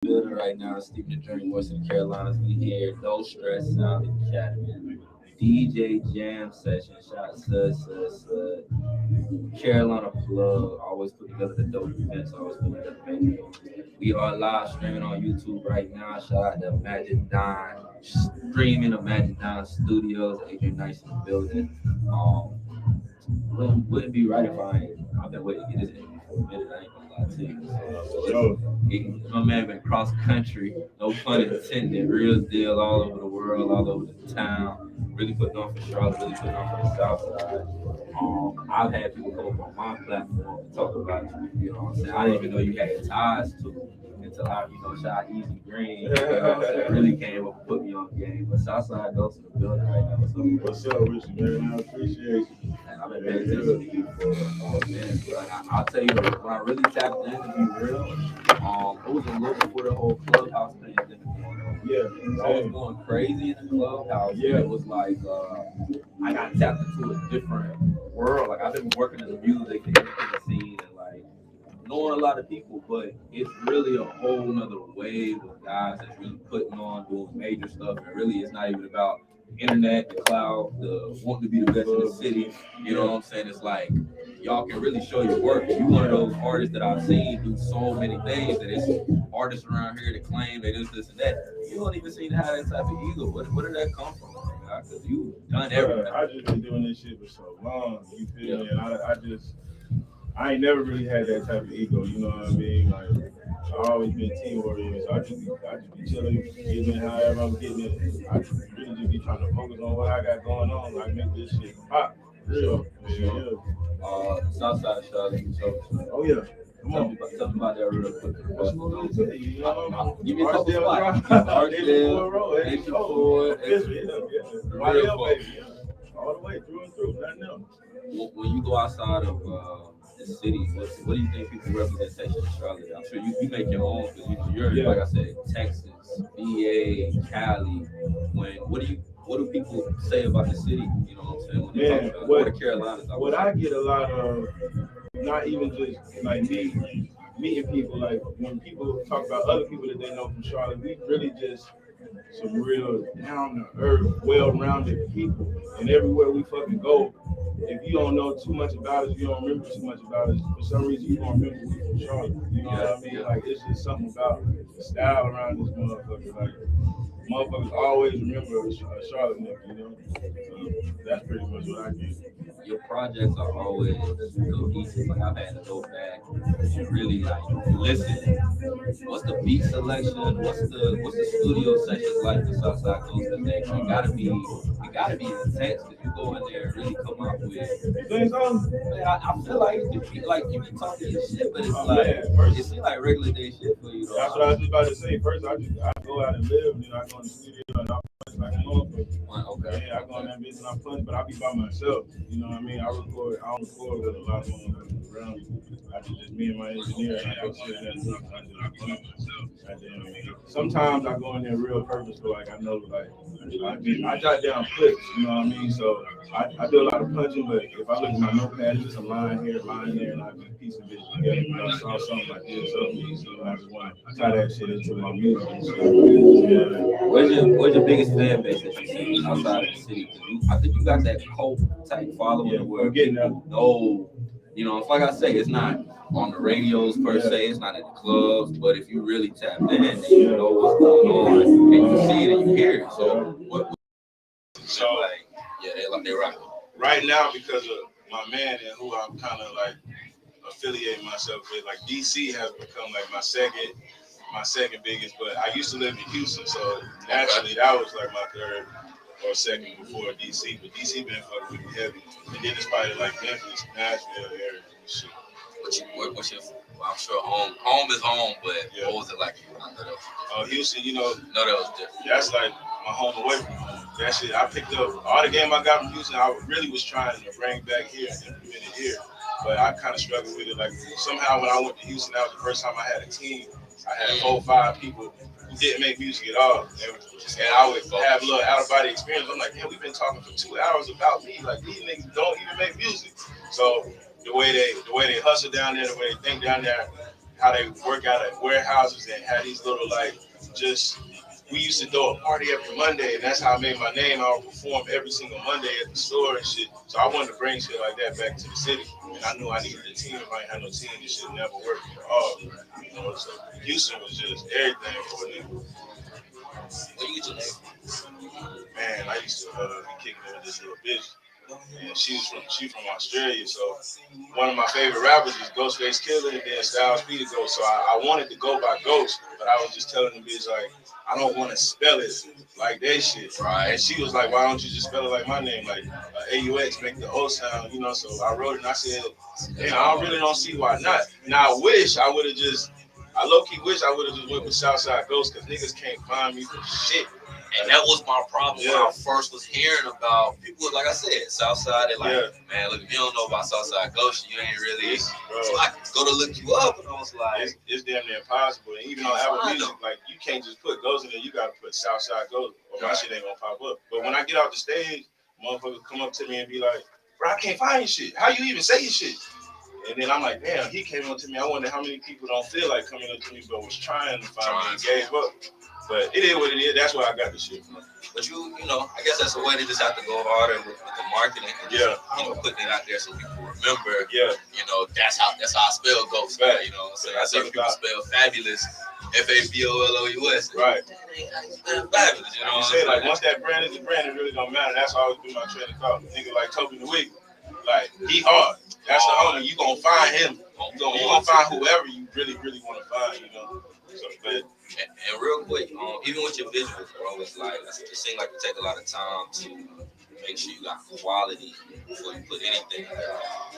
Building right now, Stephen the Dream, Western Carolinas. We here, No Stress Sound Academy. DJ Jam session. Shout to Carolina Plug. Always put together the dope events. Always put together the major events. We are live streaming on YouTube right now. Shout out to Magic Don. Streaming of Magic Don Studios. Adrian Nice in the building. Wouldn't be right if I ain't. I've been waiting to get this interview for a minute. I ain't gonna lie to you. My man been cross country, no pun intended, real deal, all over the world, all over the town. Really putting on for Charlotte, really putting on for the South Side. I've had people come up on my platform and talk about you. You know what I'm saying? I didn't even know you had ties to until I, shot Easy Green. You know what I'm saying? Really came up and put me on the game. But Southside goes to the building right now. What's up with you, man? I appreciate you. And I've been paying attention to you for a minute. But I'll tell you, when I really tapped in to be real, it was a little before the whole clubhouse thing going on. Yeah, I was going crazy in the clubhouse. Yeah, it was like I got tapped into a different world. Like I've been working in the music and independent scene and like knowing a lot of people, but it's really a whole nother wave of guys that's really putting on doing major stuff. And really, it's not even about internet, the cloud, the wanting to be the best in the city. You know what I'm saying? It's like y'all can really show your work. You one of those artists that I've seen do so many things that it's artists around here that claim they this and that. You don't even seem to have that type of ego. Where did that come from? Because you've done everything. I just been doing this shit for so long. You feel me? And I ain't never really had that type of ego. You know what I mean? Like I always been team oriented. So I just be chilling, getting it however I'm getting it. I just really just be trying to focus on what I got going on. Like make this shit pop. Sure. Southside Charlotte. Oh yeah. Come Tell on. me about that real quick. What's going on today? You know, Give me a couple spots. Archdale, Extra Ford, YL, baby. All the way through and through. Nothing else. When you go outside of the city, what do you think people representation in Charlotte? I'm sure you make your own because you're like I said, Texas, VA, Cali. What do people say about the city? You know what I'm saying? When they talk about the Carolinas. What I get a lot of, not even just like me meeting people, like when people talk about other people that they know from Charlotte, we really just some real down to earth, well rounded people. And everywhere we fucking go, if you don't know too much about us, you don't remember too much about us, for some reason you don't remember we from Charlotte. You know what I mean? Like it's just something about the style around this motherfucker. Like motherfuckers always remember a Charlotte nigga, you know? So that's pretty much what I get. Your projects are always cohesive. Like I've had to go back and really like listen. What's the beat selection? What's the studio sessions like for Southside Coast Connection? It gotta be intense because you go in there and really come up with. You think so? Man, I feel like you be talking your shit, but it's it seems like regular day shit for you. That's what I was just about to say. First, I go out and live, and then I go in the studio and I punch like a motherfucker. Okay. Yeah, I go in that bitch and I punch, but I be by myself. You know what I mean? I don't record with a lot of motherfuckers around me. I just me and my engineer, and I go sit in that room and I just punch myself. Sometimes I go in there real purposeful, like I know, like I jot down clips. You know what I mean? So I do a lot of punching, but if I look at my notepad, it's just a line here, line there, and I just piece of it together. You know, I saw something like this, so I just want to tie that shit into my music. So, where's your biggest fan base that you see outside of the city? I think you got that cult type following where people know. You know, like I say, it's not on the radios per se, it's not at the clubs, but if you really tap in, then you know what's going on, and you see it and you hear it. So they rock. Right now, because of my man and who I'm kind of like affiliating myself with, like DC has become like my second biggest. But I used to live in Houston, so naturally that was like my third or second before DC. But DC been fucking with me heavy, and then it's probably like Memphis, Nashville area and shit. What's your? Well, I'm sure home is home, but what was it like? I know that was different. Houston, that was different. That's like my home away from home. That shit, I picked up all the game I got from Houston. I really was trying to bring back here and implement it here, but I kind of struggled with it. Like somehow when I went to Houston, that was the first time I had a team. I had 4 or 5 people who didn't make music at all, and I would have a little out of body experience. I'm like, we've been talking for 2 hours about me. Like these niggas don't even make music. So the way they hustle down there, the way they think down there, how they work out at warehouses and had these little like just. We used to throw a party every Monday, and that's how I made my name. I would perform every single Monday at the store and shit. So I wanted to bring shit like that back to the city. And I knew I needed a team. If I ain't had no team, this shit never worked at all. You know, so Houston was just everything for me. Where you get your name? Man, I used to be kicking it with this little bitch. And she's from Australia, so one of my favorite rappers is Ghostface Killah, and then Styles P to Ghost. So I wanted to go by Ghost, but I was just telling the bitch like I don't want to spell it like that shit. Right. And she was like, "Why don't you just spell it like my name, like AUX, make the O sound, you know?" So I wrote it and I said, "Man, I really don't see why not." Now I wish I would have just, I low key wish I would have just went with Southside Ghost because niggas can't find me for shit. And that was my problem when I first was hearing about people, like I said, Southside. They're like, man, look, if you don't know about Southside Ghost, you ain't really. So I go to look you up, and I was like, it's damn near impossible. And even on Apple Music, like you can't just put Ghost in there. You gotta put Southside Ghost, or my shit ain't gonna pop up. But when I get off the stage, motherfuckers come up to me and be like, "Bro, I can't find your shit. How you even say your shit?" And then I'm like, damn, he came up to me. I wonder how many people don't feel like coming up to me, but was trying to find me and gave up. But it is what it is. That's where I got the shit from. But you know, I guess that's a way to just have to go harder with the marketing and just, you know, putting it out there so people remember. Yeah. You know, that's how I spell Ghost. Right. You know, so I see people spell fabulous, FABOLOUS. Right. Fabulous. You know, you say like once that brand is a brand, it really don't matter. That's always been my train of thought. Nigga like Toby the Wig, like he hard. That's the homie. You gonna find him. You gonna find whoever you really want to find. You know. So, but. And real quick, even with your visuals, bro, it's like it seems like you take a lot of time to make sure you got quality before you put anything.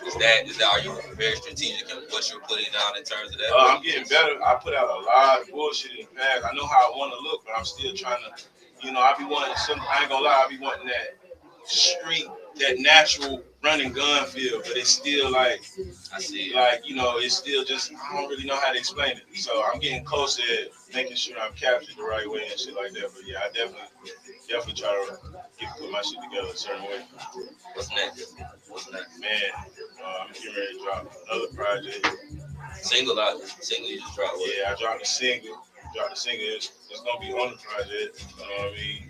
Is that are you very strategic in what you're putting down in terms of that? I'm getting better. I put out a lot of bullshit in the past. I know how I want to look, but I'm still trying to, you know, I be wanting some. I ain't gonna lie, I be wanting that street, that natural running gun feel, but it's still like, I see, like, you know, it's still just, I don't really know how to explain it. So I'm getting close to it, making sure I'm captured the right way and shit like that. But yeah, I definitely try to put my shit together a certain way. What's next? Man, I'm getting ready to drop another project. Single you just dropped? Yeah, I dropped a single. It's gonna be on the project. You know what I mean?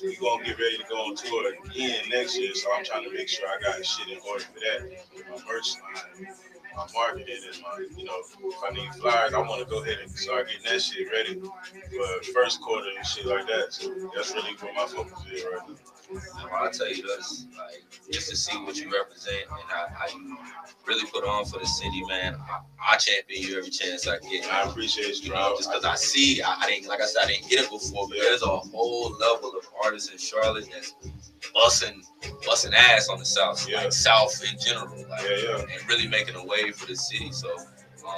We gonna get ready to go on tour again next year, so I'm trying to make sure I got shit in order for that. My merch line, my marketing, and my, you know, if I need flyers, I want to go ahead and start getting that shit ready for first quarter and shit like that. So that's really what my focus is right now. I'll tell you this, like, just to see what you represent and how you really put on for the city, man. I champion you every chance I get. I appreciate you, know, just because I see, I didn't get it before, but there's a whole level of artists in Charlotte that's busting ass on the South, like South in general, like, and really making a wave for the city. So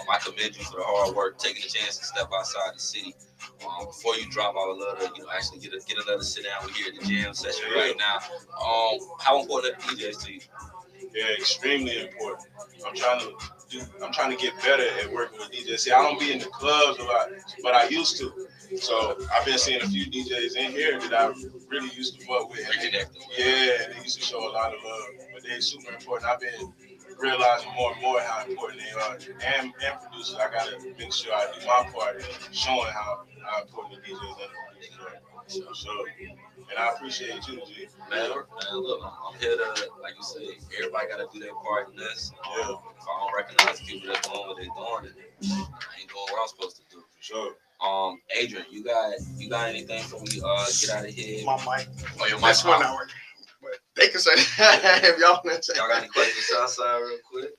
I commend you for the hard work, taking the chance to step outside the city. Before you drop, I would love to, you know, actually get another sit down. We're here at the jam session right now. How important are DJs to you? Yeah, extremely important. I'm trying to get better at working with DJs. See, I don't be in the clubs a lot, but I used to. So I've been seeing a few DJs in here that I really used to fuck with. Yeah, they used to show a lot of love, but they're super important. I've been realizing more and more how important they are. And producers, I gotta make sure I do my part in showing how important the DJs are. So, and I appreciate you, G. Man, look, I'm here to, like you said, everybody got to do their part in this. If I don't recognize people that's doing what they're doing, I ain't doing what I'm supposed to do. For sure. Adrian, you got anything before we get out of here? My mic. Oh, your mic. That's 1 hour. But they can say that if y'all want to say. Y'all got any questions Southside real quick?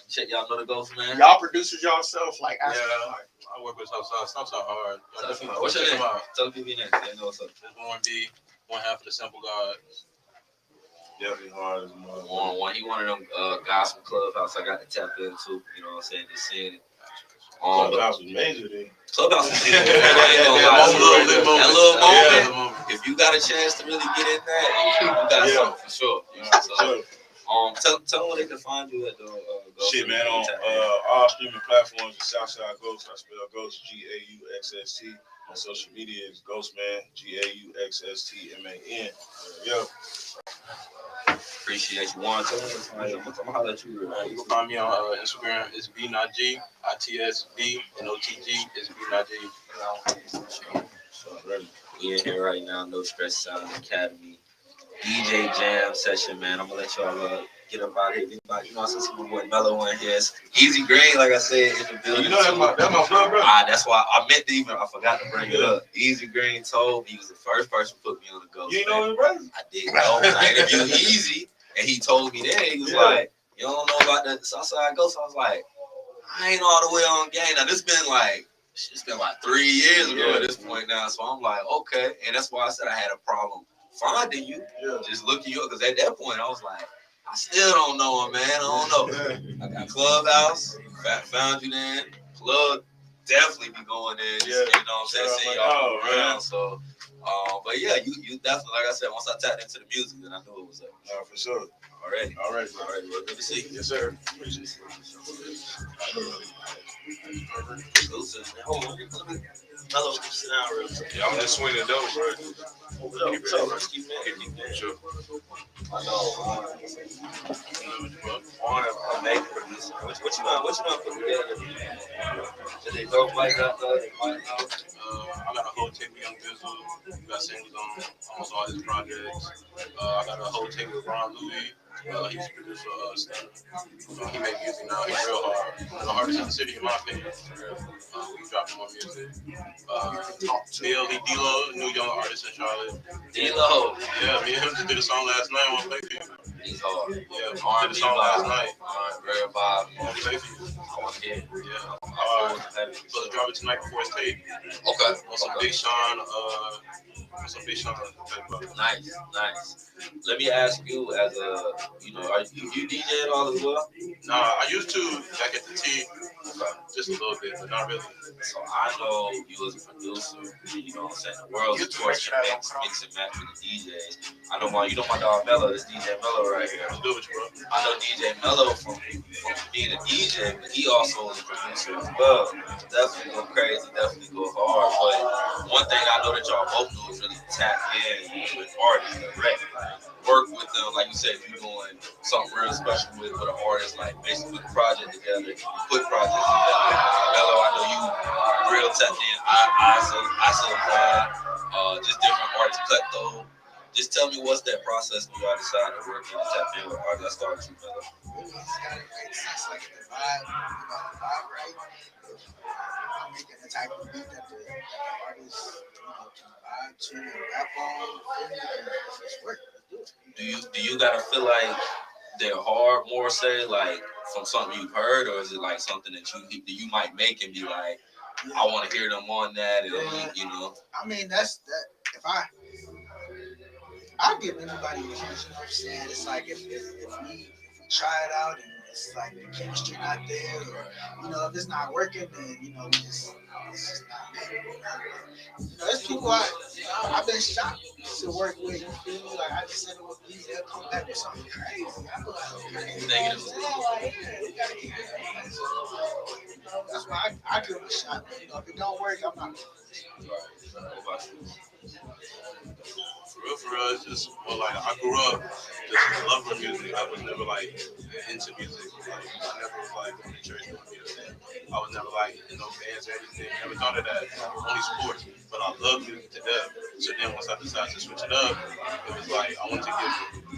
Check, y'all know the Ghost, man. Y'all producers yourself, like, I work with Southside hard. What's your name? Tell the people your name. They know what's up. There's Warren B, one half of the Simple Gods. Definitely hard as Warren, he one of them guys from Clubhouse I got to tap into. You know what I'm saying? Just seeing it. Clubhouse was major then. Clubhouse was major. That little moment. If you got a chance to really get in that, you got something for sure. So, tell them where they can find you at, though. Ghost? Shit, man, on all streaming platforms, the Southside Ghost. I spell Ghost GAUXST. On social media is Ghostman GAUXSTMAN. Yo. Appreciate you. One, two, I'm gonna holler at you. You can find me on Instagram. It's B-Not-G, ITSB-NOTG. It's B-Not-G. We in here right now, No Stress Sound Academy. DJ Jam session, man. I'm gonna let y'all get up out here. Anybody, I see some boy Mellow in here. Easy Green, like I said, in the building. You know that's my blood, bro. That's why I meant to even. I forgot to bring it up. Easy Green told me he was the first person to put me on the Ghost. You ain't know him, bro? I didn't know. I interviewed Easy, and he told me that he was like, "You don't know about the Southside Ghost?" I was like, "I ain't all the way on game." Now this been like. It's been like 3 years ago at this point now, so I'm like, okay, and that's why I said I had a problem finding you, just looking you up, because at that point I was like, I still don't know him, man. I don't know. I got Clubhouse, found you then. Plug, definitely be going there. Just, you know what I'm saying? See y'all around. So, but yeah, you definitely, like I said, once I tapped into the music, then I knew it was up. For sure. All right. Well, Good to see you. Yes, sir. Hold on, let me Mellow sit down real quick. Yeah, I'm just swinging dope, bro. Let's keep that. Sure. I know. Warren, a major producer. What you want to put together? Did they dope like that? I got a whole tape with Young Bizzle. Got singles on almost all his projects. I got a whole tape with Ron Louis. He's a producer of Stunner. He make music now. He's real hard. The hardest in the city, in my opinion. We dropping more music. BLE D-Lo, new young artist in Charlotte. D-Lo. Yeah, me and him just did a song last night on Play For You. He's hard. Yeah, we did a song last night. Very vibe. On Play For You. I want to hear it. Yeah. So So drop it tonight before it's tape. Okay. On some Big Sean, Nice. Let me ask you, as a, are you DJ at all as well? Nah, I used to back at the T, just a little bit, but not really. So I know you as a producer, you know what I'm saying? The world's a torch and mix and match with the DJs. I know my dog Mellow, this DJ Mellow right here. I'm good with you, bro. I know DJ Mellow from being a DJ, but he also is a producer as well. Definitely go crazy, definitely go hard. But one thing I know that y'all both do is really tap in with artists direct. Like, work with them, like you said, if you're doing something real special with an artist, like basically put a project together, put projects together. Mellow, I know you real tapped in. I just different artists cut though. Just tell me what's that process when y'all decide to work in and tap in with artists. Let's start with you, Mellow. It's gotta make sense, like the vibe, right? I'm making the type of beat that the artist, can vibe to and rap on. It's work. Do you gotta feel like they're hard, more say, like from something you've heard, or is it like something that you might make and be like, I want to hear them on that, and I mean, that's that. If I give anybody a chance, you know what I'm saying? It's like if we try it out and it's like the chemistry not there, or if it's not working, then it's just not there. There's people I've been shocked to work with. You feel me? Like I just said it with these, they'll come back with something crazy. I'm like, okay, negative. We gotta keep it. That's why I give it a shot. If it don't work, I'm not. For real, it's just like I grew up just loving music. I was never like into music. Like I never was like going to church doing music. I was never like in no bands or anything. Never thought of that. Only sports. But I love music to death. So then once I decided to switch it up, it was like I wanted to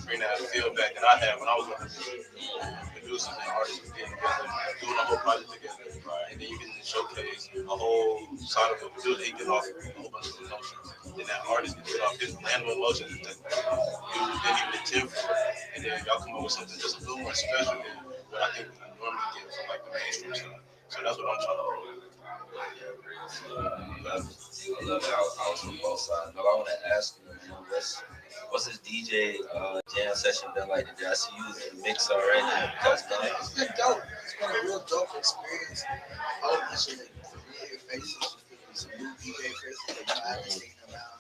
bring that feel back that I had when I was with producers and artists getting together, doing a whole project together. Right? And then you can showcase a whole side of a producer. He get off a whole bunch of emotions. Then that artist can get off his random emotions that you didn't even intend for. And then y'all come up with something just a little more special than what I think we normally get from like the mainstream stuff. So that's what I'm trying to do. I love it. I was from both sides. But I want to ask you, what's this DJ jam session been like today? I see you in the mix already. It's been dope. It's been a real dope experience. A whole bunch of familiar faces, some new DJ faces that I haven't seen around.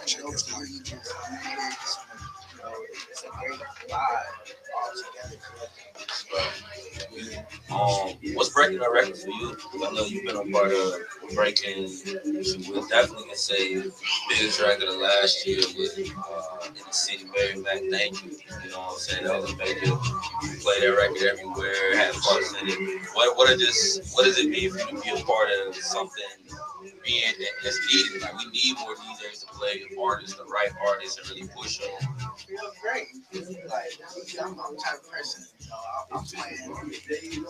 It's been dope to hear you just know, it's a great vibe all together collectively. What's breaking the record for you? I know you've been a part of breaking. We definitely can say biggest record of last year with in the city, Mary Mac. Thank you. You know what I'm saying? That was a major. You play that record everywhere, had parts in it. What does it mean for you to be a part of something being that's needed? Like we need more DJs to play artists, the right artists, and really push them. Feel great. Like, I'm the type of person, you know, I'm playing some shit you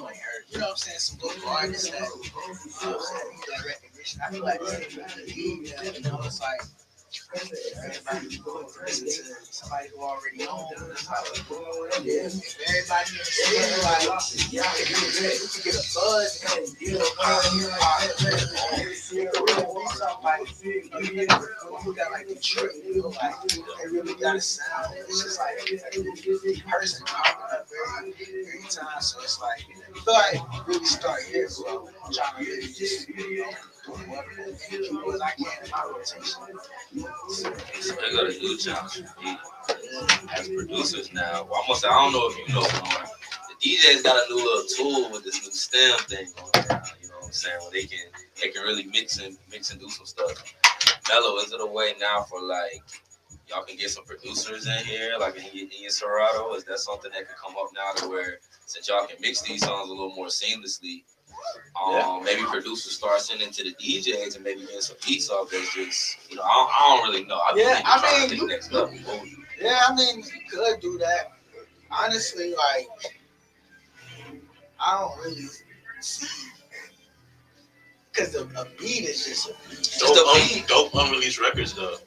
ain't heard. You know what I'm saying? Some local artists that, you know what I'm saying, need that recognition. I feel like this is need that, you know, it's like everybody listen to somebody who already knows. It's like, if everybody in the city, like, you can get a buzz and you know, you got like Detroit, you know, like they really got a sound. It's just like a person popping up every time. So it's like I feel like really start here. So I'm trying to really just many people as I can in my rotation. They got a huge challenge for me as producers now. Well, I'm gonna say I don't know if you know more. The DJs got a new little tool with this new stem thing going around. You know what I'm saying? Where they can really mix and do some stuff. Mello, is it a way now for like y'all can get some producers in here, like in your Serato? Is that something that could come up now to where since y'all can mix these songs a little more seamlessly? Maybe producers start sending to the DJs and maybe getting some beats off that's just, you know, I don't really know. I mean, next level. Yeah, I mean, you could do that. Honestly, like, I don't really see, because a beat is just a beat. Dope unreleased records, though.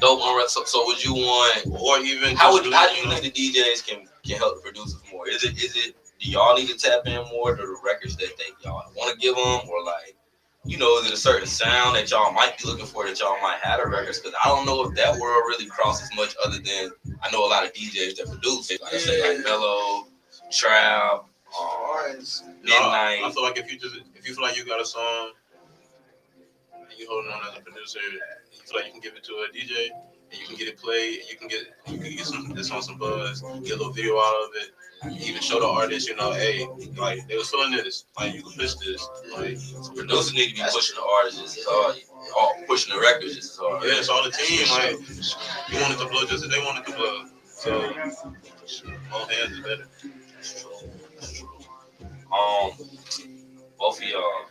Dope unreleased. So would you want, or even how do you think the DJs can help the producers more? Is it do y'all need to tap in more to the records that y'all want to give them, or like, you know, is it a certain sound that y'all might be looking for that y'all might have the records? Because I don't know if that world really crosses much other than I know a lot of DJs that produce. Like I say, like Mello, Trap, Midnight. I feel like if you feel like you got a song and you holding on as a producer, and you feel like you can give it to a DJ and you can get it played, and you can get this on some buzz, get a little video out of it. Even show the artist, you know, hey, like they was feeling this, like you can push this. Like producers need to be pushing the artists just as hard, pushing the records just as hard. Yeah, it's all the team. Like you want it to blow just as they want it to blow. So all hands is better. Both of y'all,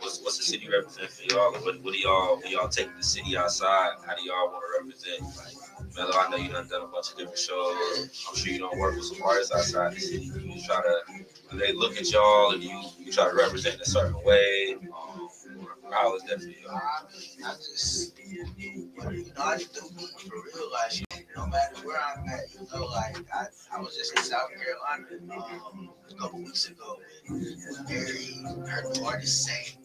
what's the city represent for y'all? What do y'all take the city outside? How do y'all want to represent? Like, Mello, I know you done a bunch of different shows. I'm sure you don't work with some artists outside the city. You try to, do they look at y'all and you try to represent in a certain way? How is that for you? I just, you know, I just do me for real. Like, no matter where I'm at, you know, like, I was just in South Carolina a couple weeks ago with Mary, her new artist, Saint.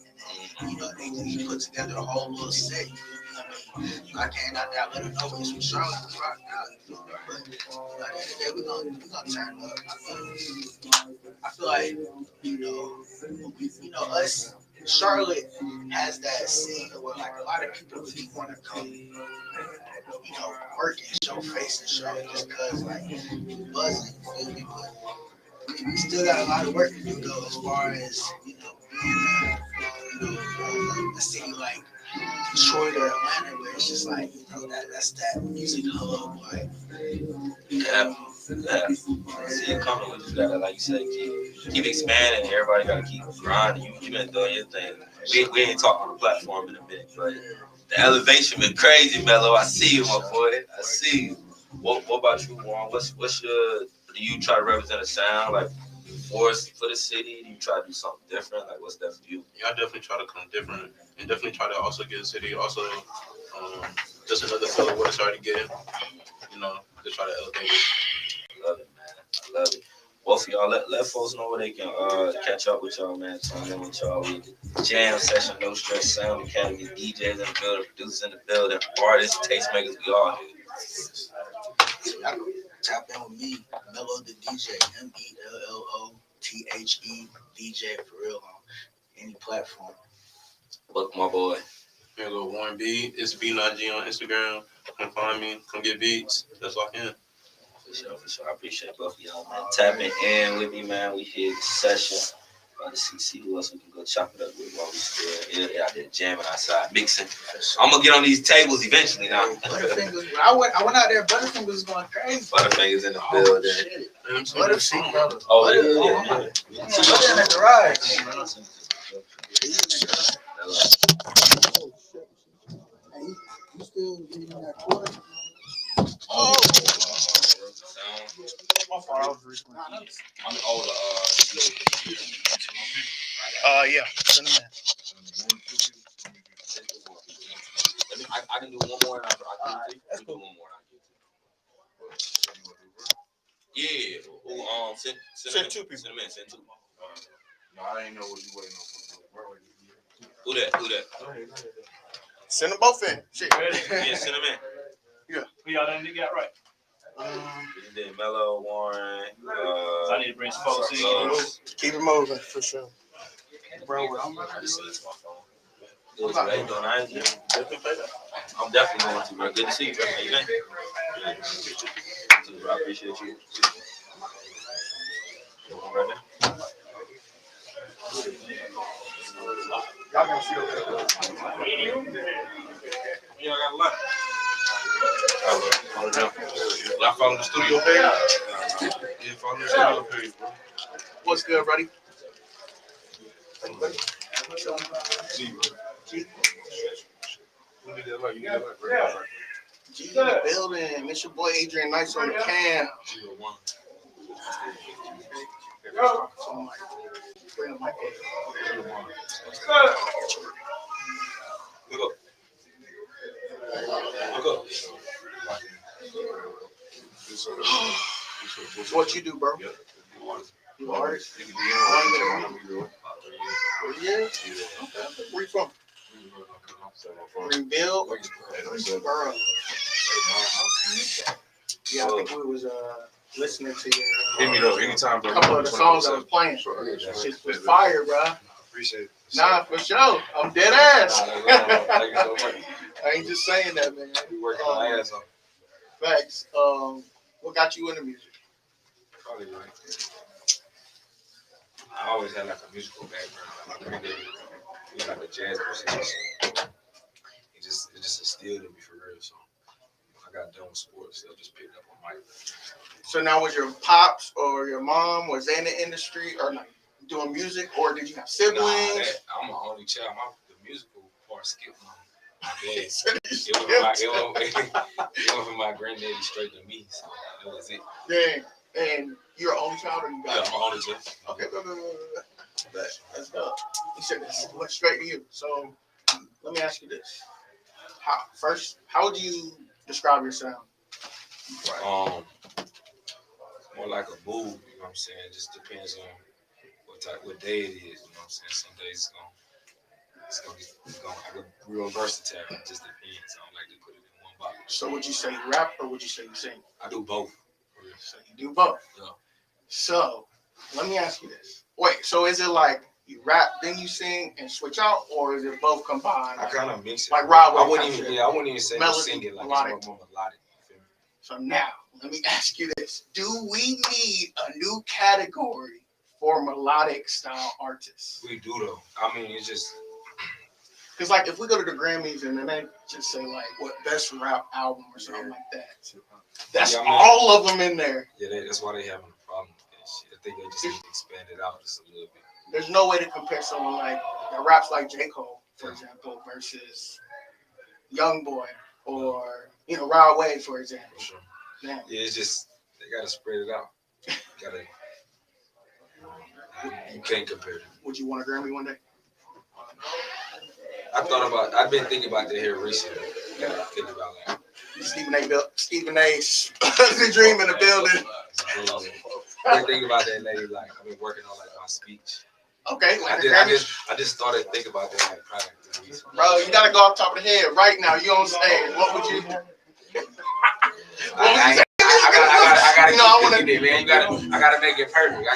You know, he put together a whole little set. You feel me? I came out there, I let her know he's from Charlotte, rock out. You feel me? But you know, at the end of the day, we're gonna turn up. I feel like, you know, us. Charlotte has that scene where like a lot of people really want to come, you know, work and show face in Charlotte just because like buzzing, you feel me? But we still got a lot of work to do though, as far as you know, being a city like Detroit or Atlanta, where it's just like you know that's that music hub, like. Yeah. See it coming. We just gotta, like you said, keep expanding. Everybody gotta keep grinding. You been doing your thing. We ain't talking on the platform in a minute, but the elevation been crazy, Mello. I see you, my boy. I see you. What about you, Juan? What's your? Do you try to represent a sound like for the city? Do you try to do something different? Like what's that for you? Yeah, I definitely try to come different, and definitely try to also give the city also just another feel of what it's already getting. You know, to try to elevate it. Love it, man. I love it. Both of y'all, let folks know where they can catch up with y'all, man. Tune in with y'all. Jam session, No Stress Sound Academy, DJs in the building, producers in the building, artists, tastemakers, we all here. So y'all can tap in with me, Mello the DJ, MELLOTHE DJ for real on any platform. Look, my boy. Yeah, little Warren B. It's B.G on Instagram. Come find me. Come get beats. That's all I can. For sure. I appreciate both of y'all, man. Tapping in with me, man. We here this session. About to see who else we can go chop it up with while we still here. They out there jamming outside, mixing. I'm gonna get on these tables eventually now. Butterfingers. I went out there. Butterfingers was going crazy. Butterfingers in the building. Butterfingers. Oh, yeah. Butter in the garage. Hey, you still eating that quarter? Oh. Yeah. Cinnamon. I can do one more and I'll do one more. Yeah. Send two people. Send two. No, I ain't know what you waiting on. Who that? Send them both in. Shit. Yeah, send them in. Who y'all done got right? Then Mello, Warren. I need to bring some folks in. Keep it moving for sure. Bro, I'm definitely going to, bro. Good to see you, bro. How you doing? Good. I appreciate you. Brother. y'all gonna see over there. Yeah, I got a lot. Y'all follow the studio page? Yeah, follow the studio page, bro. What's good, buddy? G in the building. It's your boy Adrian Nice on the cam. Bring the mic Look up. So what you do, bro? You an artist? 3 years? Okay. Where you from? Greenville? Borough. Yeah, I think we was listening to you. Hit me though, anytime, bro. A couple of the songs I was playing. Shit was fire, bro. Appreciate it. Nah, for sure. I'm dead ass. Thank you so much. I ain't just saying that, man. We working our ass off. Facts. What got you into music? Probably like, I always had like a musical background. Like, like a jazz musician. It just instilled in me for real. So I got done with sports. I just picked up on mic. So now was your pops or your mom, was they in the industry or like doing music, or did you have siblings? Nah, I'm an only child. The musical part skipped my dad. It went from my granddaddy straight to me. So that was it. Dang. And you're an only child, or you got? Yeah, I'm an only child. Okay, that's dope. You said this went straight to you. So let me ask you this: how would you describe your sound? More like a boo. You know what I'm saying? It just depends on what day it is. You know what I'm saying? Some days it's gonna be real versatile. It just depends. I don't like to put it in one box. So would you say you rap or would you say you sing? I do both. So you do both. Yeah. So let me ask you this. Wait, so is it like you rap, then you sing and switch out, or is it both combined? I kind of mix it. Like Rod I wouldn't even say melody, sing it like melodic. it's more melodic. You feel me? So now let me ask you this: do we need a new category for melodic style artists? We do though. I mean, it's just Because like if we go to the Grammys and then they just say like what best rap album or something like that, that's all of them in there. Yeah, that's why they having a problem with that shit. I think they just need to expand it out just a little bit. There's no way to compare someone like that raps like J. Cole, for example, versus YoungBoy or Rod Wave, for example. For sure. Yeah. Yeah, it's just they gotta spread it out. You can't compare them. Would you want a Grammy one day? I've been thinking about that here recently. Think about like Stephen A. the dream in the building. I've been thinking about that lately. Like I've been working on like my speech. Okay, I just started thinking about that like probably. Bro, you gotta go off top of the head right now. You on stage. What would you? I gotta You know, I keep wanna- cooking it, man. I gotta make it perfect. I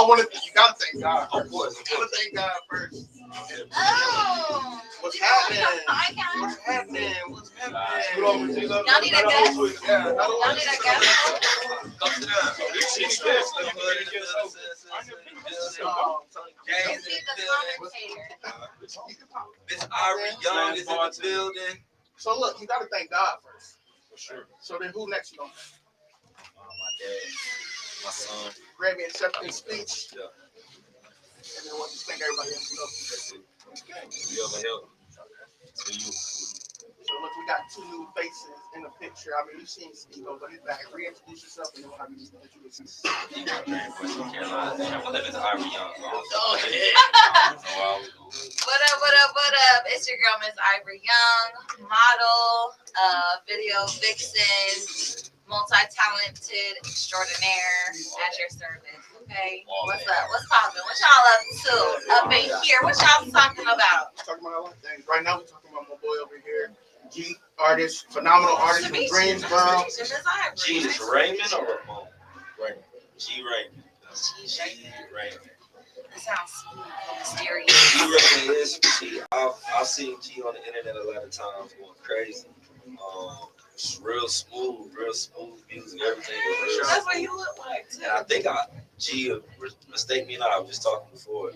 want to. You gotta thank God. Of course. You gotta thank God first. Oh. What's happening? Hi, guys. What's happening? What's happening? Y'all need a guest? Yeah, another Y'all one. need a guest? Come sit down. This shit's Good. good. Good. You'll be the commentator. Miss Ivory Young is in the building. So look, you gotta thank God first. For sure. So then, who next? You gonna thank? My dad, my son. Grammy acceptance speech. Yeah. And then what? Just thank everybody else. That's it. You ever help? To you. So look, we got two new faces in the picture. I mean, you've seen Steve-O, but he's back. Reintroduce yourself, and then we'll have you introduce yourself. Western Carolina. My name is Ivory Young. Oh yeah. What up, what up, what up? It's your girl, Miss Ivory Young, model, video vixen, multi-talented extraordinaire at your service. Okay? What's up? What's poppin'? What y'all up to? Up in here? What y'all talking about? Talking about a lot of things. Right now, we're talking about my boy over here, G artist, phenomenal artist from Greensboro. Miss Ivory. G is Raymond or Ramon? Raymond. G Raymond. G Raymond. That sounds mysterious. G Raymond is. See, I've seen G on the internet a lot of times going crazy. It's real smooth music, everything is real. That's what you look like, too. And I think G, mistake me not, I was just talking before.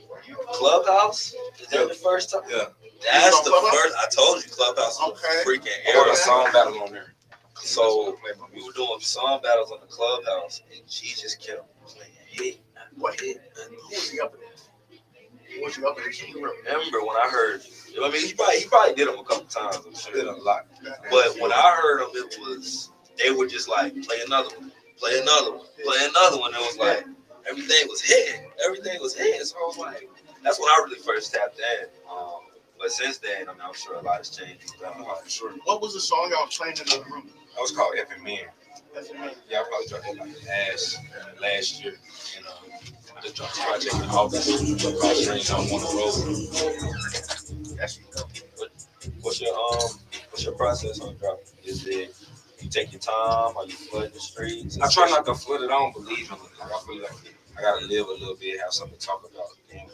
Clubhouse? Is that the first time? Yeah. That's the first. I told you Clubhouse was Okay. a freaking I got era. a song battle on there. So we were doing song battles on the Clubhouse, and G just kept playing hit. What hit? Who was he up against? Who was he up against? You remember? Remember when I heard? I mean, he probably did them a couple times. I'm sure. Did a lot. But when I heard them, it was they were just like play another one, play another one, play another one. It was like everything was hitting, So I was like, that's when I really first tapped in. But since then, I mean, I'm sure a lot has changed. For sure. What was the song y'all was playing in the room? That was called Effing Men. That's the name. Yeah, I probably dropped that like last year. And I just dropped a project in August. Called Strange on the Road. That's you. What's your process on dropping? Is it you take your time? Are you flooding the streets? I try not to flood it. I don't believe in it. Like, I feel like I gotta live a little bit, have something to talk about, and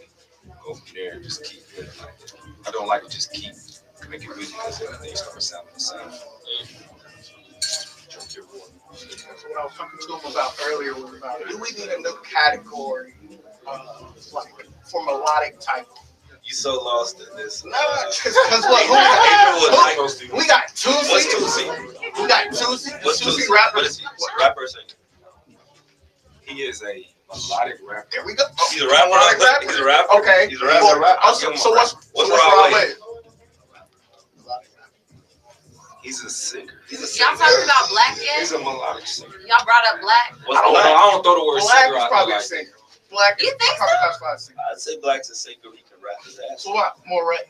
go from there and just keep living like that. I don't like to just keep making music because everything starts sounding the same. So what I was talking to him about earlier was about, do we need a new category, like for melodic type? You so lost in this. No, because what? We got Tusi. What's Tusi? We got Tusi. What's Tusi Tusi? rapper. What is he? Rapper singer. He is a melodic rapper. There we go. He's a rapper. Melodic rapper. He's a rapper. Okay. He's a rapper. So what's Raw Wave? He's a singer. Y'all talking about Black He's yet? a melodic singer. Y'all brought up Black? What's I don't know. Black? I don't throw the word Black singer is out probably there a like singer. Black is You think probably so? classified as a singer. I'd say Black's a singer. He can rap his ass. So what? More rap.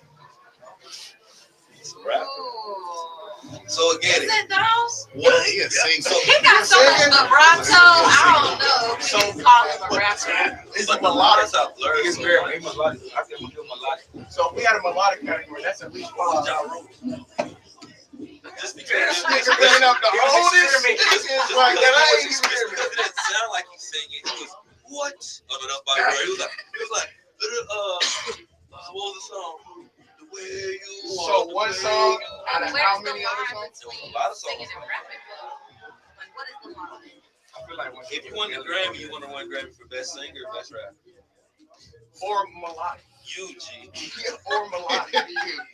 He's a rapper. Ooh. So again, Is it though? what he is saying? So He got so much vibrato. I don't know if we can call him a rapper. It's a melodic. blurred. He's very melodic. I think he's melodic. So if we had a melodic category, that's at least 5. Just because This nigga bringing up the oldest niggas like that. I ain't even hear it didn't sound like he's singing. He was what? He was like, what was the song? The way you. So one song out of Where's how the many line other songs? between A lot of songs. singing and rapping though? Like, what is the line? I feel like If you won the Grammy, you want to win Grammy for best singer, or best rapper. Or melodic. You, G. Or melodic.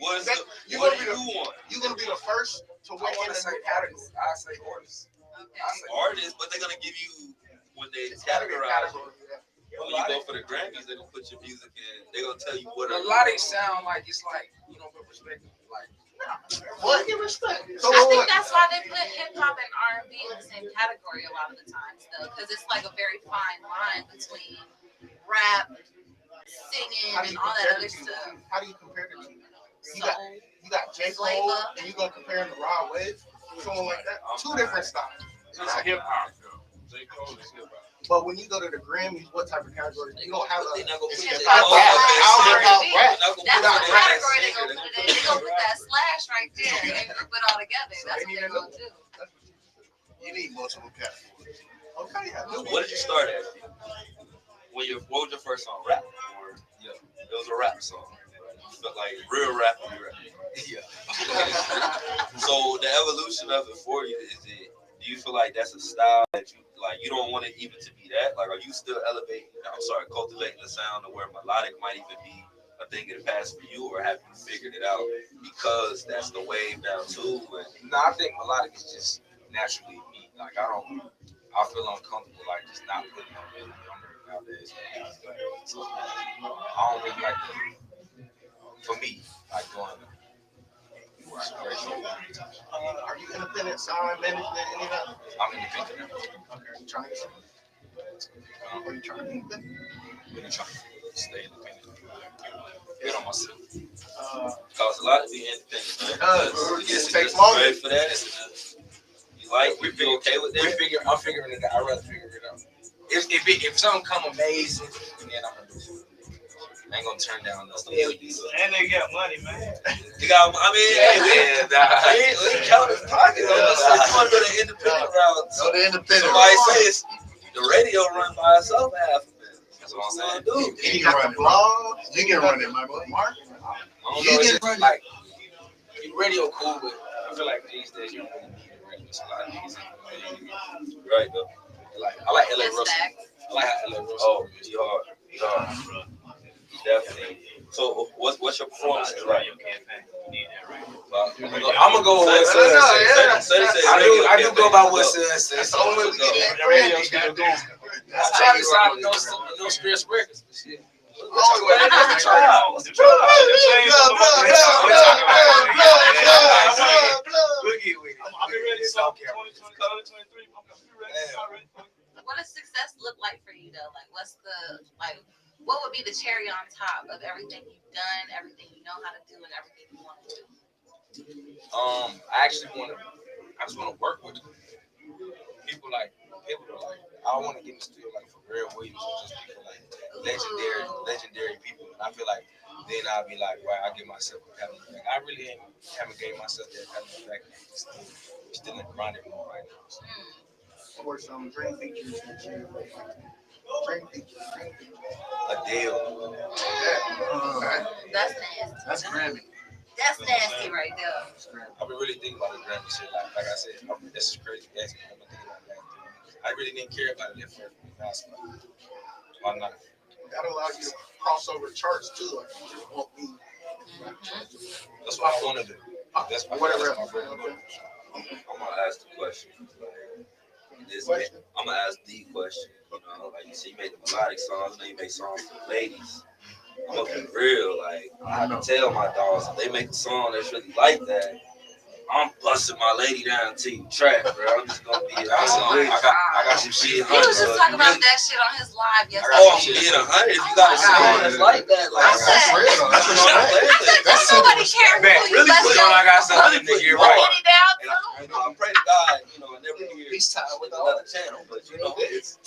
What is That- the, you what gonna do be you want? You're gonna be the first to win in the new category. I say artists. Okay. Artists, but they're gonna give you when they It's gotta be a categorize. category. Yeah. When you go for the Grammys, they're gonna put your music in. They're gonna tell you what. Melodic sound like it's like, you know, with respect, like What? Give respect. So I think what? that's why they put hip hop and R&B in the same category a lot of the times, though, because it's like a very fine line between rap, singing, How do and you all that compare other the two? stuff. How do you compare the two? Soul. You got J. Cole, Flavor. and you gonna compare him to Rod Wave, someone like that. Two different styles. It's hip hop. J. Cole is hip hop. But when you go to the Grammys, what type of category? You don't have They're not gonna It's put just it hip in. hop, R&B. rap. They're not gonna That's put the it in. category they're gonna put it in. They're gonna put that slash right there and group it all together. That's what they're gonna do. You need multiple categories. What did you start at? What was your first song? Rap? Or yeah, it was a rap song. You felt like real rap. Yeah. So the evolution of it for you is it? Do you feel like that's a style that you like? You don't want it even to be that. Like, are you still cultivating the sound to where melodic might even be a thing in the past for you, or have you figured it out because that's the wave now too? No, I think melodic is just naturally me. Like I feel uncomfortable like just not putting on it nowadays. So I don't really like that. For me, like doing Are you independent, sound management, any of that? I'm independent now. Okay, you trying to get something? Are you trying to be independent? Really trying to stay independent. Get on myself. Costs a lot to be independent, man. It takes longer. Ready for that? You like? You feel okay with that? I'm figuring it out. I'd rather figure it out. If something come amazing, then I'm gonna do it. I ain't gonna turn down those things. And they got money, man. You got, I mean, hey, we count his pockets. You want to go the independent route. Go the independent Somebody route. say it's, the radio run by itself half of it. That's what I'm saying. Dude, You can run it. You can run it, my boy. Mark. I don't know. It's just like radio cool, but I feel like these days you don't really need a radio. It's a lot of niggas. right though. I like LA That's Russell. facts. I like how LA Russell. Oh, he hard. Definitely. So, what's your performance like? I'm gonna go with I do go by what says. That's the only way we get The radio still going. I'm trying to sign no stress records. Shit. What does success look like for you though? Like, what would be the cherry on top of everything you've done, everything you know how to do, and everything you want to do? I just want to work with people like I want to get in the studio like Pharrell Williams or just people like legendary people. And I feel like then I'll be like, wow, I give myself a pat on the back. I really haven't gave myself that pat on the back. Still in grinding mode right now. So. Or some dream features that you dream features. Adele. That's nasty. That's Grammy. That's nasty right there. I've been really thinking about the Grammy shit. Like I said, this is crazy. I've been thinking about that. I really didn't care about it at first. Why not? That allows you to cross over charts too. Like you just won't be. That's what I want to do. That's Whatever. my friend. I'm gonna ask the question. I'm gonna ask the question. You know, like you say, you make the melodic songs. Now you make songs for the ladies. I'm gonna be real. Like I can tell my dogs if they make a song that's really like that, I'm busting my lady down to you track, bro. I'm just gonna be. I got some shit. He was just talking about that shit on his live yesterday. Oh, I'm being 100. If you got a song that's like that, like That's real. That's what I'm saying. Don't nobody care who you Really let put your on, I got something to get right. lady down to. I pray to God, you know, I never hear He's tired with another channel, but you know, is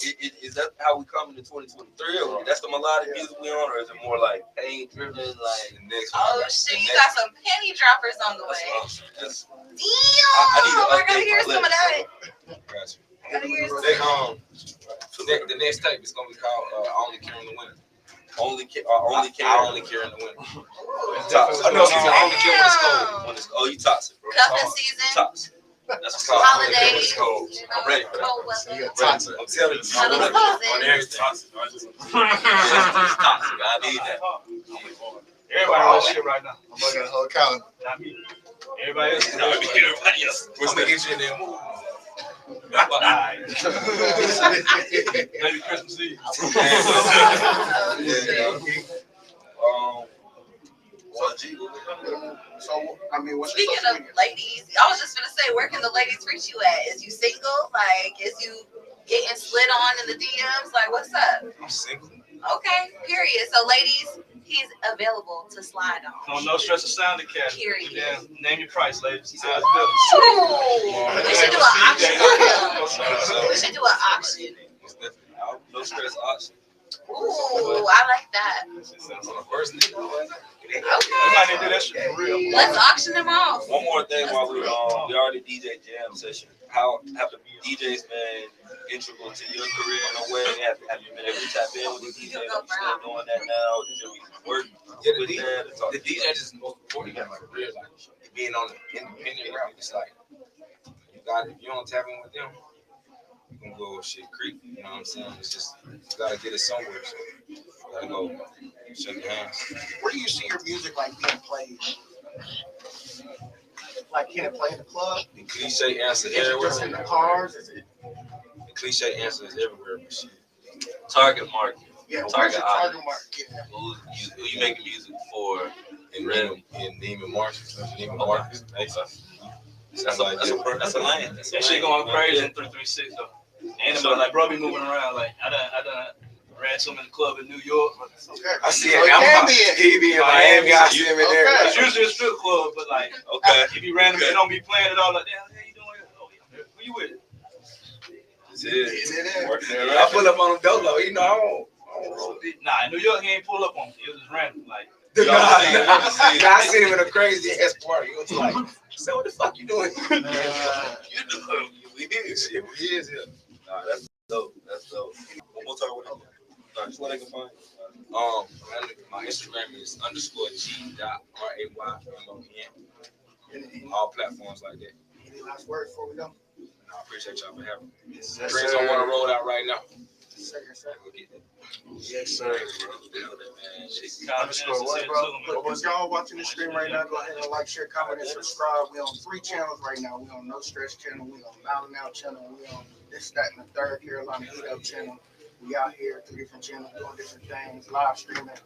that how we come into 2023? Or that's the melodic music we on, or is it more like pain driven, like the next one? Oh shit, you got some penny droppers on the way. That's Damn, I gotta hear some of that. Gotcha. I gotta hear some. The next tape is gonna be called "I Only Care in the Winter." only care I only care in the winter. toxic. Oh, no, excuse me, I only care when it's cold. When it's, oh, you toxic, bro. Cuffing season, Toxic. That's what's up. holidays, cold. you I'm know, ready for that. cold weather. Toxic. I'm telling you, Cuffing on season. everything. It's toxic. I need that. Everybody on shit right now. I'm looking at the whole calendar. Not me. Everybody else. Everybody else. What's the get you in there? Move. Maybe Christmas Eve. So, I mean, what's your Speaking social of media? ladies, I was just gonna say, where can the ladies reach you at? Is you single? Like, is you getting slid on in the DMs? Like, what's up? I'm single. Okay, period. So, ladies, he's available to slide on. On No Stress of Sound Academy. Period. Yeah, name your price, ladies. How's Ooh, we should do an auction on him. We should do an auction. No stress auction. Ooh, I like that. Sounds on the first nigga. You might need to do that shit for real. Let's auction them off. One more thing while we already DJ jam session. how have the DJs been integral to your career in a way? Have you been able to tap in with the DJs? Are you still doing that now? Did you work with that? The DJ just before you got my career, like being on the independent route, it's like you got if you don't tap in with them, you can go shit creep. You know what I'm saying? It's just you gotta get it somewhere. So you gotta go shake hands. Where do you see your music like being played? Like, can it play in the club? The cliche answer Is it everywhere. just in the cars? Is it? The cliche answer is everywhere, but shit. Target market. Yeah, where's your target market? Yeah. Who you making music for? In Neiman Marcus. Neiman Marcus. That's a lane. That's a lane. That shit going crazy in 336 though. Anybody like bro be moving around like I done ran to him in the club in New York. Okay. I see So it. He be in Miami. I see him in there. It's usually a strip club, but like if you random, they don't be playing it all like that. Hey, you doing? Oh, yeah. Who you with? That's it. Working there, I pull up on him dolo. You know, I don't roll deep. Nah, in New York he ain't pull up on me. It was just random. Like I seen him at a crazy ass party. It was like, so what the fuck you doing? You know, we is here. Nah, that's dope. That's dope. One more time with it. Just what I can find. My Instagram is _G.RAYMON. All platforms like that. Any last words before we go? I appreciate y'all for having me. Dreams I want to roll out right now. Yes, sir. But once y'all watching the stream right now, go ahead and like, share, comment, and subscribe. We on 3 channels right now. We on No Stress channel. We on Mountain Out channel. We on This, That, and the Third Carolina Heat Up channel. We out here 3 different channels doing different things, live streaming.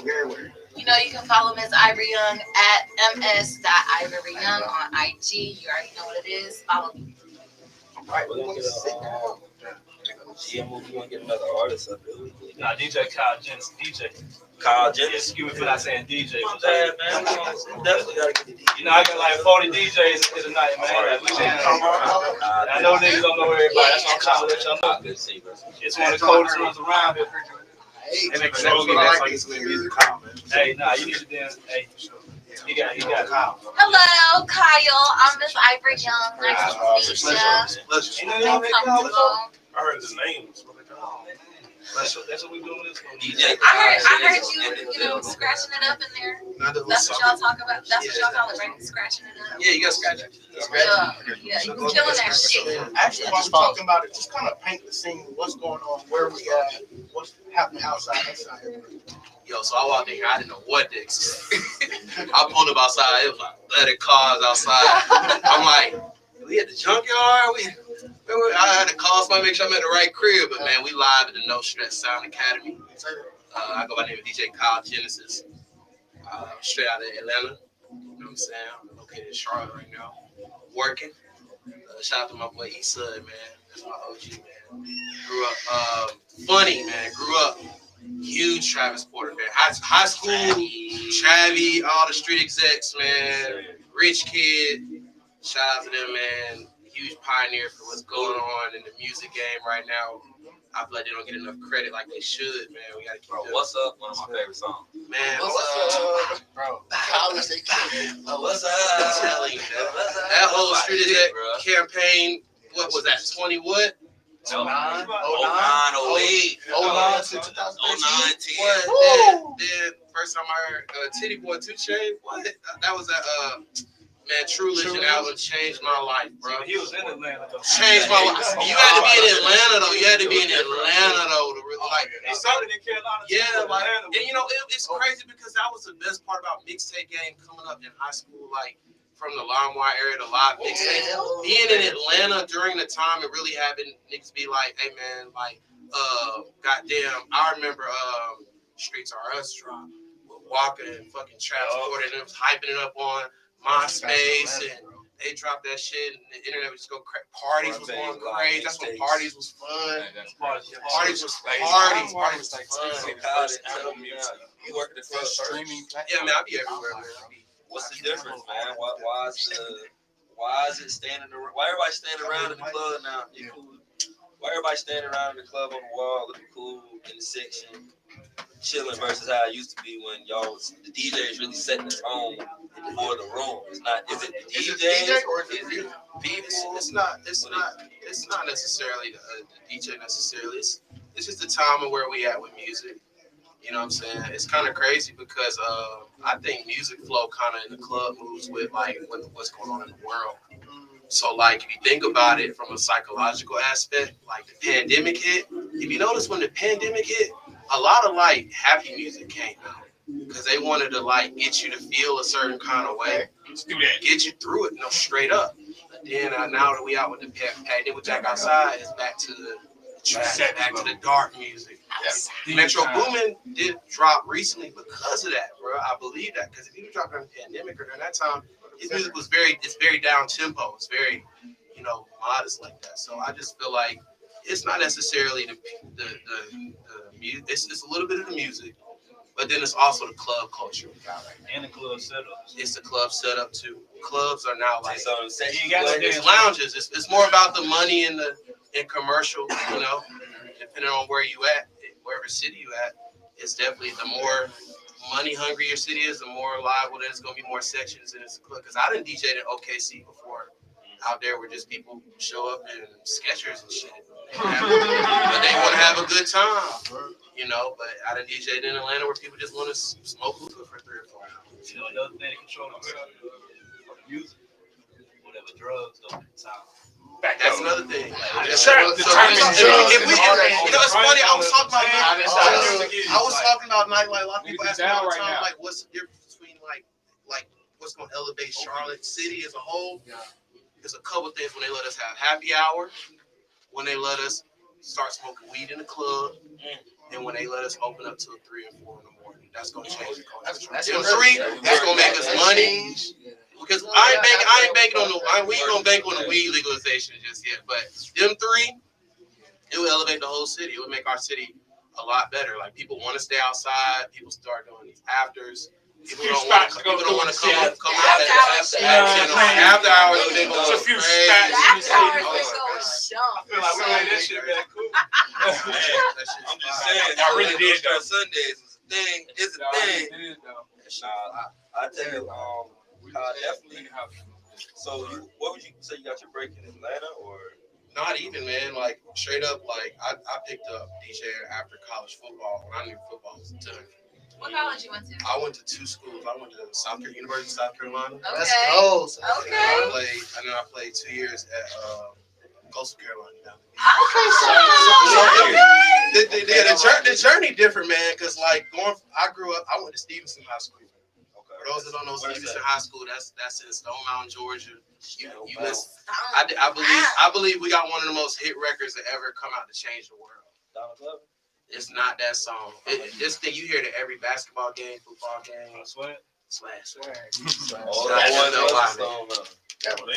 We everywhere. You know, you can follow Miss Ivory Young at ms.ivoryyoung on IG. You already know what it is. Follow me. All right, We're gonna get GMO. We gonna get another artist up there. nah, DJ Kyle Jennings, DJ. Kyle Yeah, Jennings. excuse me for not saying DJ. Man, we definitely gotta get the DJ. You know, I got like 40 DJs in the night, man. Like, we saying, I know niggas don't know everybody. That's why I'm trying to let y'all know. It's one of the coldest ones around here. And that's Hey, nah, you need to dance. Hey, he got Kyle. Hello, Kyle. I'm Miss Ivory Young. Nice to meet you. You know, y'all make Kyle before? Comfortable. I heard the names. That's what we doing this for. DJ. I heard you scratching it up in there. That's what y'all talk about. That's what y'all call it, right? Scratching it up. Yeah, you got to scratch it. Yeah, you killing that shit. Actually, while we're talking about it, just kind of paint the scene. What's going on? Where we at? What's happening outside? Yo, so I walked in here, I didn't know what to expect. I pulled up outside, it was like 30 cars outside. I'm like, we at the junkyard? I had to call somebody, make sure I'm at the right crib. But man, we live at the No Stress Sound Academy. I go by the name of DJ Kyle Genesis. Straight out of Atlanta. You know what I'm saying? I'm located in Charlotte right now. Working. Shout out to my boy Eastside, man. That's my OG, man. Grew up funny, man. Grew up huge Travis Porter fan. High school, Travi, all the street execs, man. Rich kid. Shout out to them, man. Huge pioneer for what's going on in the music game right now. I feel like they don't get enough credit like they should, man. We gotta keep Bro, What's Up? One of my favorite songs. Man, What's up, bro? what's up? I'm telling you, that whole street exec campaign, what was that, 20 what? 09, 09, 08, 09 to 2013. 10. Then first time I heard Titty Boy 2 Chainz, what? That was that man, True Religion album changed my life, bro. He was in Atlanta though. Changed my life. You had to be in Atlanta though. You had to be in Atlanta though to really like. He started in Carolina. Yeah, like, and you know, it's crazy because that was the best part about mixtape game coming up in high school, like from the LimeWire era to live mixtape. Being in Atlanta during the time and really having niggas be like, hey man, like, goddamn, I remember Streets Are Us drop with Walker and fucking Travis Porter, and it was hyping it up on MySpace, and they dropped that shit, and the internet would just go crazy. Parties was going crazy. That's when parties was fun. Parties was fun. You work at the first streaming. Yeah, man, I be everywhere, man. What's the difference, man? Why is it standing around? Why everybody standing around in the club now? Why everybody standing around in the club on the wall looking cool in the section? chilling versus how it used to be when the DJ is really setting the tone for the room. It's not. Is it the DJ or is it It's not necessarily the DJ necessarily. It's just the time of where we at with music. You know what I'm saying? It's kind of crazy because I think music flow kind of in the club moves with like what's going on in the world. So like if you think about it from a psychological aspect, like the pandemic hit. If you notice when the pandemic hit, a lot of like happy music came out because they wanted to like get you to feel a certain kind of way, get you through it, straight up. Then now that we out with the pandemic, back outside, it's back to the back to the dark music. Metro Boomin did drop recently because of that, bro. I believe that because if you dropped during the pandemic or during that time, his music was very down tempo. It's very, modest like that. So I just feel like it's not necessarily the music. It's a little bit of the music, but then it's also the club culture we got right now. And the club setup. It's the club setup too. Clubs are now like it's lounges. It's more about the money and commercial. Depending on where you at, wherever city you at, it's definitely the more money hungry your city is, the more liable that it's gonna be more sections in this club. Because I didn't DJ in OKC before. Out there where just people show up in Skechers and shit. But they want to have a good time, But I done DJ'd in Atlanta where people just want to smoke hookah for 3 or 4 hours. Another thing to control the music, whatever drugs though at the time. That's another thing. It's funny. I was talking about nightlife. A lot of people ask me all the time, like, what's the difference between like what's going to elevate Charlotte City as a whole? There's a couple things when they let us have happy hour, when they let us start smoking weed in the club, and when they let us open up till 3 and 4 in the morning. That's gonna change the culture. That's gonna make us money. Because I ain't banking on we ain't gonna bank on the weed legalization just yet. But them 3, it will elevate the whole city. It would make our city a lot better. Like people want to stay outside. People start doing these afters. People don't want to come out after hours. They go crazy. I feel like we made that shit back cool. I'm just saying, I really did though. Sundays is a thing. It's a thing. I tell you, definitely. So, what would you say you got your break in Atlanta or? Not even, man. Like straight up, like I picked up DJ after college football when I knew football was done. What college you went to? I went to 2 schools. I went to University of South Carolina. Okay. Let's go. Okay. I played 2 years at Coastal Carolina. The journey different, man. Because like I went to Stevenson High School. For those that don't know, Stevenson High School, that's in Stone Mountain, Georgia. I believe we got one of the most hit records that ever come out to change the world. It's not that song. This thing you hear it at every basketball game, football game. Swag. Swag surface. Everybody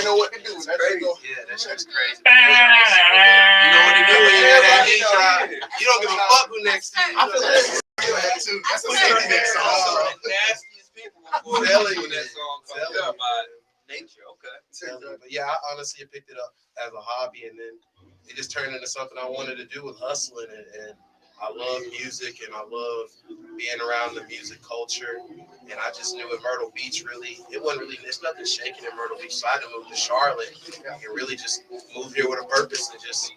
know what to do. That's crazy. Yeah, that shit's crazy. You know what to do when you hear that beat drop. You don't give a fuck who next to you. I feel like that's a safety net song. Nastiest people before that song comes out by nature. Okay. But yeah, I honestly picked it up as a hobby, and then it just turned into something I wanted to do with hustling. And I love music, and I love being around the music culture. And I just knew in Myrtle Beach, there's nothing shaking in Myrtle Beach. So I had to move to Charlotte and really just move here with a purpose and just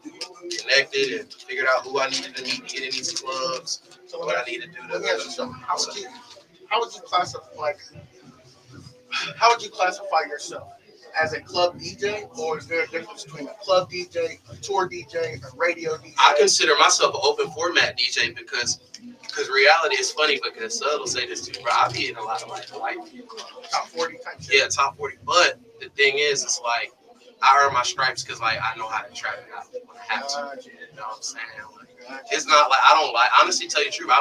connected and figured out who I needed to meet to get in these clubs, what I needed to do to. How would you classify yourself? As a club DJ, or is there a difference between a club DJ, a tour DJ, a radio DJ? I consider myself an open format DJ because reality is funny because Sud will say this too, bro. I be in a lot of like top 40 type shit. Yeah, top 40. But the thing is, it's like I earn my stripes because like I know how to trap it out when I have to. You know what I'm saying? Like, it's not like honestly tell you the truth,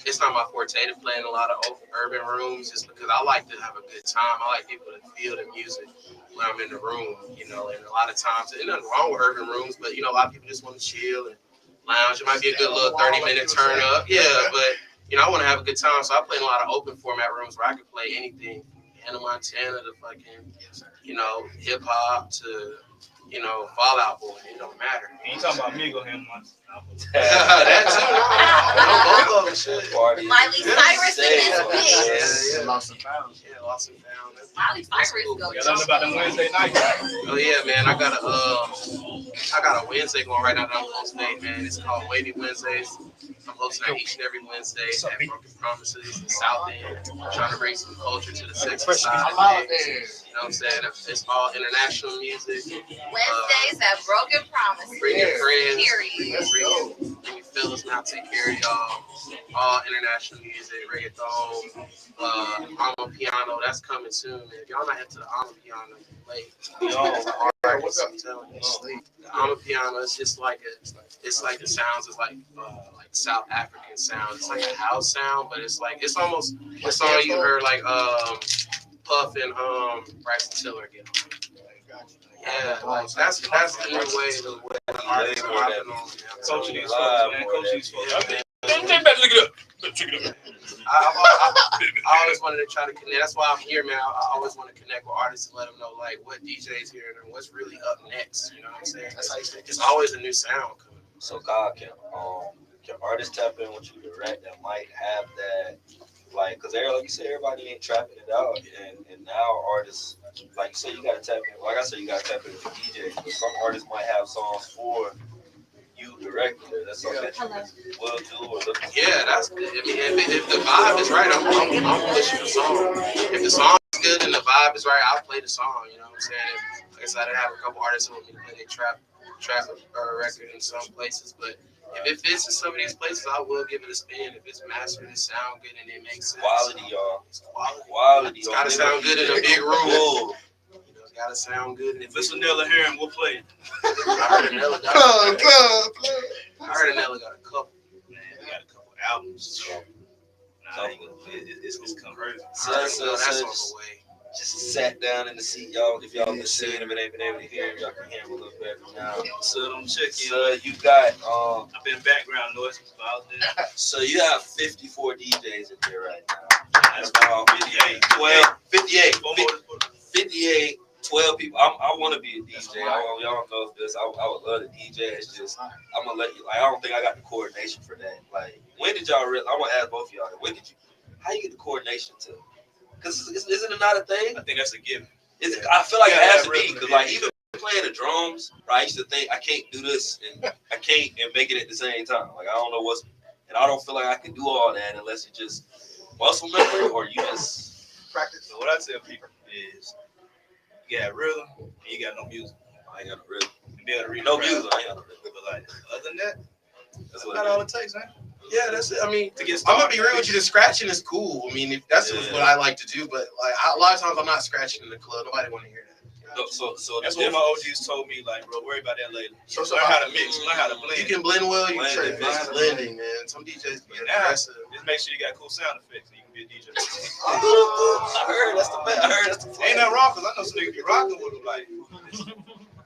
it's not my forte to play in a lot of urban rooms just because I like to have a good time. I like people to feel the music when I'm in the room, and a lot of times, there's nothing wrong with urban rooms, but, a lot of people just want to chill and lounge. It might be a good little 30-minute turn up. Yeah, but, I want to have a good time, so I play in a lot of open format rooms where I can play anything, Hannah Montana to fucking, hip-hop to you know, Fall Out Boy. It don't matter. You talking about Migo him once? That too. No, both of them shit. Miley Cyrus and his bitch. Yeah, Lost and Found. Yeah, Lost and Found. Miley Cyrus go. You learned about them Wednesday nights. Oh yeah, man. I got a Wednesday going right now that I'm hosting, man. It's called Wavy Wednesdays. I'm hosting that each and every Wednesday at Broken Promises in South End. I'm trying to bring some culture to the sexy side of things. You know what I'm saying? It's all international music. Wednesdays at Broken Promises. Bring your friends. Period. Bring your fellas, and I'll take care of y'all. All international music, reggaeton, Alma Piano. That's coming soon, man. If y'all not into the Alma Piano, late. What's up? The Alma Piano is just like it's like the sounds is like South African sound. It's like a house sound, but it's almost the song you heard like Puff and Bryson Tiller get on. Yeah, like that's the new way the artists are hopping on. Coach these folks, man. Coach these folks. I always wanted to try to connect. That's why I'm here, man. I always want to connect with artists and let them know like what DJs here and what's really up next. You know what I'm saying? It's always a new sound coming. So God, can artists tap in with you direct that might have that, like, because like you said, everybody ain't trapping it out, and now artists, like you said, you gotta tap in. Like I said, you gotta tap in with the DJs, but some artists might have songs for you directly. That's something that you will do or look. Yeah, that's good. I mean, if the vibe is right, I'm pushing the song. If the song is good and the vibe is right, I'll play the song. You know what I'm saying? Like I said, I have a couple artists who want me to play their trap record in some places, but if it fits in some of these places, I will give it a spin. If it's mastered and sound good and it makes sense. Quality, y'all. It's quality. Quality. It's gotta sound good in a big room. You know, it's gotta sound good. If it's Vanilla here, we'll play it. I heard Anella got a couple. Man, we got a couple albums. Nah, it's conversion. So that's on the way. Just sat down in the seat, y'all. If y'all been seeing him and ain't been able to hear him, y'all can hear him a little better now. So I'm checking. So you got I've been background noise out there. So you have 54 DJs in there right now. That's about 58, 12 people. I want to be a DJ. Y'all don't know if this. I would love to DJ. It's just I'm gonna let you. Like, I don't think I got the coordination for that. Like, when did y'all really? I want to ask both of y'all. How you get the coordination to? Because isn't it not a thing? I think that's a given. I feel like it has to be. Because like even playing the drums, right, I used to think I can't do this and I can't and make it at the same time. Like I don't know and I don't feel like I can do all that unless you just muscle memory or you just practice. So what I tell people is you got rhythm and you got no music. I ain't got no rhythm. You be able to read no music. I ain't got no rhythm. But like other than that, that's about all it takes, man. Yeah, that's it. I mean, to get I'm gonna be real with you. The scratching is cool. I mean, that's what I like to do. But like a lot of times, I'm not scratching in the club. Nobody want to hear that. So that's what my OGs told me. Like, bro, worry about that later. So learn how to mix, learn how to blend. You can blend well. You can blending, man. Some DJs get aggressive. Just make sure you got cool sound effects, so you can be a DJ. I heard that's the best. Ain't nothing wrong, cause I know some niggas be rocking with them. Like,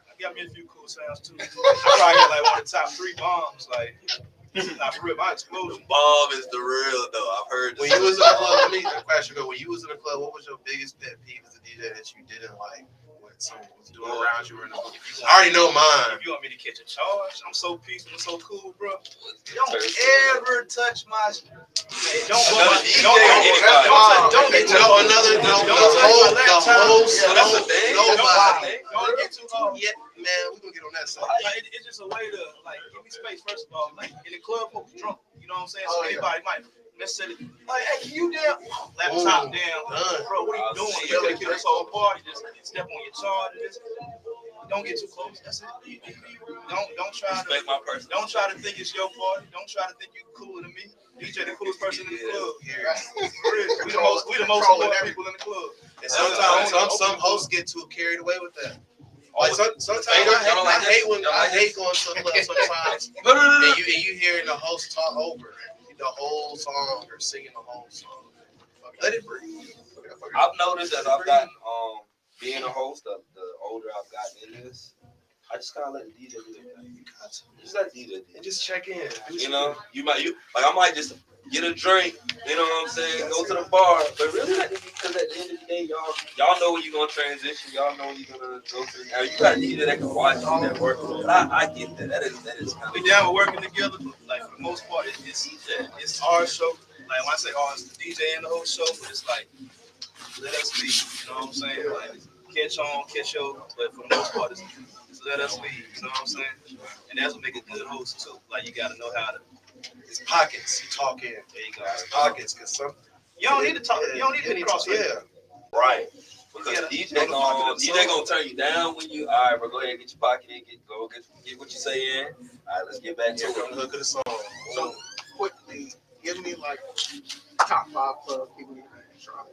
I got me a few cool sounds too. I probably got like one of the top 3 bombs. Like. Not for real, my explosion. Bomb is the real though. I've heard. When you was in the club, let me question go. When you was in the club, what was your biggest pet peeve as a DJ that you didn't like? What someone was doing around you? I already know mine. If you want me to catch a charge, I'm so peaceful, and so cool, bro. Don't ever touch my. Hey, don't go. Don't get to another. The host. That's the thing. Nobody. Don't get too long. Yeah, man, we gonna get on that side. It's just a way to like give me space. First of all, like in the club, folks drunk. You know what I'm saying? So anybody might necessarily like, hey, can you down? Laptop down, bro. What are you doing? You gotta kill this whole party. Just step on your charge. Don't get too close. That's it. Don't try to. Don't try to think it's your party. Don't try to think you're cooler than me. DJ the coolest person in the club. We the most important people in the club. And sometimes some hosts get too carried away with that. Like sometimes I hate going to a club sometimes and you hearing the host talk over the whole song or singing the whole song. Let it breathe. I've noticed as I've gotten being a host, the older I've gotten in this, I just kind of let the DJ do it. You got to just let the DJ do it. And just check in. You know, I might just get a drink, you know what I'm saying? Go to the bar. But really, because at the end of the day, y'all know when you're gonna transition. Y'all know when you're gonna go to. Now you got a DJ that can watch you that work. But I get that. That is kind of. We down with working together. Like for the most part, it's our show. Like when I say our, it's the DJ and the whole show, but it's like let us lead. You know what I'm saying? Like catch on, catch yo. But for the most part, it's let us lead. You know what I'm saying? And that's what make a good host too. Like you got to know how to. It's pockets. You talk in. There you go. It's pockets, cause some. You don't need to talk. You don't need to cross. Yeah. Right. Because DJ gonna turn you down when you. All right, bro. Go ahead, get your pocket in. Get what you say in. All right, let's get back to Here comes the hook of the song. So quickly, give me like top 5 club people you can try.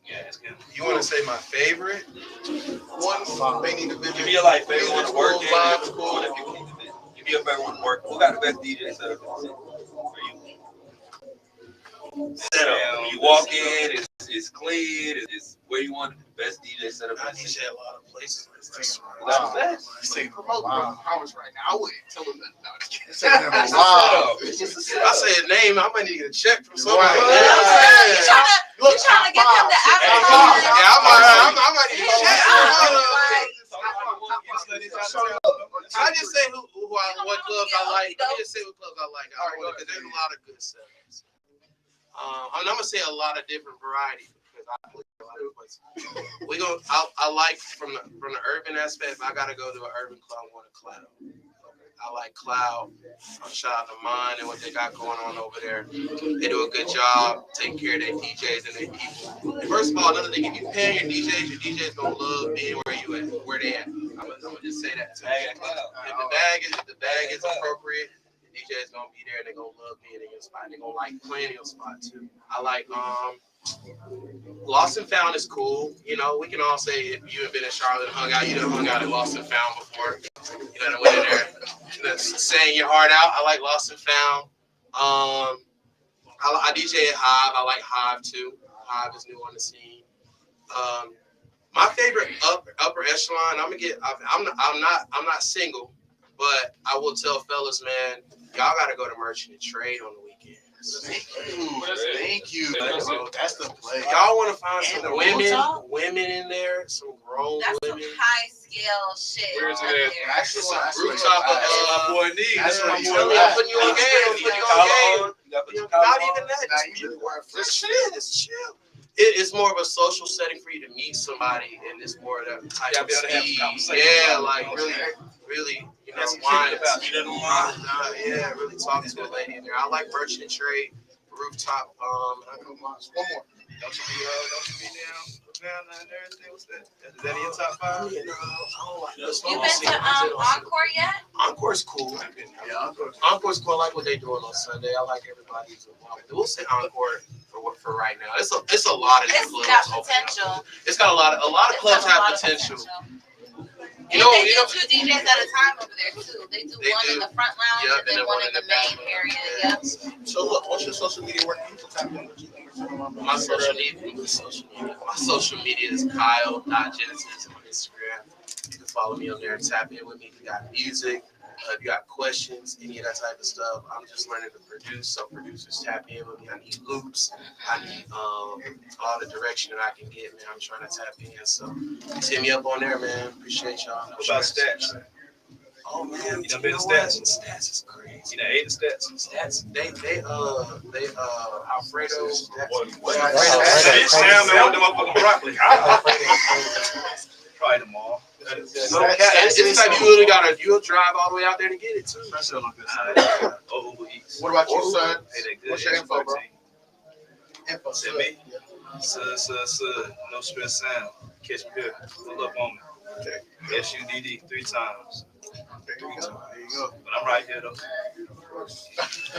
Yeah, it's good. You want to say my favorite? One, they need to visit. Give me your like favorite one to work in. Vibes, cool. Give me your favorite one to work. Who got the best DJ setup for you? Setup. When you walk in, it's clean. It's where you want the best DJ setup. I DJ a lot of places. Wow. Say promote Powers right now. I wouldn't tell them Wow. that. I say a name, I might need to get a check from somebody. You trying to get them to advertise? Yeah, I might need a check. I just say what clubs I like. Let me just say what clubs I like. Because there's a lot of good setups. I'm gonna say a lot of different varieties because I play a lot of places. I like from the urban aspect. If I gotta go to an urban club, I want a Cloud. I like Cloud. Shout out to Mine and what they got going on over there. They do a good job taking care of their DJs and their people. And first of all, another thing, if you pay your DJs gonna love being where they at. I'm gonna just say that. If the bag is appropriate, the DJ is gonna be there and they're gonna love being in your spot. They're gonna like playing in your spot too. I like Lost and Found is cool. You know, we can all say if you have been in Charlotte and hung out, you done hung out at Lost and Found before. You know, went in there, saying your heart out. I like Lost and Found. I DJ at Hive. I like Hive too. Hive is new on the scene. My favorite upper echelon. I'm not single, but I will tell fellas, man, y'all got to go to Merchant and Trade on the weekends. Thank you. That's the play. Y'all want to find some women in there, some grown women. That's some high scale shit. Where's it at? That's some rooftop my boy needs. That's what I'm putting you on game. Not even that. It's chill. It's more of a social setting for you to meet somebody, and it's more of that type of speed. Yeah, like really, you know, wine. Yeah, really talking to a lady in there. I like Merchant and Trade, Rooftop. One more. Don't you be down and everything? What's that? Is that in your top 5? You been to Encore yet? Encore's cool. Yeah, Encore's cool. I like what they're doing on Sunday. I like everybody who's involved. We'll say Encore for right now. It's a lot of It's clubs. got potential. It's got a lot of clubs have potential. They do 2 DJs at a time over there too. They do one in the front lounge and then one in the main area. Yep. So look, what's your social media work? My social media is Kyle.Genesis on Instagram. You can follow me on there and tap in with me. If you got music, if you got questions, any of that type of stuff. I'm just learning to produce, so producers tap in with me. I need loops. I need all the direction that I can get, man. I'm trying to tap in, so just hit me up on there, man. Appreciate y'all. What about stats? Oh man, You done been to Stats? Stats is crazy. You done ate the Stats? Stats, they Alfredo. Bitch, Sam, man, with them motherfucking broccoli. Probably them all. It's like you'll drive all the way out there to get it too. What about you, son? Hey, they good. What's your info, bro? Info, Send me. No stress sound. Catch me here. Pull up on me. Okay. SUDD 3 times. There you go. But I'm right here though.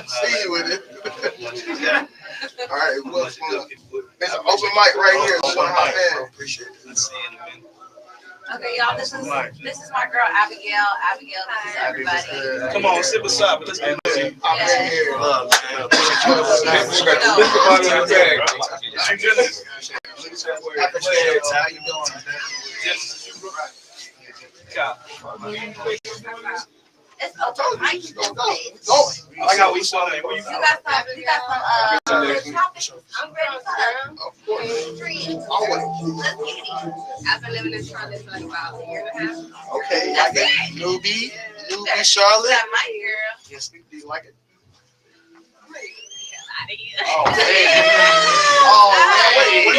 See you with it. All right, well, there's an open Open mic right here. So man. Appreciate it. Let's see in a minute. Okay, y'all. This is my girl Abigail. Abigail, this is everybody. Come on, sit beside me. Let's get this. I'm in here. How you doing? It's open mic. Going. Like how we saw that. Where you You got some. You got some. I'm ready for them. Of course. Dreams. Always. Let's get it. I've been living in Charlotte for like about a year and a half. Okay, I That's get it. newbie That's Charlotte. my girl. Yes, do you like it? Oh, Oh, man. Wait, where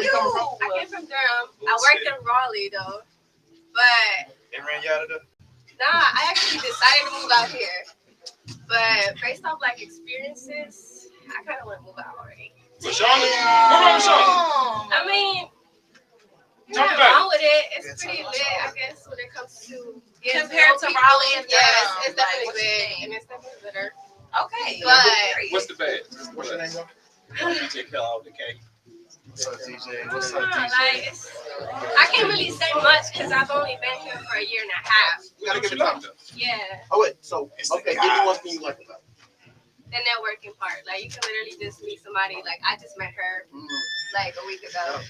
you coming from? I came from Durham. I worked in Raleigh though, but They ran you out of there. nah, I actually decided to move out here. But based off like experiences, I kind of want to move out already. For Charlotte? What wrong with Charlotte? I mean, Talk nothing about it. wrong with it. It's pretty lit, I guess, when it comes to Compared to people. Raleigh and Yes, Durham, it's like, definitely what you lit, think? and it's definitely litter. Okay. But What's the bad? What's your name, bro? DJ Kellow, the K. What's up, DJ? I don't know, like, I can't really say much because I've only been here for a year and a half. You gotta give it time. Yeah, Oh, wait. So, okay, give me one thing you like about it. the networking part. Like, you can literally just meet somebody. Like, I just met her like a week ago,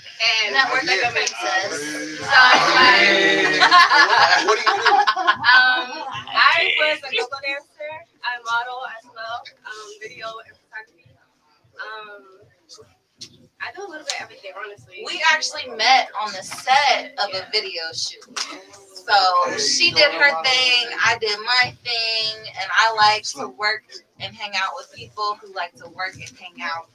and Network like a So princess. it's like, What do you do? I was a go-go dancer. I model as well, video and photography. I do a little bit of everything, honestly. We actually met on the set of a video shoot. So she did her thing, I did my thing, and I like to work and hang out with people who like to work and hang out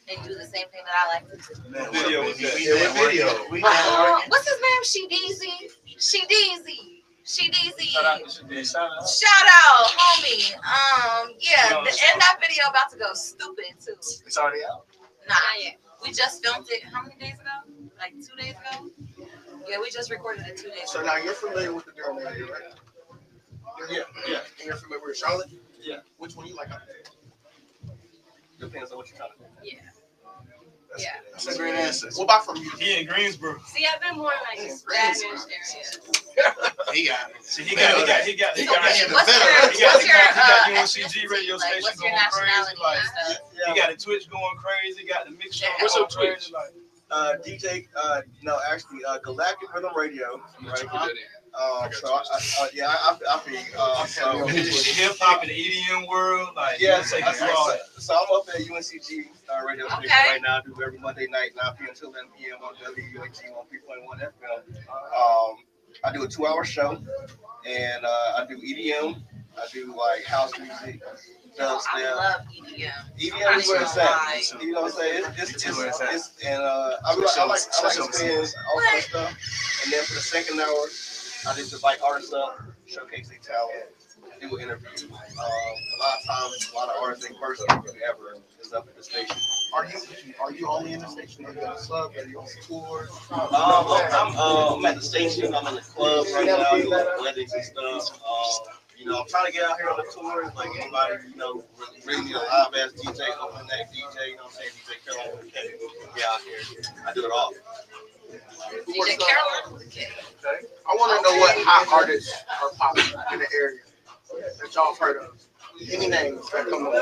and do the same thing that I like to do. Video was that? Video. What's his name? She Deezy. She Deezy. She Deezy. Shout out to Shadid. Shout out. Shout out, homie. Yeah, and that video about to go stupid too. It's already out. Nah, Not yet. we just filmed it. How many days ago? Like 2 days ago? Yeah, we just recorded it 2 days So ago. now you're familiar with the Durham area, right? Yeah. And you're familiar with Charlotte? Yeah. Which one you like out of there? Depends on what you're trying to do. Yeah. That's, Yeah. that's a great answer. What about from you? He in Greensboro. See, I've been more in like Spanish areas. He got it. See, he got. What's your, He got UNCG radio like, station what's your going crazy. nationality Like, and stuff? he got the Twitch going crazy. Got the mix show What's going up, Twitch? crazy. Like, DJ, no, actually, Galactic Rhythm Radio, right? I I feel so. hip hop and the EDM world. Like, Yeah, take it broad. so I'm up at UNCG radio station Okay. right now. I do every Monday night, 9 p.m. to 11 p.m. on WUNG 103.1 FM. I do a 2-hour show, and I do EDM. I do like house music, I dubstep. love EDM. EDM is where it's at. You know what I'm saying? I like to spin all kind of stuff. And then for the second hour, I just invite artists up, showcase their talent, do an interview. A lot of times, a lot of artists ain't first interview ever is up at the station. Are you only in the station? Are you at a club? Are you on tour? I'm at the station. I'm in the club right now doing weddings and stuff. I'm trying to get out here on the tours. Like anybody, really need a live ass DJ, open that DJ. You know what I'm saying? DJ Caroline with the K. Get out here. I do it all. DJ Caroline. I want to know what hot artists are popping in the area that y'all have heard of. Any names that come up?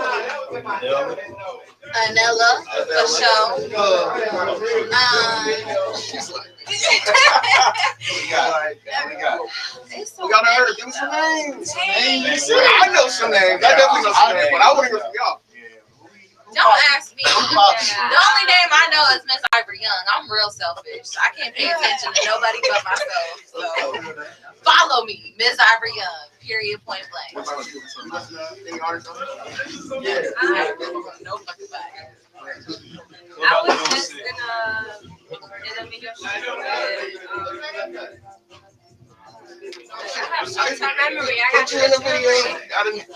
Anella, for sure. We gotta heard it. Give me some names. I know some names. I definitely know some names, but I want to hear from y'all. Don't ask me. The only name I know is Miss Ivory Young. I'm real selfish. I can't pay attention to nobody but myself. So follow me, Miss Ivory Young. Period. Point blank. Any artists? No fucking body. I was just in a video shoot with short-term memory. I got Put you in the video. I really have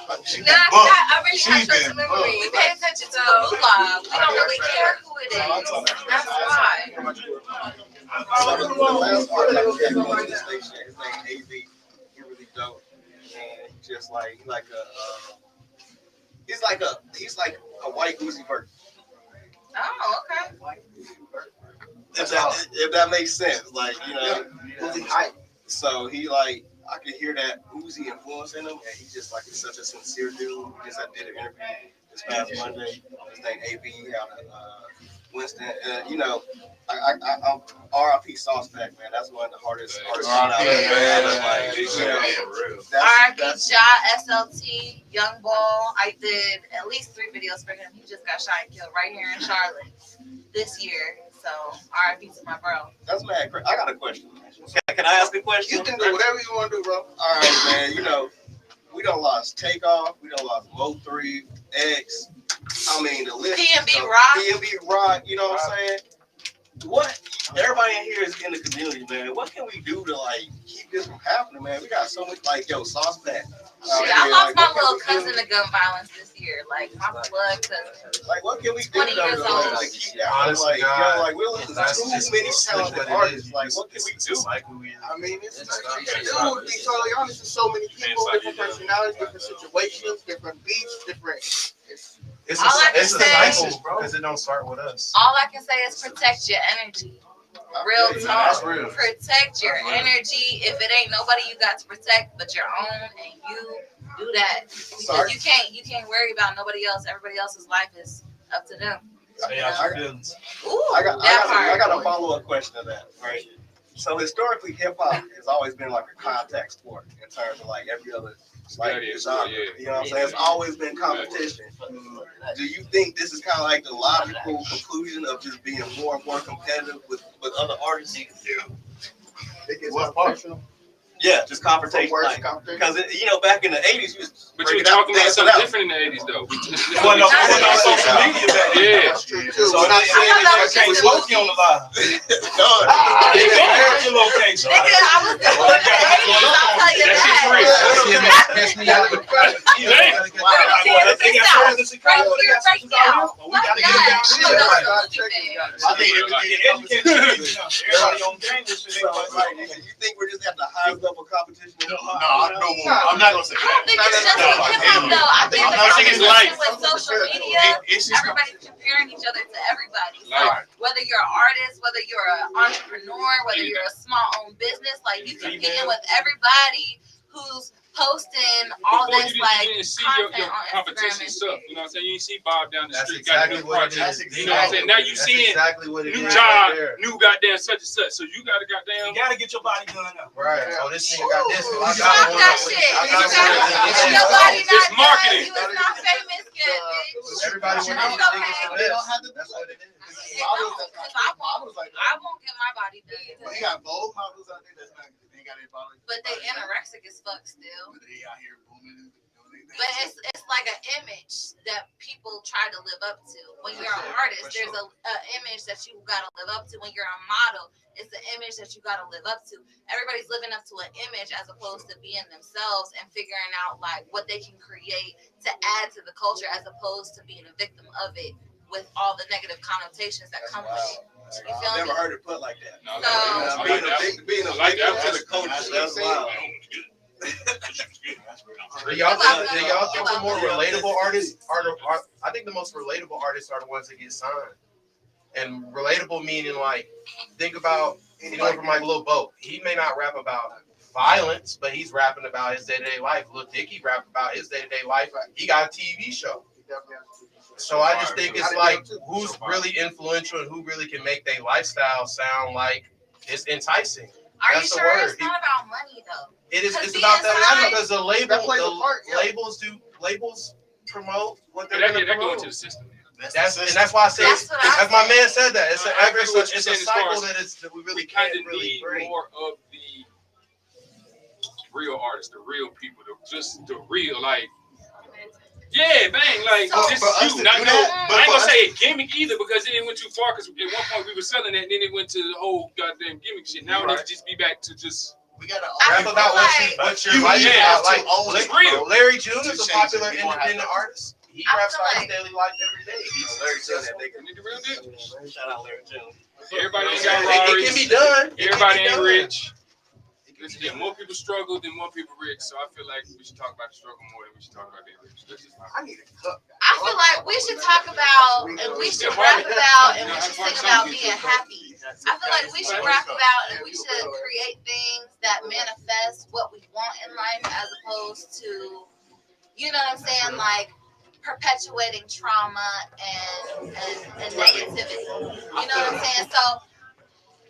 short-term memory. We pay attention to the moolah. We don't really care who it is. That's why. The last artist I checked on this station, his name AV. He really dope. And just like he's like a white Uzi Vert. Oh, okay. If that makes sense, like so he like I could hear that Uzi influence in him, and he's just like he's such a sincere dude. I did an interview this past Monday. His name AB. He had Winston. You know, I'm R.I.P. Sauce Pack, man. That's one of the hardest artists out R.I.P. Ja, SLT, Young Ball. I did at least 3 videos for him. He just got shot and killed right here in Charlotte this year. So R.I.P. to my bro. That's mad. I got a question. Can I ask a question? You can do whatever you want to do, bro. All right, man. You know, we done lost Takeoff. We done lost Mo3, X. I mean, the list. PNB Rock. PNB Rock. You know what I'm saying? What? Everybody in here is in the community, man. What can we do to like keep this from happening, man? We got so much like Sauce Pack. Shit, I lost my little cousin to gun violence this year. Like my blood cousin. Like what can we do? 20 years old. Like keep that. Like we're listening to too many talented artists. Like what can we do? I mean, it's dude, to be totally honest, there's so many people, different personalities, different situations, different beats, different. It's All I can a say- cycle, bro, because it don't start with us. All I can say is protect your energy. Real talk. That's real. Protect your energy. If it ain't nobody you got to protect but your own, and you do that because you can't worry about nobody else. Everybody else's life is up to them. I got a follow-up question to that, right? So historically, hip hop has always been like a contact sport in terms of like every other genre. You know what I'm saying? It's always been competition. Do you think this is kind of like the logical conclusion of just being more and more competitive with other artists? Yeah. What part? Yeah, just confrontation. Because you know, back in the '80s, you was but you're talking about something different in the '80s, though. Well, no, on social media back then. Yeah. That's true too. So not saying that you can't smoke you on the line. No, you can't your location. Nigga, I was the one in the '80s. I'll tell you that. Catch me out. They got friends in Chicago. They got some out. We gotta get down here. I think if we get educated, everybody on game with shit. You think we're just at the highest level of competition? No, I'm not gonna say I don't think it's just with hip hop though. I think the competition with social media, everybody's comparing each other to everybody. So whether you're an artist, whether you're an entrepreneur, whether you're a small owned business, like you competing with everybody who's posting all this like content on Instagram and stuff. You know what I'm saying? You see Bob down the That's street exactly got a new what it project. is. You know what I'm saying? Now you seeing exactly what it new is job, right there. new goddamn such and such. So you gotta goddamn. You gotta get your body done up. Right. Oh, this nigga got this. I got stop one. that shit. I got If your body It's not marketing. done, you is not famous yet, bitch. Everybody It's wants okay. to That's what it is. I won't get my body done. You got bold models out there that's not. They got their body. But they anorexic as fuck still. They out here booming. But it's like an image that people try to live up to. When you're an artist, there's a image that you gotta live up to. When you're a model, it's the image that you gotta live up to. Everybody's living up to an image as opposed to being themselves and figuring out like what they can create to add to the culture as opposed to being a victim of it with all the negative connotations that come with it. You feel I've never me? heard it put like that. So, Being a victim to the culture, that's wild. Do y'all think the more relatable artists are I think the most relatable artists are the ones that get signed. And relatable meaning like, think about anyone from like Lil Bo. He may not rap about violence, but he's rapping about his day-to-day life. Lil Dicky rap about his day-to-day life. He got a TV show. So I just think it's like who's really influential and who really can make their lifestyle sound like it's enticing. are you sure it's not about money though? It is. It's about that because the labels promote what they're going to promote. Go into the system. That's why I say as my man said that it's a cycle that we really kind can't of really need break. more of the real artists, the real people, the real like. Yeah, bang, like this is you. Not, I ain't gonna say a gimmick either because it didn't went too far. Because at one point we were selling that, and then it went to the whole goddamn gimmick shit. Now it just be back to just. We gotta rap about what you're like. Larry June is a popular independent artist. He raps about his daily life every day. Larry June, that nigga. Need the real deal. Shout out Larry June. Everybody ain't got Rarries. It can be done. Everybody ain't rich. Yeah, more people struggle than more people rich. So I feel like we should talk about the struggle more than we should talk about being rich. That's just my opinion. I feel like we should talk about and we should rap about and we should sing about being happy. I feel like we should rap about and we should create things that manifest what we want in life as opposed to, you know what I'm saying, like perpetuating trauma and negativity. You know what I'm saying? So,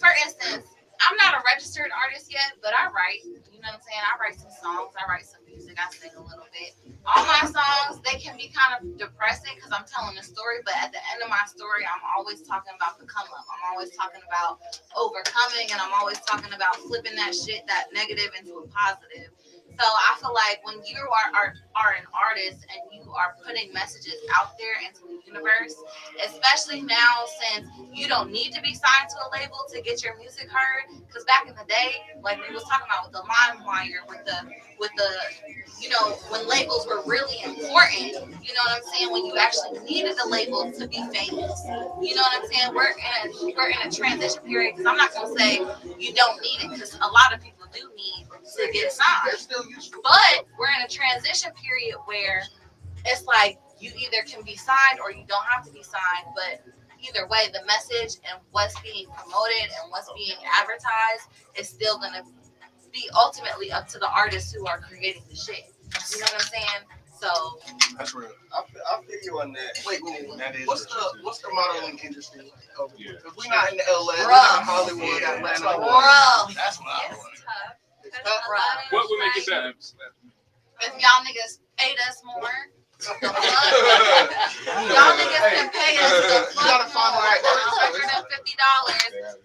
for instance, I'm not a registered artist yet, but I write. You know what I'm saying? I write some songs. I write some music. I sing a little bit. All my songs, they can be kind of depressing because I'm telling a story, but at the end of my story, I'm always talking about the come up. I'm always talking about overcoming, and I'm always talking about flipping that shit, that negative, into a positive. So I feel like when you are an artist and you are putting messages out there into the universe, especially now since you don't need to be signed to a label to get your music heard, because back in the day, like we was talking about with the LimeWire, with the you know, when labels were really important, you know what I'm saying, when you actually needed a label to be famous, you know what I'm saying, we're in a transition period, because I'm not gonna say you don't need it, because a lot of people do need to get signed, but we're in a transition period where it's like you either can be signed or you don't have to be signed, but either way, the message and what's being promoted and what's being advertised is still going to be ultimately up to the artists who are creating the shit. You know what I'm saying? So that's real. I feel you on that. Wait, what's the modeling industry like over here? Because we're not in LA, we're not in Hollywood, Atlanta. That's what I want. It's tough. What would make it better? If y'all niggas paid us more, y'all niggas can pay us the fuck more, $150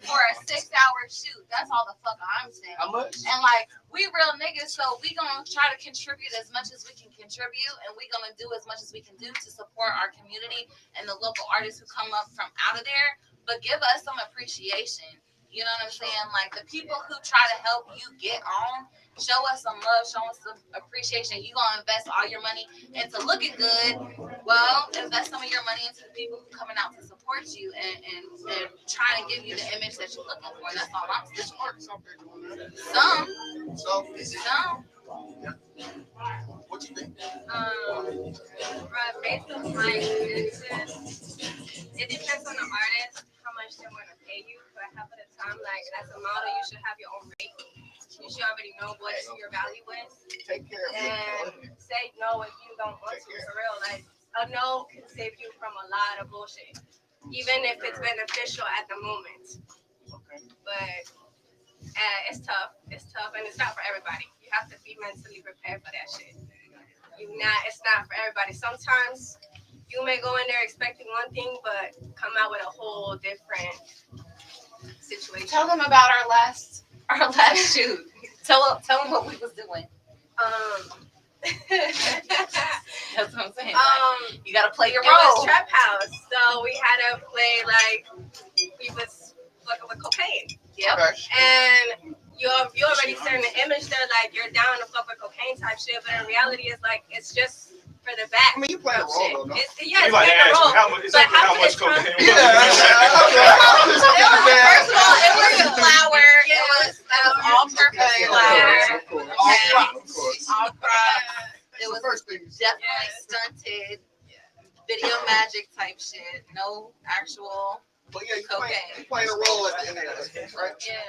for a 6-hour shoot. That's all the fuck I'm saying. How much? And like, we real niggas, so we gonna try to contribute as much as we can contribute, and we gonna do as much as we can do to support our community and the local artists who come up from out of there. But give us some appreciation. You know what I'm saying? Like, the people who try to help you get on, show us some love, show us some appreciation. You gonna invest all your money into looking good. Well, invest some of your money into the people who coming out to support you and trying to give you the image that you're looking for. That's all I'm saying. Some. What you think? Based on my experiences, it depends on the artist how much they want to pay you. But half of the time, like as a model, you should have your own rate. You should already know what your value is. Take care of and say no if you don't want to. For real, like a no can save you from a lot of bullshit, even if it's beneficial at the moment. But it's tough. It's tough, and it's not for everybody. You have to be mentally prepared for that shit. It's not for everybody. Sometimes you may go in there expecting one thing, but come out with a whole different situation. Tell them about our last shoot. Tell them what we was doing. That's what I'm saying. Like, you gotta play your role. It was Trap House, so we had to play like we was fucking with cocaine. Yep. And you already setting the image there like you're down to fuck with cocaine type shit, but in reality, it's like it's just for the back. I mean, you play a role, though, no? It's playing a role. But how much cocaine? First of all, it was flour. It was all purpose flour. All crop. It was definitely stunted. Video magic type shit. No actual cocaine. You playing a role at the end of this, right? Yeah.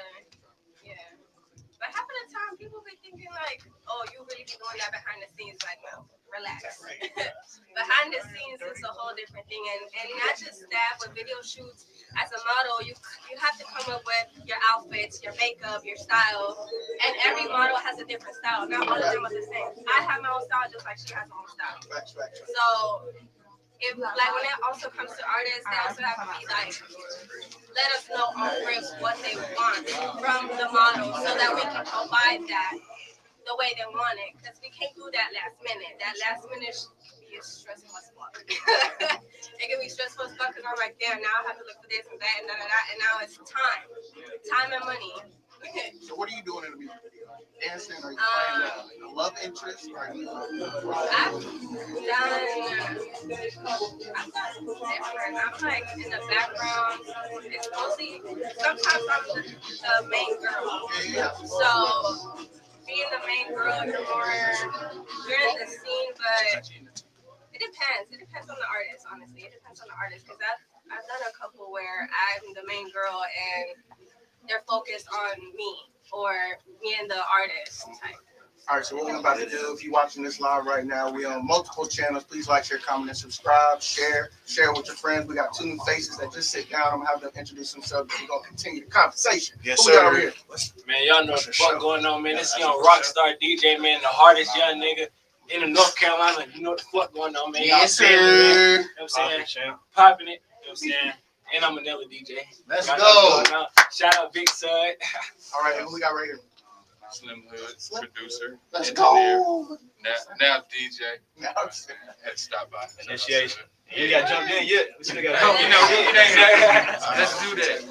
But half of the time, people be thinking like, oh, you really be doing that behind the scenes. Like, no, relax. Behind the scenes is a whole different thing. And not just that, with video shoots, as a model, you have to come up with your outfits, your makeup, your style. And every model has a different style. Not all of them are the same. I have my own style just like she has her own style. So, if like when it also comes to artists, they also have to be like, let us know on risk what they want from the model so that we can provide that the way they want it. Because we can't do that last minute. That last minute is stressful as fuck. It can be stressful as fuck because I'm like, damn, now I have to look for this and that and that and that. And now it's time and money. So what are you doing in the music video? Dancing? Are you playing a love interest? Are you? I've done different. I'm like in the background. It's mostly sometimes I'm the main girl. So being the main girl, you're in the scene, but it depends. It depends on the artist, honestly. It depends on the artist because I've done a couple where I'm the main girl and they're focused on me or me and the artist type. All right, so what we're about to do, if you're watching this live right now, we're on multiple channels. Please like, share, comment, and subscribe. Share with your friends. We got 2 new faces that just sit down. I'm going to have them introduce themselves. We're going to continue the conversation. Yes, Who we got over sir. here? Man, y'all know what the fuck going on, man. This young Rockstar DJ, man, the hardest young nigga in the North Carolina. You know what the fuck going on, man. Y'all Yes, family, man. sir. You know what I'm saying? Popping it. You know what I'm saying? And I'm Manila DJ. Let's Y'all know go. what's going on. Shout out Big Sud. All right, who we got right here? Slim Hood, producer, Let's engineer, go. now DJ. Now, Had to stop by. Initiation. You got jumped in yet? We still got You know, it ain't that. Let's do that.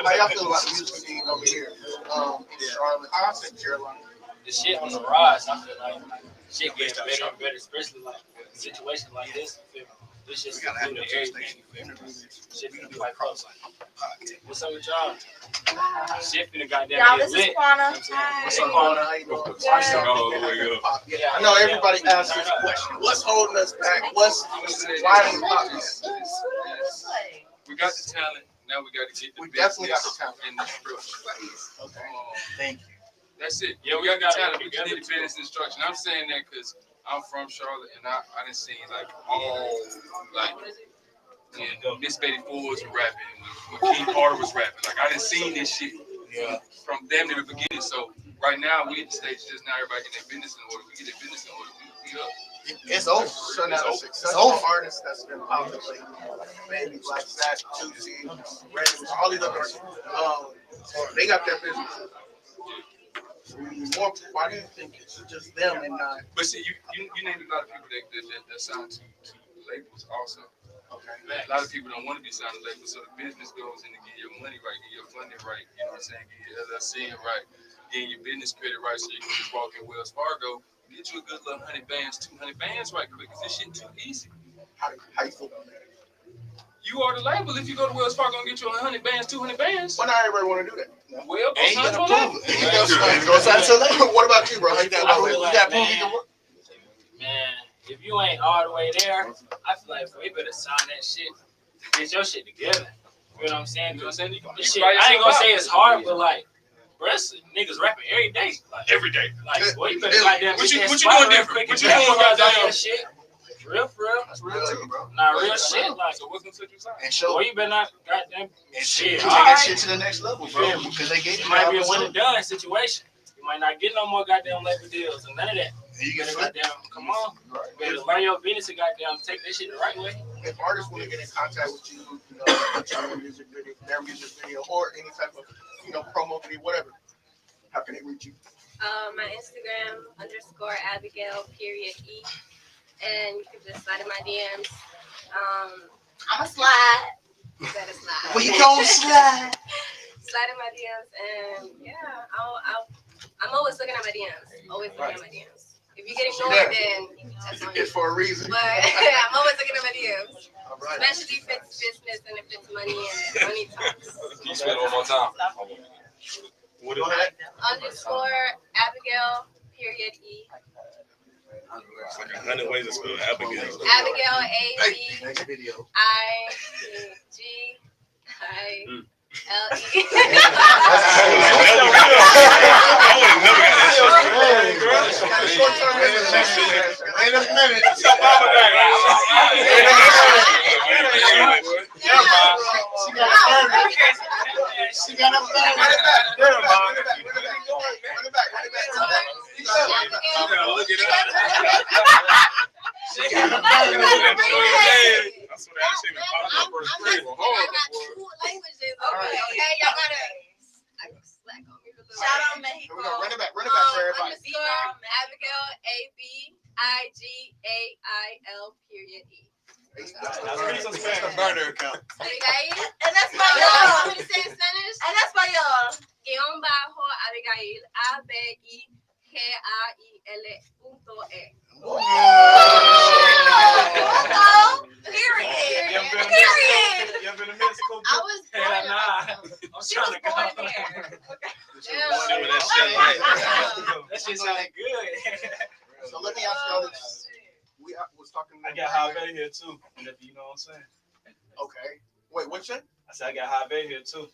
how y'all feel about the music scene over here in Charlotte? I said Carolina. The shit on the rise. I feel like shit gets better and better, especially like a situation like this. You feel me? This shit's including everything. You feel me? Shit finna be like close. What's up with y'all? Shit finna goddamn Y'all, get this lit. is Quana. What's Hi. up, Quana? How you doing? I know everybody asks this question. What's holding us back? Why ain't popping? We got the talent. Now we got to get the We definitely got the business talent. and the structure. Okay. Thank you. That's it. Yeah, We we got the gotta talent. We get just need the business instruction. I'm saying that because I'm from Charlotte and I done seen like all like when Miss Betty Ford was rapping, when King Carter was rapping. Like I done seen this shit from them to the beginning. So right now we at the stage just now everybody get their business in order. We get their business in order. We up. It's over. So now the successful artists that's been popping lately, Baby, Black Sat, Juicy, Randy, all these other artists, they got their business. More, why do you think it's just them and not? But see, you named a lot of people that sign to labels also. Okay. A lot of people don't want to be signed to labels, so the business goes in to get your money right, get your funding right. You know what I'm saying? Get your LLC right, get your business credit right, so you can just walk in Wells Fargo, get you a good little 100 bands, 200 bands right quick. Cause this shit too easy. How you feel about that? You are the label. If you go to Wells Fargo and get you 100 bands, 200 bands. Why not everybody want to do that? Well, go And sign to a label. Go sign to a label. What about you, bro? How you feel about feel it? like, You got proof you can work? Man, if you ain't all the way there, I feel like we better sign that shit. Get your shit together. You know what I'm saying? You know what I'm saying? This shit, I ain't gonna say it's hard, but like, bro, niggas rapping every day. Like, every day. Like, boy, you better goddamn What get you that doing spot real different? quick What and you get doing that goddamn? shit. Real, for real. That's real too, bro. Nah, real shit. Like, So what's gonna set you aside? And show boy, you better not goddamn and shit. take All that right. shit to the next level, bro. Because they gave It you might the be a one opportunity. and done situation. You might not get no more goddamn label deals and none of that. And you better can goddamn come on. You better learn your business and goddamn take that shit the right way. if artists want to get in contact with you, you know, put you in their music video, or any type of, you know, promo video, whatever, how can they reach you? My Instagram _Abigail_E. And you can just slide in my DMs. I'ma slide. You better slide. We gon' slide. Slide in my DMs, and yeah, I'm always looking at my DMs. Always looking at my DMs. If you get ignored, then that's on you. It's for a reason. But I'm always looking at my DMs. All right. Especially if it's business and if it's money and money talks. Can you spell it one more time? Go ahead. _Abigail_E. It's like 100 ways to spell Abigail. Abigail Next video. ABIGILE. Wait a minute. She got a Shout out Mexico. Run it back for everybody. Abigail ABIGAIL.E. Burner account. And that's by y'all. Want me to say it in Spanish? And that's by y'all. Abigail ABIGAIL.E. Period. You ever been to Period. You ever been to Mexico? I was born Hell nah. I'm She trying was to go. born there. That shit sounded good. So let me ask y'all this. We was talking. I got Javier here too. You know what I'm saying? Okay. Wait, what's that? I said I got Javier here too.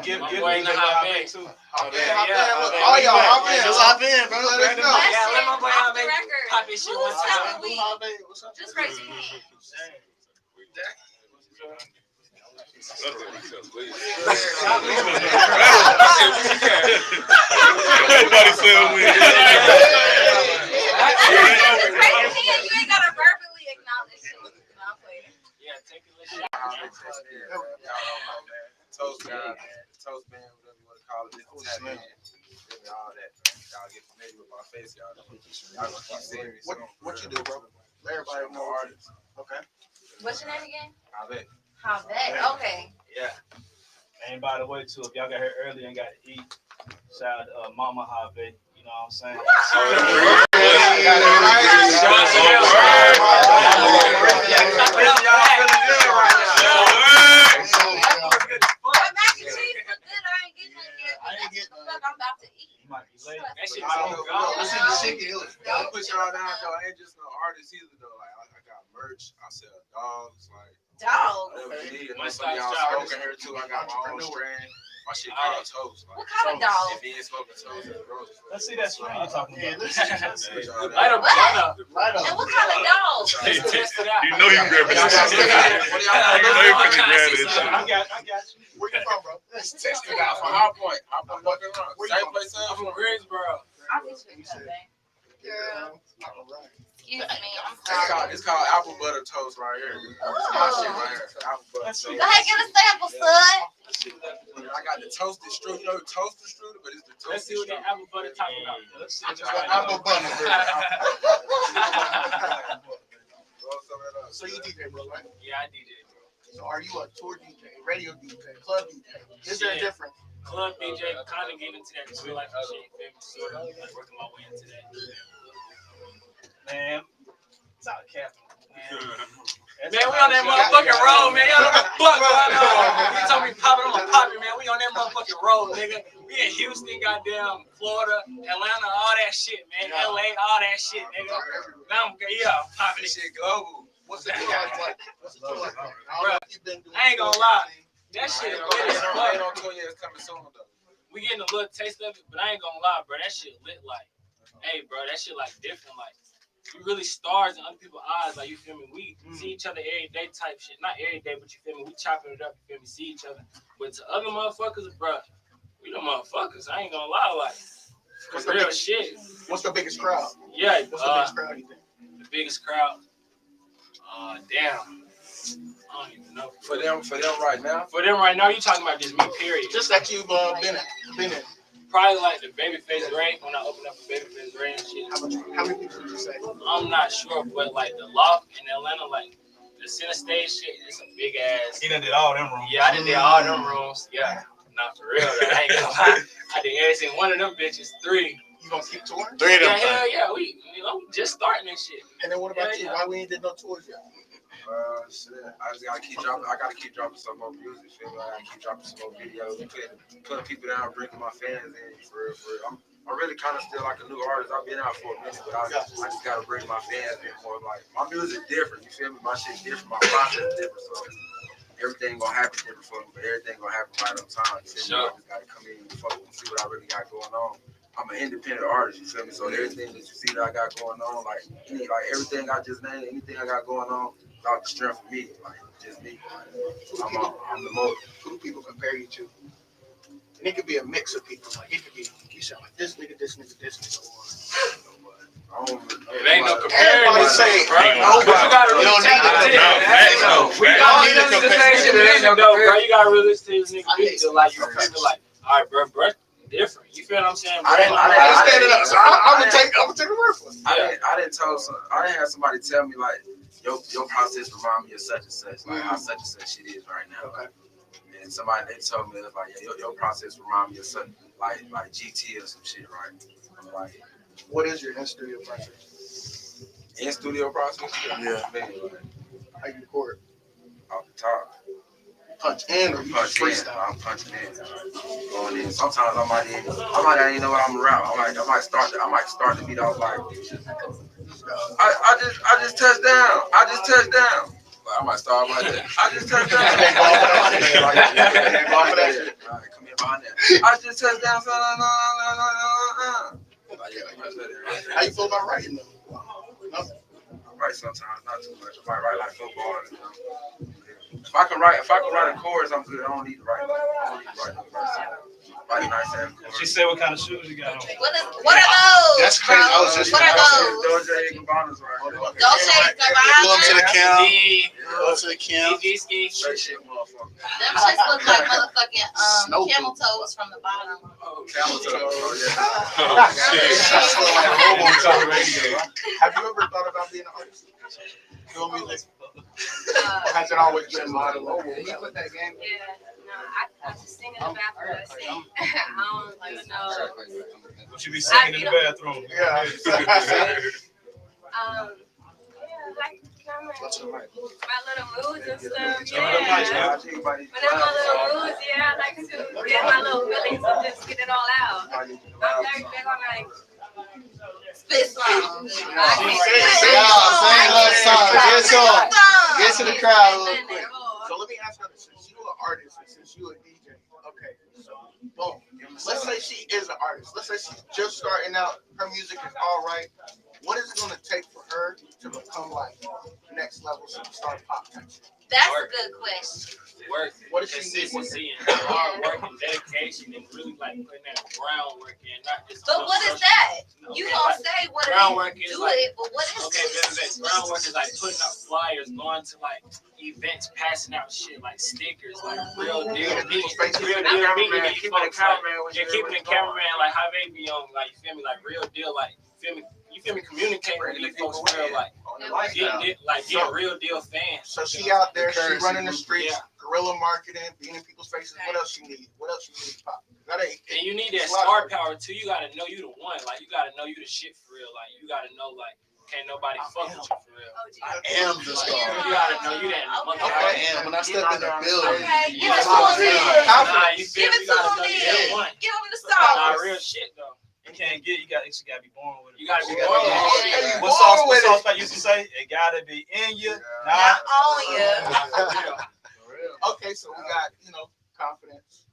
Give my me boy in the the hot hot bag too. Hop in. All y'all hop in. Just hop in, bro. Let us know. Yeah, let my boy Off out the there record. pop his shit Who's one time. telling we? Just raise your hand. Everybody said we. Just raise your hand. You ain't gotta verbally acknowledge it. No, I'm playing. Yeah, take a little shot. Toast God, man. Toast man, whatever you want to call it. Tap in. All that. Y'all get familiar with my face, y'all. Y'all gonna keep seeing me. What you do, bro? Let everybody know artists. Okay. What's your name again? Javet. Javet. Okay. Yeah. And by the way, too, if y'all got here early and got to eat, shout out to Mama Javet. You know what I'm saying? I'm about to eat. You might be late. That shit I so don't good. put y'all down, though. I ain't just no artist either, though. Like, I got merch. I sell dogs. Like, Dogs. whatever you need. And One some of stop y'all shop. smoking here, too. I got my own strain. My shit called Toast. Like, What kind of dog? if you ain't smoking Toast, it's gross. Let's see that strain you're talking about. Light up, light up. And what kind of dog? Let's test it out. You know you grabbing this shit. You know you finna grab this shit. I got you. Where you from, bro? Let's test it out for High Point. High Point, fucking around. Same place I'm from Greensboro. I'll get you a cup, babe. Girl. Excuse me. I'm It's sorry. called apple butter toast right here. It's my shit right here. Apple butter toast. Go ahead, get a sample, son. I got the toasted strudel. You know the toasted strudel, but it's the toasted Let's see what that apple butter talking about. Let's see what this Apple butter. butter. So you DJ, bro, right? Yeah, I DJ, bro. So are you a tour DJ, radio DJ, club DJ? Is there a Shit. difference? Club DJ, kind of get into that too, like shit, feel me? Sort of like working my way into that. Man, it's out of Catherine. Man, we on that motherfucking road, man. Y'all know what the fuck going on. You told me pop it, I'm gonna pop it, man. We on that motherfucking road, nigga. We in Houston, goddamn Florida, Atlanta, all that shit, man. LA, all that shit, nigga. Now I'm popping This it. shit global. What's the tour like? What's the tour like? I don't know if you've been doing I ain't gonna lie. That shit lit as Ain't fuck. on tour yet. It's coming soon, though. We getting a little taste of it, but I ain't gonna lie, bro. That shit lit like, hey, bro, that shit like different, like. We really stars in other people's eyes, like you feel me. We see each other every day, type shit. Not every day, but you feel me. We chopping it up, you feel me. See each other, but to other motherfuckers, bro, we the motherfuckers. I ain't gonna lie, like What's the real biggest- shit. What's the biggest crowd? Yeah, What's the biggest crowd you think? the biggest crowd. Damn, I don't even know. For them right now. For them right now, you talking about just me, period. Just that you've been in. Probably like the Babyface Ray when I opened up a Babyface Ray and shit. How many people would you say? I'm not sure, but like the Loft in Atlanta, like the center stage shit, it's a big ass. He done did all them rooms. Yeah, I done did all them rooms. Yeah, not for real. Though. I ain't gonna lie. I did every single one of them bitches. 3. You gonna keep touring? 3 of them. Yeah, hell yeah. We just starting this shit. And then what about Yeah, you? Why we ain't did no tours yet? Shit. I just gotta keep dropping. I gotta keep dropping some more music. Feel me? I gotta keep dropping some more videos. Putting people down, bringing my fans in. For real. I'm really kind of still like a new artist. I've been out for a minute, but I just gotta bring my fans in more. Like my music different. You feel me? My shit different. My process different. So everything gonna happen different for me, but everything gonna happen right on time. You feel me? I just gotta come in and fuck and see what I really got going on. I'm an independent artist, you feel me? So everything that you see that I got going on, like everything I just named, anything I got going on, it's out the strength of me, like just me. I'm the most. Who do people compare you to? And it could be a mix of people. Like it could be you sound like this nigga, this nigga, this nigga. It ain't no comparison. Everybody say, bro. You gotta really take it. We all need to say shit, though, bro. You gotta really listen to this nigga music. Like you feel me, like, all right, bro, different. You feel what I'm saying? I didn't stand it up. So I'm gonna take a word for it. I didn't have somebody tell me like your process remind me of such and such, like how such and such shit is right now. Like, and somebody they told me like your process remind me of such like GT or some shit, right? I'm like, what is your in-studio process? In-studio process? Yeah. Man, like, how you record? Off the top. Punch in or you just freestyle? I'm punching in. Going in. Sometimes I might not even know what I'm around. I might start the beat off like I just touched down. I might start like that. I just touched down. I just touched down. How you feel about writing though? I write sometimes, not too much. I might write like football. If I can write a chorus, I'm good. I don't need to write. She said, "What kind of shoes you got on?" What are those? That's crazy. I was just What are those? Dolce & Gabbana's right. Dolce & Gabbana. Go up to the cam. Go up to the cam. Straight shit, motherfucker. Them shits look like motherfucking camel toes from the bottom. Camel toe. Have you ever thought about being an artist? Doing music? Has it always been modeling? Yeah, no, I just sing in the bathroom. I don't even know. What you be singing in the bathroom? Yeah. Like my little moods and stuff. Yeah. Yeah. When I'm my little moods, yeah, I like to get my little feelings and just get it all out. I'm very big on like spit songs. Sing love songs. Get to the crowd real quick. So let me ask you, since you're an artist and since you're a DJ, okay, so boom. Let's say she is an artist. Let's say she's just starting out. Her music is all right. What is it going to take for her to become like next level superstar pop type? That's a good question. Work, what is she consistency and hard work and dedication and really like putting that groundwork in, not just. But what is that? You gonna say what it groundwork is, is do like, it, but what is okay, it? groundwork is like putting up flyers, going to like events, passing out shit like stickers, like real deal meetings, real deal meeting these folks, like, yeah, keeping the cameraman like how they be on, like you feel me, like real deal, like you feel me, communicating with these folks real, like getting real deal fans. So she out there, she running the streets, guerrilla marketing, being in people's faces. What else she need? What else she need to pop? That ain't. And you need that star power too. You gotta know you the one. Like you gotta know you the shit for real. Like you gotta know like can't nobody fuck with you for real. I am the star. You gotta know you that. I am. When I step in the building. Okay, give it to him then. You Give it to him then. Give him the star. Nah, real shit though. You can't get. You gotta be born with it. You gotta be born with it. What sauce I used to say? It gotta be in you, not on you. Okay, so we got confidence.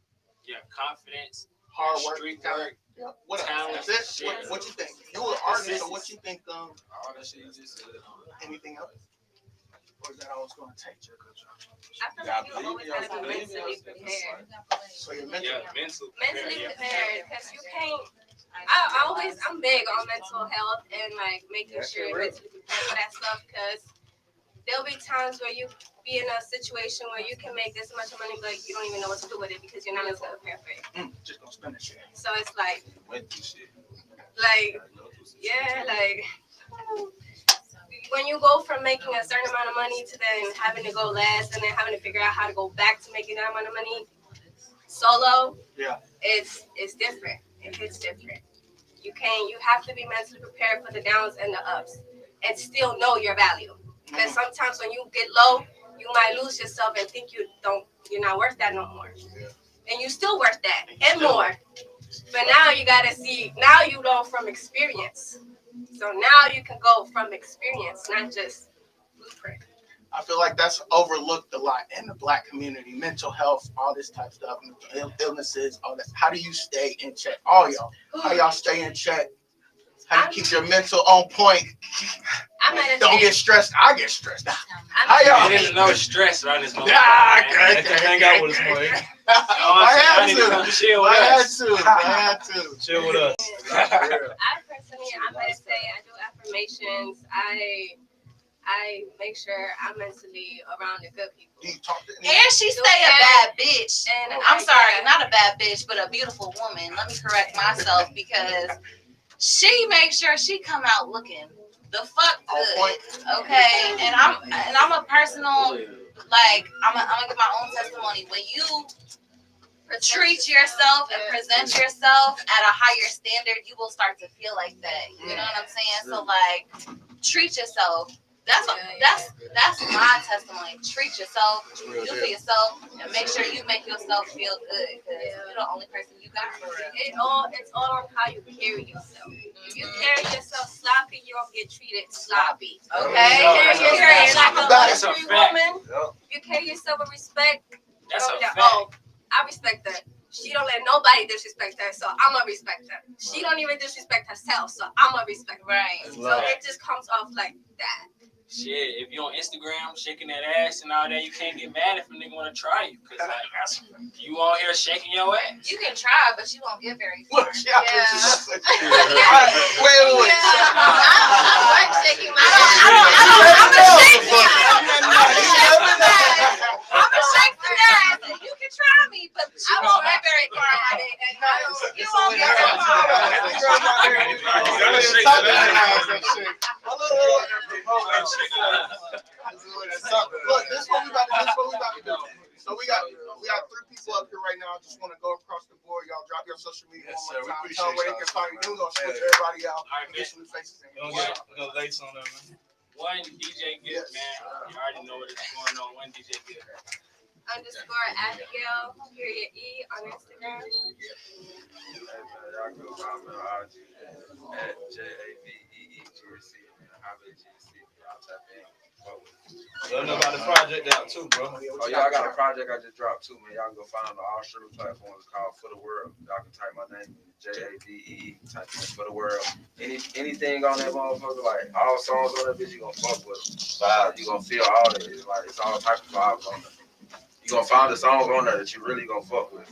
Yeah, confidence. Hard work. Street work. Yeah. What talent, else? What you think? You an artist, so what you think? All that shit you just said. Anything else? Or is that all it's gonna take? I feel like you always gotta be mentally prepared. So you're mentally prepared because you can't. I'm big on mental health and like making sure you're mentally prepared for that stuff because there'll be times where you be in a situation where you can make this much money, but you don't even know what to do with it because you're not mentally prepared for it. Just gonna spend it shit. So it's like, when you go from making a certain amount of money to then having to go last and then having to figure out how to go back to making that amount of money solo, it's different. It hits different. You have to be mentally prepared for the downs and the ups and still know your value. Because sometimes when you get low, you might lose yourself and think you're not worth that no more. And you still worth that and more. But now you gotta see, now you know from experience. So now you can go from experience, not just blueprint. I feel like that's overlooked a lot in the Black community. Mental health, all this type of stuff, illnesses, all that. How do you stay in check? All y'all. How y'all stay in check? How do you keep your mental on point? Don't get stressed. I get stressed. How y'all? There's no stress around this moment. Okay. Hang out with us, man. I had to. Chill with us. I personally, I meditate. I do affirmations. I make sure I'm mentally around the good people. And she stay a bad bitch. And I'm sorry, not a bad bitch, but a beautiful woman. Let me correct myself because she makes sure she come out looking the fuck good. Okay, and I'm a personal, like I'm gonna give my own testimony. When you treat yourself and present yourself at a higher standard, you will start to feel like that. You know what I'm saying? So like, treat yourself. That's my testimony. Treat yourself, do for yourself, and make sure you make yourself feel good because you're the only person you got for real. It's all on how you carry yourself. If you carry yourself sloppy, you're gonna get treated sloppy. Okay? You carry yourself like a That's a luxury fact. woman. You carry yourself with respect. That's a fact. Oh, I respect her. She don't let nobody disrespect her, so I'ma respect her. She don't even disrespect herself, so I'ma respect her. Right. So it just comes off like that. Shit, if you're on Instagram shaking that ass and all that, you can't get mad if a nigga want to try you. Because, like, you on here shaking your ass. You can try, but you won't get very far. Wait. Yeah. I'm shaking my I'm a shake for that. You can try me, but I won't get very far on it. And you won't get very Look, this is what we about to do. So we got 3 people up here right now. I just want to go across the board. Y'all drop your social media one more time. Tell them where they can find you. We're gonna switch everybody out. Get some faces in. We're gonna lace on them, man. One DJ Gift, man. You already know what is going on. One DJ Gift. _Abigail _E on Instagram. Y'all go find me on IG at JAVEEGC. Y'all tap in. Let know about the project out too, bro. Oh yeah, I got a project I just dropped too, man. Y'all can go find it on all streaming platforms. It's called For the World. Y'all can type my name, JAVEE, type in For the World. Anything on that motherfucker, like all songs on that bitch, you gonna fuck with them. You gonna feel all that. It's like it's all type of vibes on there. You gonna find the songs on there that you really gonna fuck with.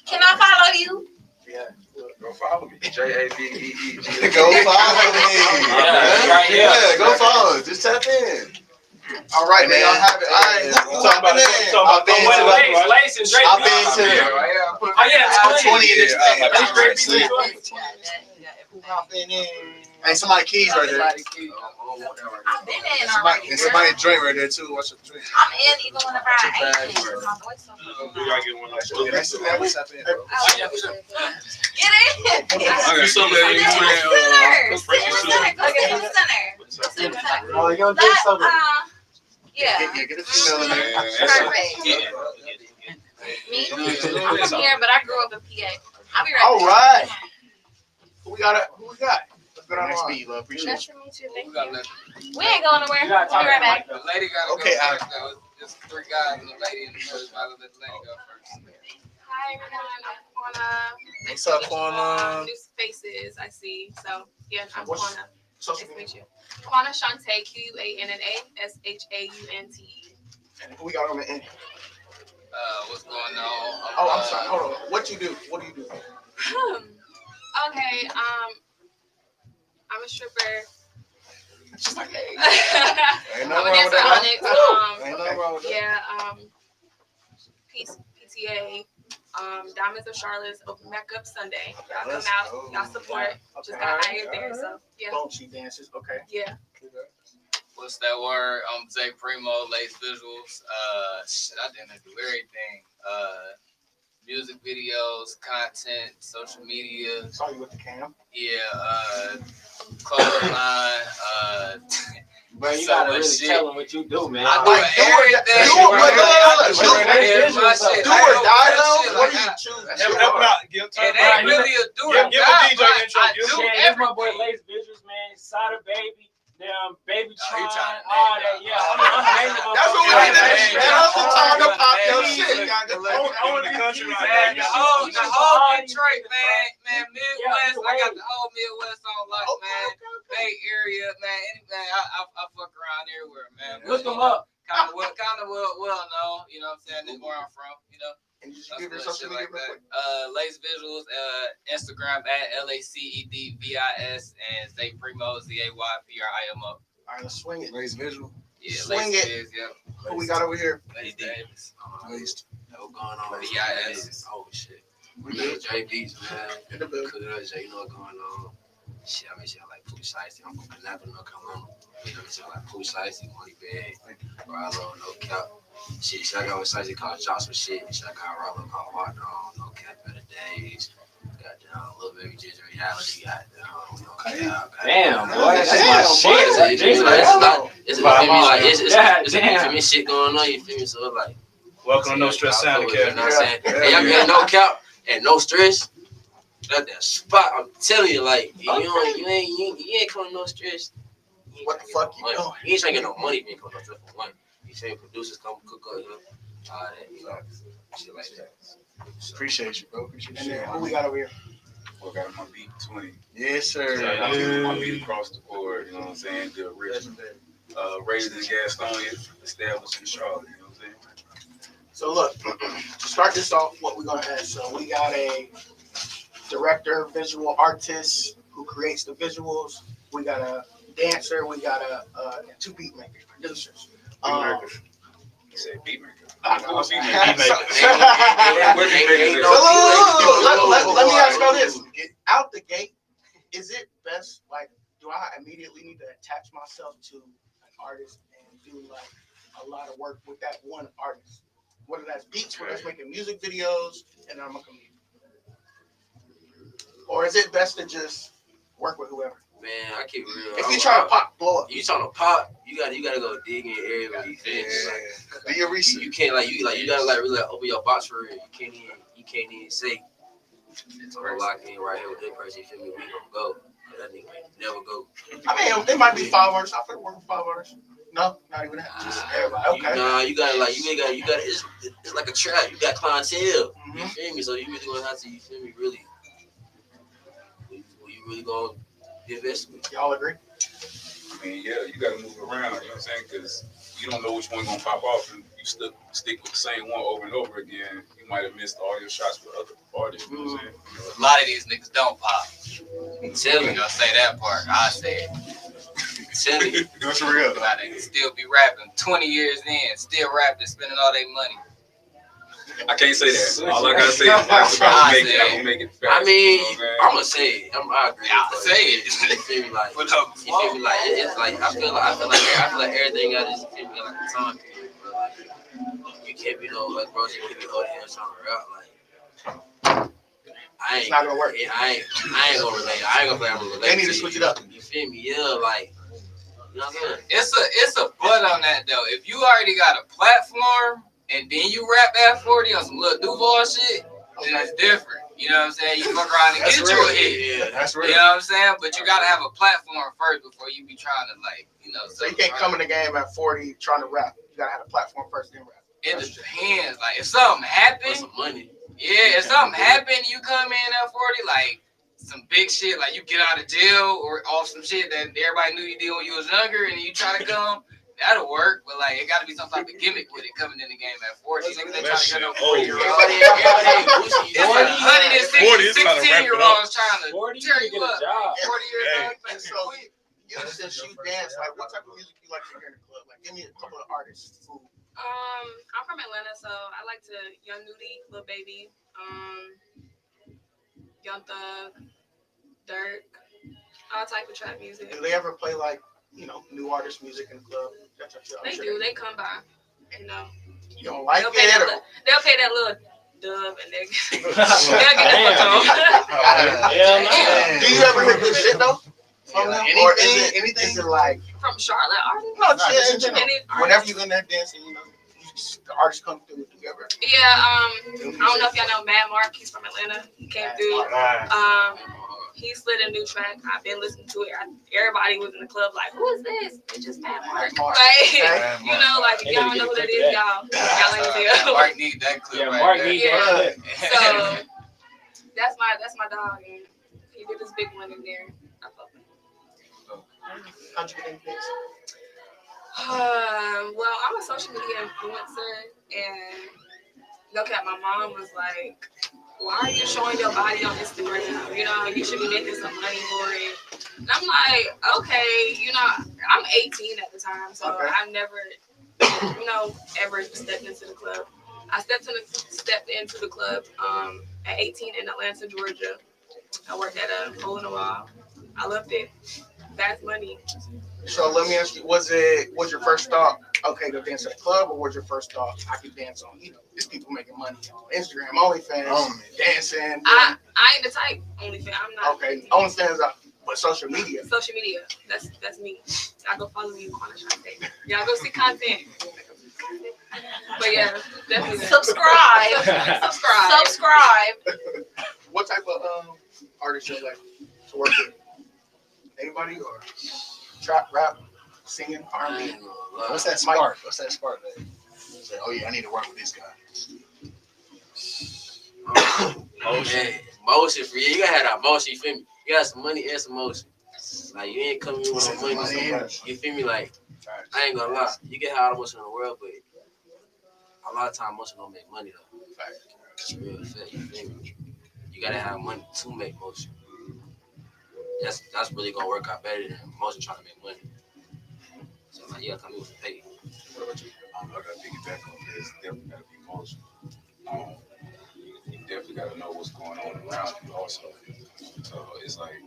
Can I follow you? Yeah. Go follow me. JAVEE. Go follow me. Yeah, go follow. Just tap in. All right, man. Y'all have it. I've been to Hey, somebody keys right there. I've been in already. And somebody drink right there too. What's your drink? I'm in even whenever I ain't in. My voice so We gotta get one of those. That's it. What's up, man? Get in. I got something that Center. Oh, you gonna get something? Yeah. Get a female in there. Perfect. Me? I'm from here, but I grew up in PA. I'll be right All back. right. Who we got? Let's go down Next the line. beat, love. Appreciate Nice you. to meet you. Thank you. We ain't going nowhere. We'll be right back. The lady gotta Okay, go first, though. Just 3 guys and a lady in the middle. I'll let the lady go first. Hi everyone. What's up, Quana? New faces I see. So yeah, I'm What's- Quana. Social Nice to media. meet you. Quana Shante, QUANNA SHAUNTE. Who we got on the end? What's going on? Oh, I'm sorry. Hold on. What you do? What do you do? Okay, I'm a stripper. She's like, hey. Ain't I'm nothing a wrong with dancer that. Onyx. Ain't nothing wrong with that. Yeah, PTA. Diamonds of Charlotte open back up Sunday. Y'all come Let's out, go. y'all support. Just Okay. got hired there, so yeah, Bunchy dances. Okay. yeah. What's that word? Zay Primo, Lace Visuals. Shit, I didn't do everything. Music videos, content, social media. Saw you with the cam. Yeah, clothing line. Bro, you So gotta much really shit. tell them what you do, man. I do everything. do it, bro. I do do it, everything. My shit. Do I or don't die touch though? shit What like do you that. choose? Help out. Give It ain't really a do or give a die, DJ bro. intro. I Give do Yeah, this my boy Lace Visuals, man. Sada Baby, damn Baby Tron, all that. Yeah, That's what we did. That hustle time to pop your shit. On the country right Man, now. the whole Detroit, man, Midwest. I got the whole Midwest on lock, man. Bay Area, man. I fuck around everywhere, man. Look them up. Kind of well known. You know what I'm saying? This is where I'm from. You know. And you should That's give your little social shit media like real that. quick. Lace Visuals, Instagram at LACEDVIS and Zay Primo, ZAYPRIMO. All right, let's swing it. Lace Visual. Yeah, Swing Lace it. Viz, yep. Who we got over here? Lace Davis. Laced. What's going on? VIS. Oh shit. We Man, good. Jay Beats, man. In the building. Cooking up, Jay, you know what's going on. Shit, I mean, shit, I like Pooh Shiesty. I'm from Canapa, North Carolina. You know, shit, I like Pooh Shiesty, Money Bag, Rallo, No Cap. Shit, I got with Shiesty called Joshua shit. Shit, I got Rallo called Hard Dog, No Cap, Better Days. Goddamn. Little Baby Ginger reality. Damn, boy, that's Damn, my shit. It's for me shit going on. You feel me? So like, welcome to No Stress Sound Academy. You know what I'm saying? Hey, y'all get no cap and no stress. That spot, I'm telling you, like you ain't coming no stress. What the fuck you doing? You ain't trying to get no money if you ain't coming no stress for one. You saying producers come cook up, you know, shit like that. Appreciate you, bro. Appreciate you. Who we got over here? I got my beat 20. Yes, sir. My beat across the board, you know what I'm saying? The original. Raised in Gastonia, established in Charlotte, you know what I'm saying? So look, to start this off, what we're gonna have. So we got a director, visual artist who creates the visuals. We got a dancer. We got two beat makers, producers. You said beat maker. Let me ask you this. Get out the gate, is it best, like, do I immediately need to attach myself to an artist and do like a lot of work with that one artist? Whether that's beats, whether that's making music videos, and I'm a comedian. Or is it best to just work with whoever? Man, I keep it real. If you trying to pop, blow up. You trying to pop, you gotta go dig in everywhere. You feel me? Do your research. You can't you gotta really open your box for real. You can't even say I'm locked in right here with that person. You feel me? We gonna go. That nigga ain't never go. I mean, it might be 5 artists. I feel work with 5 artists. No, not even that. Just everybody. Okay. Nah, you gotta it's like a trap. You got clientele. You feel me? So you really gonna have to, you feel me, really. You really gonna invest with. Y'all agree? I mean, yeah, you gotta move around, you know what I'm saying? Because you don't know which one gonna pop off, and you stick with the same one over and over again. You might have missed all your shots with other artists. You know what I'm saying? A lot of these niggas don't pop. Tell me. You gonna say that part? I say it. Tell me. That's real. Now they still be rapping 20 years in, still rapping, spending all their money. I can't say that. All I gotta say is I'm gonna make it fair. I mean, I'm gonna say it. I agree. I'll say it. You feel me? Like, it's like I feel like everything got this, you feel me, like a time period. But like, you can't be like bro, you can't be out here trying to rap like. It's not gonna work. I ain't gonna relate. I ain't gonna play. I'm gonna relate. They need to switch it up. You feel me? Yeah, like. You know what I'm saying? It's a but on that though. If you already got a platform and then you rap at 40 on some little Duval shit, then it's different. You know what I'm saying? You fuck around and get you a hit. Yeah, that's real. You know what I'm saying? But you gotta have a platform first before you be trying to So you can't come in the game at 40 trying to rap. You gotta have a platform first, then rap. It depends. Like if something happen, some money. Yeah, if something happen, you come in at 40, like some big shit, like you get out of jail or off some shit that everybody knew you did when you was younger, and you try to come. That'll work, but like it got to be some type of gimmick with it coming in the game at 40. Niggas ain't trying to get no 40-year-old. It's 116-year-olds trying to tear you up. 40 years old. So since you dance, like what type of music you like to hear in the club? Like give me a couple of artists. I'm from Atlanta, so I like to Young Nudy, Lil Baby, Young Thug, Dirk, all type of trap music. Do they ever play like new artist music in the club? They do. They come by. You know. You don't like they'll it? They'll pay that little dub and they'll get the fuck on. Do you ever hear good shit though? From them? Or is it like from Charlotte artists? No, just in general. Whenever you're in there dancing, the artists come through. Do you ever? Yeah. I don't know if y'all know Mad Mark. He's from Atlanta. He came through. He slid a new track. I've been listening to it. Everybody was in the club like, who is this? It's just Mad Mark. Like, you know, like if y'all know who that is, y'all ain't there. Mark need that clip. Yeah, Mark need that clip. So that's my dog, and he did this big one in there. I fuck with him. How'd you get into this? Well, I'm a social media influencer, and look at my mom was like, why are you showing your body on Instagram? You know, you should be making some money for it. And I'm like, okay, I'm 18 at the time, so I've never, ever stepped into the club. I stepped into the club at 18 in Atlanta, Georgia. I worked at a hole in the wall. I loved it. That's money. So let me ask you, was your first thought okay, go dance at a club, or was your first thought, I could dance on, there's people making money on Instagram, OnlyFans, dancing. I ain't the type OnlyFans. I'm not. Okay, OnlyFans, but social media. Social media. That's me. Y'all go follow me on Corner Shante. Y'all go see content. But yeah, definitely subscribe. What type of artists you like to work with? Anybody or trap, rap, singing, R&B? What's that spark? What's that spark? Say, oh yeah, I need to work with this guy. Motion for you. You gotta have that motion. You feel me? You got some money and some motion. Like you ain't coming in with no money. You feel me? Like I ain't gonna lie. You can have all the motion in the world, but a lot of time motion don't make money though. It's real fact. You feel me? You gotta have money to make motion. That's really gonna work out better than motion trying to make money. So like, yeah, come in with the pay. What about you? I gotta piggyback on this. Definitely gotta be motion. You definitely gotta know what's going on around you also. So it's like,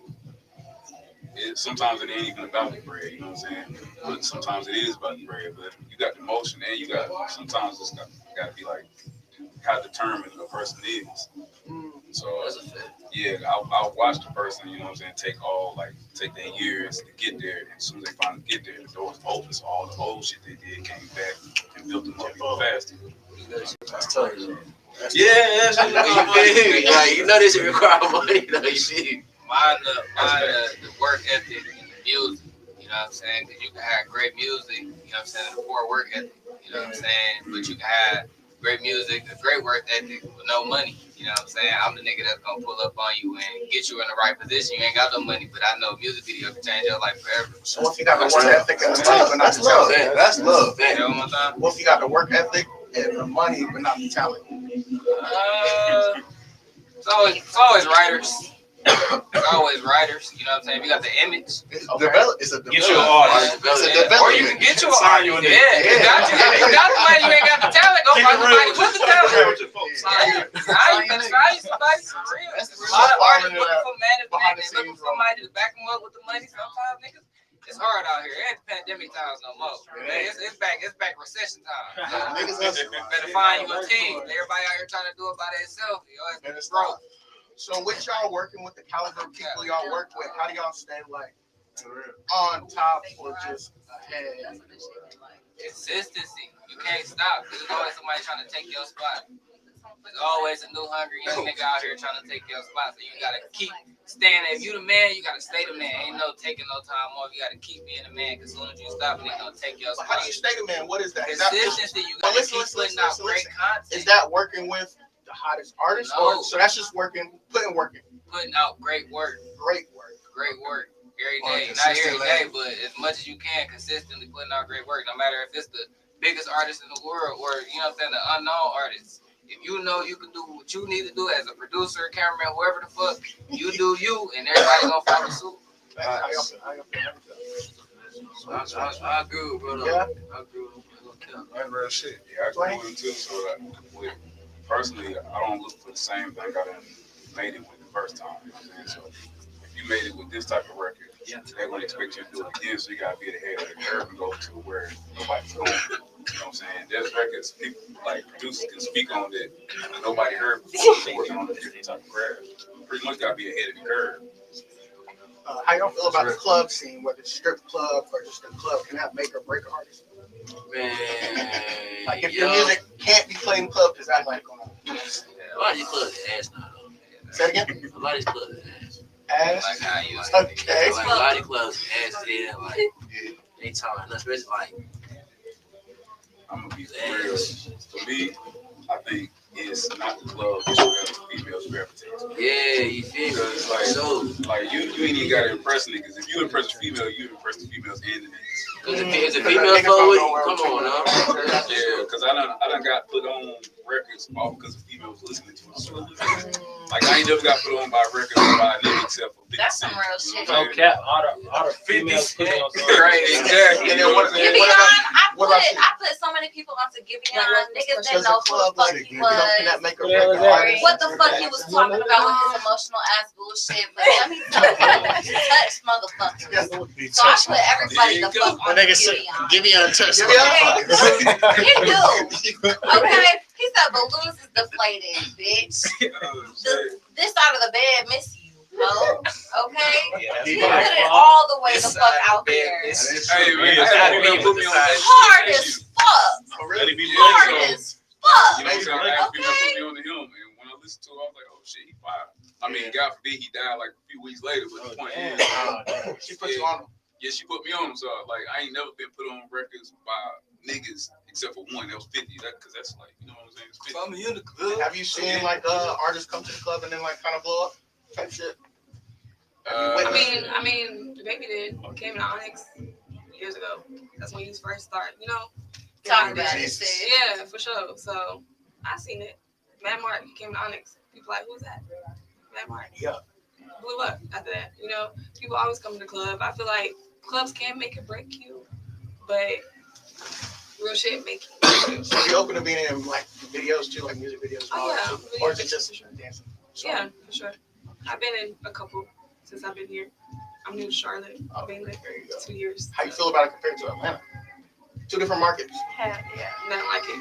sometimes it ain't even about the bread, you know what I'm saying? But sometimes it is about the bread. But you got the motion, and you got sometimes it's got to be like how determined a person is. So yeah, I'll watch the person, you know what I'm saying, take their years to get there, and as soon as they finally get there, the doors open, so all the old shit they did came back and built them up even faster. That's tough. Yeah, that's like, you know this shit require money, though. You see, mine the work ethic and the music. You know what I'm saying? Because you can have great music. You know what I'm saying? The poor work ethic. You know what I'm saying? But you can have great music, a great work ethic with no money. You know what I'm saying? I'm the nigga that's gonna pull up on you and get you in the right position. You ain't got no money, but I know music video can change your life forever. So if you got the work ethic and the money, but not the talent, that's love. You know what I'm saying? What if you got the work ethic and the money, but not the talent? It's always writers. It's always writers. You know what I'm saying? We got the image. It's a development. Get you an artist. Or you can get you an artist. Yeah. You got the money, you ain't got the talent. Go find somebody with the talent. Now you can find somebody for real. A lot of artists looking for management. They looking for somebody to back them up with the money. Sometimes niggas, it's hard out here. It ain't pandemic times no more. It's back recession time. Better find you a team. Everybody out here trying to do it by themselves. It's broke. So with y'all working with the caliber of people y'all work with, how do y'all stay like on top or just ahead? Consistency. You can't stop. There's always somebody trying to take your spot. There's always a new hungry young nigga out here trying to take your spot. So you gotta keep standing. If you the man, you gotta stay the man. Ain't no taking no time off. You gotta keep being the man. Cause as soon as you stop, they gonna take your spot. How do you stay the man? What is that? Consistency. You gotta keep putting out great content. Is that working with the hottest artists? No. Or so that's just putting work in. Putting out great work. Great work Every day. Not every day, but as much as you can, consistently putting out great work. No matter if it's the biggest artist in the world or, you know what I'm saying, the unknown artists. If you know you can do what you need to do as a producer, cameraman, whoever the fuck, you do you, and everybody gonna follow suit. I agree with brother. Yeah. I agree with That's real shit. Yeah, I agree with him too. So personally, I don't look for the same thing I done made it with the first time. You know what I'm saying? So if you made it with this type of record, they're gonna expect you to do it again. So you gotta be ahead of the curve and go to where nobody's going. You know what I'm saying? There's records people like producers can speak on that nobody heard before. They're working on a different type of craft. Pretty much gotta be ahead of the curve. How y'all feel about the club scene, whether it's strip club or just the club, can that make or break an artist? Man, like if your music can't be played in club, because that's like going on. A lot of these clubs are ass now though. Say it again? A lot of these clubs are ass. Ass? Like how you okay. Like a lot of clubs are ass, yeah, like they talking, especially like I'm gonna be real. For me, I think it's not the club, it's where the females gravitate. Yeah, you feel me? Because like you ain't even gotta impress niggas. If you impress the female, you impress the females and the niggas. Because if the female fuck with you, come on now. Yeah, because I done got put on records all because the females listening to it. Like I ain't never got put on by a record by a nigga except for 50 That's some Cent. real shit. No cap, all the females put on songs. Right, exactly. And then what put so many people onto Giveon. Niggas didn't know who the fuck he was. What the fuck he was talking about with his emotional ass bullshit. But let me tell you, touch motherfuckers. So I put everybody the fuck on Giveon. Giveon touch. He do. Okay. He said balloons is deflated, bitch. This side of the bed miss you, bro. Okay? He put it all the way the fuck out there. Hard as fuck. Hard as fuck. You know what I'm saying? I asked people to put me on the helm, and when I listened to it, I was like, oh shit, he fired. I mean, God forbid he died like a few weeks later, but the point is, she put you on him. Yeah, she put me on him. So like, I ain't never been put on records by niggas except for one. That was 50. Because that's like, you know what I'm saying? It's 50. I'm in the club. Have you seen like artists come to the club and then like kind of blow up type shit? I mean, the baby did. Came to Onyx years ago. That's when he was first started. You know, talk about it. Yeah, for sure. So I seen it. Matt Martin came to Onyx. People like, who's that? Matt Martin. Yeah. Blew up after that. You know, people always come to the club. I feel like clubs can make it break you, but real shit make you. So you open to being in like videos too, like music videos. Oh yeah. Or is it just dancing? Yeah, for sure. I've been in a couple since I've been here. I'm new to Charlotte. I've been there for 2 years. How you feel about it compared to Atlanta? Two different markets. Yeah, not like it.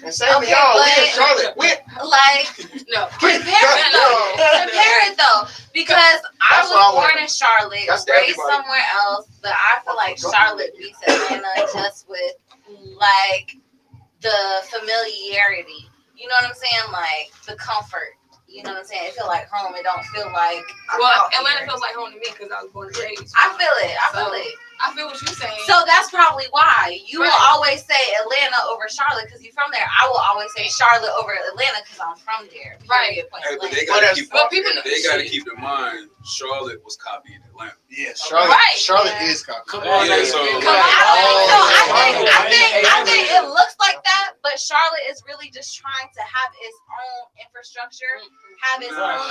And same to y'all, we in Charlotte. No, compare it though, because I was born in Charlotte, raised somewhere else, but I feel like Charlotte beats Atlanta just with like the familiarity. You know what I'm saying? Like the comfort. You know what I'm saying? It feel like home. It don't feel like. Well, Atlanta feels like home to me because I was born and raised. I feel it. I feel it. I feel what you're saying. So that's probably why you will always say Atlanta over Charlotte because you're from there. I will always say Charlotte over Atlanta because I'm from there. Right. Hey, but they gotta keep in mind Charlotte was copying Atlanta. Yeah, Charlotte is copying. Come on, I think it looks like that, but Charlotte is really just trying to have its own infrastructure, have its own.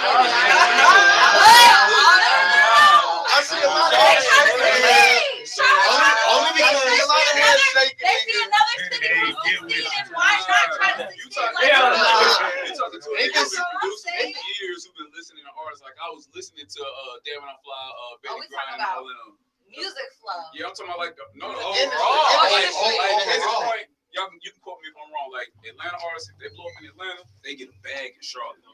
I see a lot of only because a lot of hands shaking. They see another city and why not try to You talking to a nigga who's been producing for years who've been listening to artists. Like I was listening to Damn When I Fly, Betty Grind, and all them. Music flow. Yeah, I'm talking about like overall. Like at this point, you can quote me if I'm wrong. Like Atlanta artists, if they blow up in Atlanta, they get a bag in Charlotte.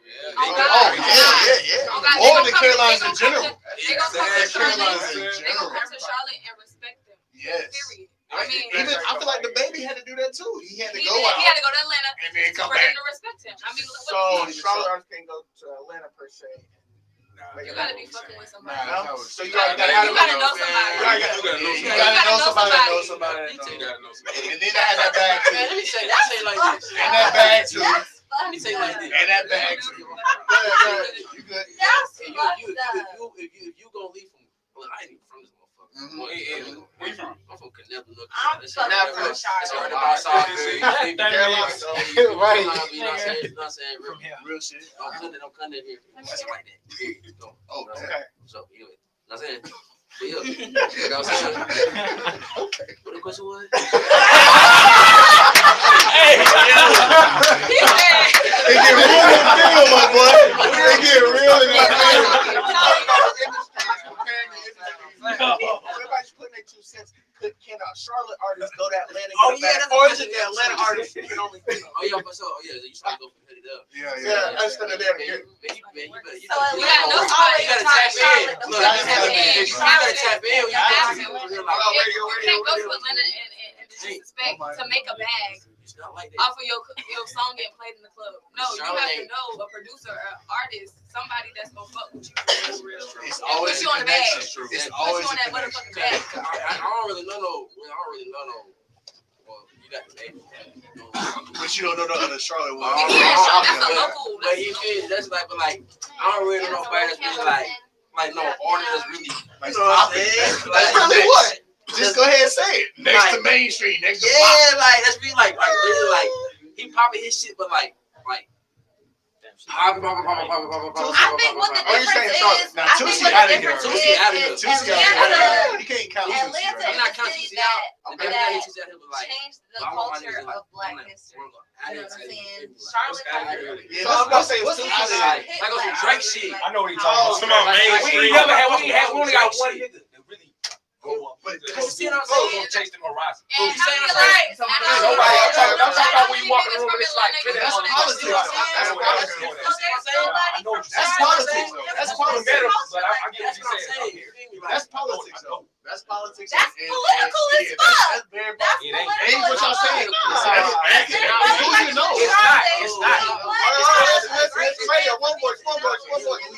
Or the Carolinas in general. They gonna come to Charlotte and respect them. Yes. Period. I mean, even I feel like the baby had to do that too. He had to go out. He had to go to Atlanta and then come for back. them to respect him. I mean, So Charlotte artists can't go to Atlanta per se. You gotta be fucking with somebody. So you gotta know somebody. You gotta know somebody. And then I had that bag too. Let me say like this. And that bag too. Let me say like this. And that bag too. You good? If you gonna leave from, well, I ain't even from this motherfucker. Where you from? I'm from Connecticut. I'm from Charlotte. Right. You know what I'm saying? Real shit. Don't come in here. Shit like that. Period. Oh, okay. So anyway, you know what I'm saying? But yeah, you know what I'm saying? Okay. What the question was? They get real in the field, my boy. They get real in the field. Everybody's putting their 2 cents. Can a Charlotte artist go to Atlanta? Or is it the Atlanta artist who can only? Oh yeah, so yeah, you start go from headed up. Yeah. Instead of them. You gotta tap in. Look, you gotta tap in. You can't go to Atlanta and disrespect to make a bag off of your song getting played in the club. No, you have to know a producer, an artist, somebody that's gonna fuck with you. It's always put you on the bag. It's always put you on that motherfucking bag. I don't really know no. Well, you got the name. But you don't know the other Charlotte one. That's a local. But he is. That's like, but like, I don't really know nobody that's really like no artist that's really. You know what I'm saying? Like what? Just go ahead and say it. Next to mainstream. Next to pop. Like that's really like really like he popping his shit, but like I think what the difference is, Now, I think Tusi what out the of here. difference Tusi out of here. is Tusi out of Atlanta. here. You can't count Tusi. Atlanta I'm not is counting the city Tusi out. that changed the culture of Black history. You know what I'm saying? Charlotte. Yeah, I was gonna say what's Tusi Tusi out of like? here. Like on some Drake shit. I know what he's talking about. We only got one nigga that really go up. But you see what I'm saying? Chase them horizon. And You saying I'm right? Nobody. I'm talking about when you walk in the room and it's like, That's politics. That's politics. I know what you're saying. That's politics. That's politics. But I get what you're saying. That's politics, though. That's politics. That's political as fuck. That's very That's political. political. Ain't what y'all saying. Who you know? It's not. One voice. Who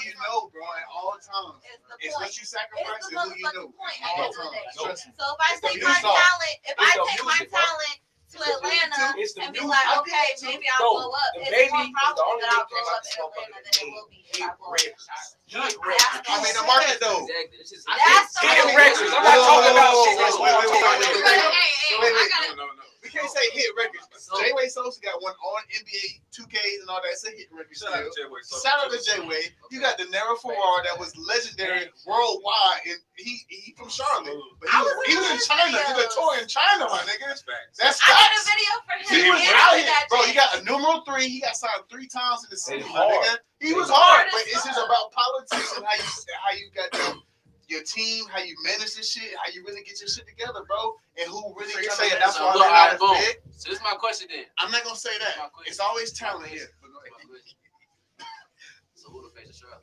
you know, bro, at all times. It's what you sacrifice and who you know. All times. So if I take my talent, to Atlanta and be like, okay, maybe I'll blow up. It's more probable that I'll blow up in Atlanta than it will be if I blow up. I mean, the market though. That's the Hit records. I'm not talking about shit. We can't say hit records. J-Way Sosa got one on NBA 2Ks and all that. It's a hit record still. Shout out to J-Way. You got the Nero Farrar that was legendary worldwide, and he from Charlotte, but he was in China. He did a tour in China, my nigga. That's I got a facts. video for him. He was out here, bro. He got a numero 3. He got signed 3 times in the city, my nigga. He was hard, but it's just about politics and how you got your team, how you manage this shit, how you really get your shit together, bro, and who really say it. That's why I'm not big. So this is my question then. I'm not gonna say that. It's always talent here. So who the face of Charlotte?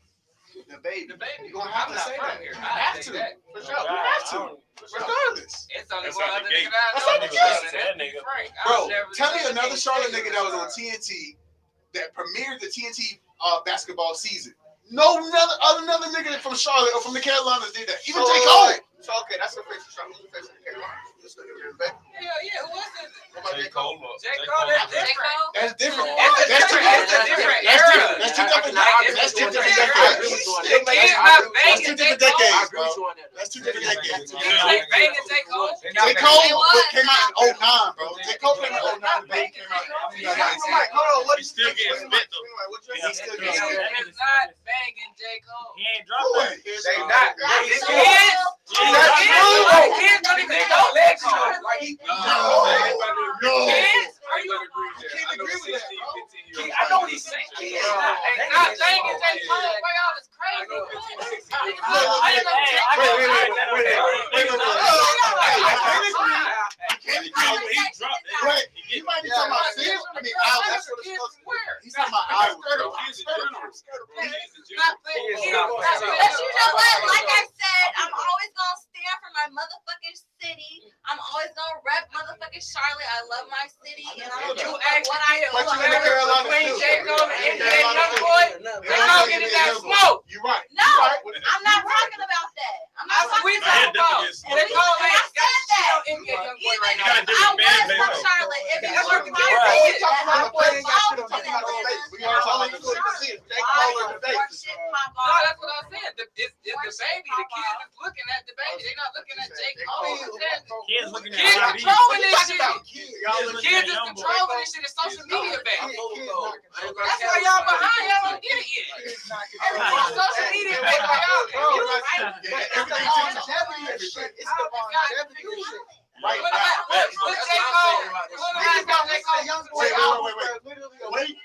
The baby. You're gonna I'm have to not say from that. here. You I have say to. that. For sure. You have to. Regardless. It's only That's one not other the nigga gate. that I That's know. not the gate. That nigga Frank. Bro, tell me another Charlotte nigga that was on TNT that premiered the TNT basketball season. No another nigga from Charlotte or from the Carolinas did that. Even J. Cole. So okay, that's the face of Charlotte. Who's the face of the Carolinas? Hell yeah, who was it? J. Cole. J. Cole, that's different. That's different. That's a different era. That's two different decades. That's two different decades. The kid's not That's banging two J. different Cole. decades, bro. That's two different decades. He's like banging J. Cole. J. Cole came out in 09, bro. J. Cole came out in 09. Baby came out in 09. I'm like, hold on, what He's still getting spit though. He's still He's getting spit. not banging J. Cole. He ain't dropped that. They not. His That's kids don't even know legs on. Like he. No. Kids? Are you? I know what he's saying. Kids not banging J. Cole. Way out is crazy. Wait, he might be talking about Sid. I mean, Al, that's what it's supposed to be. He's talking about Iowa, bro. But you know what? Like I said, I'm always gonna stand for my motherfucking city. I'm always gonna rep motherfucking Charlotte. I love my city, and I don't give a fuck what I do. But you in the Carolinas Between too. J. Cole and NBA Youngboy, they all getting that smoke. You're right. No, I'm not talking about that. I'm not We talking talking about about J. Cole ain't got shit on NBA Youngboy right now. even if I was from Charlotte, if it was my Bro, we city, talking about I the would play, ain't got shit on vote talking in about the Atlanta. face. We are talking about the city. J. Cole Why or the the more face. shit pop No, off? that's what I said. It's the baby. The kids is looking at the baby. They're not looking at J. Cole. Kids looking Kids at controlling this Talking shit. about kids. Y'all The looking kids at is young boy. controlling this shit. It's social media baby. That's That's why y'all behind. Y'all don't get it yet. Everything's social media baby. Y'all Bro, right. everything longevity and shit. It's the longevity and shit. Right What now. J. Cole? What about J. Cole? Wait.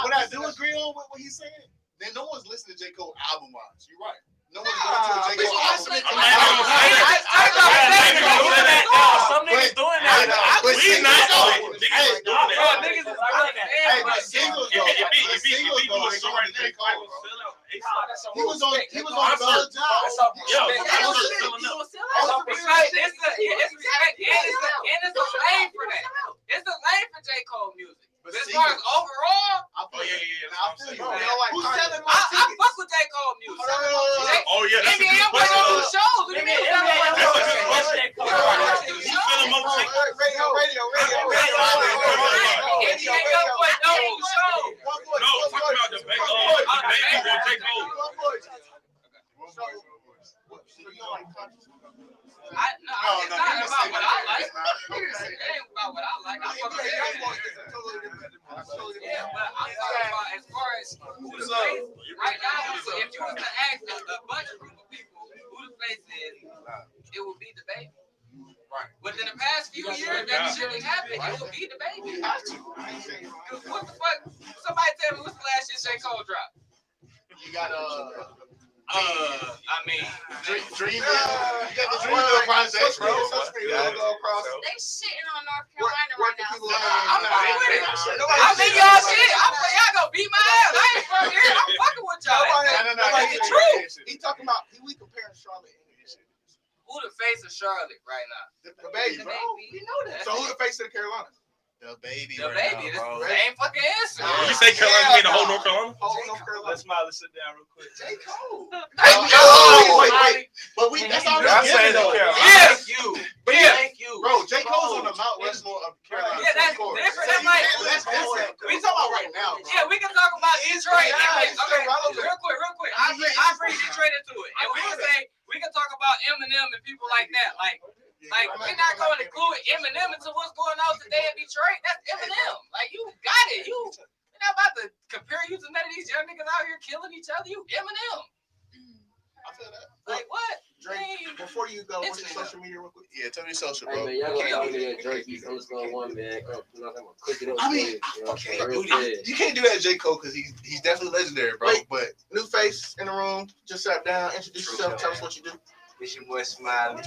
What I do agree on with what he's saying, then no one's listening to J. Cole album wise. You're right. No one's going to a J. Cole album. Some niggas doing that. We not doing it. Niggas doing that. Niggas is Hey, but singles though. But singles though ain't going to J. Cole. He was on Bell Job. It's a lane for that. It's a lane for J. Cole music. But as far as overall, I feel you. who's selling more tickets? I fuck with J. Cole music. Oh yeah, that's a NBA good put on the question. shows. What do you mean? That's a good question. Who's selling more tickets? No, talk about the baby. The baby gonna take over. No, it's not about what I like. last few years that shit didn't happen, it would be the baby. Cause what the fuck? Somebody tell me what's the last shit J. Cole dropped? You got I mean, Dream. You got the Dreamville project, bro. They shitting on North Carolina right now. I'm fucking with it. I mean, y'all shit. Y'all gonna beat my ass. I ain't from here. I'm fucking with y'all. No. It's the truth. He talking about we comparing Charlotte and this shit. Who the face of Charlotte right now? The baby, bro. We know that. So who the face of the Carolinas? The baby. The baby. This is the same fucking answer. When you say Carolina, you mean the whole North Carolina? Whole North Carolina. Let's Smiley sit down real quick. J. Cole. Wait. But that's all I'm saying though. Yes. Thank you. Thank you. Bro, J. Cole's on the Mount Rushmore of Carolina. Yeah, that's different. That's like, we talking about right now, bro. yeah, we can talk about Detroit. Okay, real quick. I bring Detroit into it. And we can talk about Eminem and people like that. Like we're not going to include Eminem into what's going on today in Detroit. That's Eminem. Like, you got it. You're not about to compare you to none of these young niggas out here killing each other. You Eminem. I feel that. Like, what? Drake, before you go, what's your social media real quick? Yeah, tell me social, Hey bro. man, y'all gotta follow me at Drake _1, man. Cook it up. I mean, okay, you can't do that to J. Cole because he's definitely legendary, bro. Wait. But New face in the room. Just sat down. Introduce yourself. Tell us what you do. It's your boy Smiley.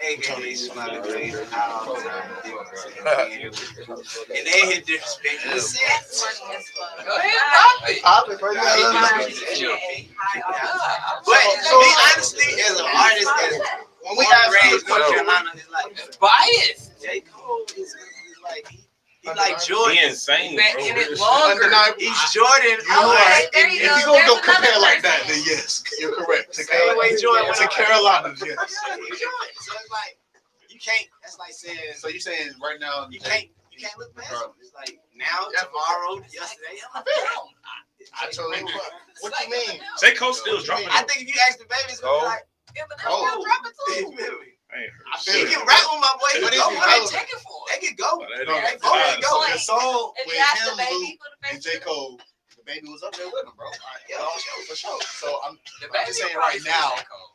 AKA Smiley Face. And they hit disrespect. Go ahead, Pop it, bro. But to be honestly, as an artist, when we ask you this North question, Carolina is like bias. J. Cole is like he's like Jordan. He insane, Been bro. in it longer. He's Jordan. There you if go. you gonna go There's compare another like that, person. then yes, you're correct. To Same way Jordan to Carolina, yes. So it's like you can't. That's like saying. So you're saying right now You can't look past him. It's like now, tomorrow, yesterday. I told you. What you mean? J. Cole still dropping. I think if you ask the babies, Oh. like Eminem still dropping too. He can rap with my boy. But Go it's what they relevant. taking for. They can go. They They don't- both can go. The song If with you ask him, the baby Luke, for the and J. Cole, the baby was up there with him, bro. Yeah, for sure. So I'm The just baby saying probably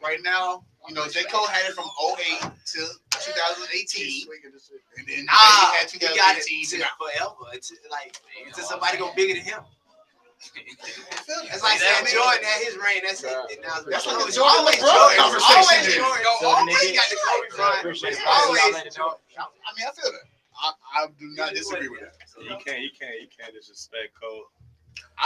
right now, you know, J. Cole had it from 08 to 2018, and then Nah, had he got it 2018. to forever. Until somebody go bigger than him. It's like saying Jordan had his reign. That's it. And now That's what the always Jordan always LeBron Jordan. conversation Always is. Jordan. So, Always nigga, got the Kobe Bryant. appreciate it. Always Jordan. I mean, I feel that. I do not disagree with that. You can't disrespect Cole.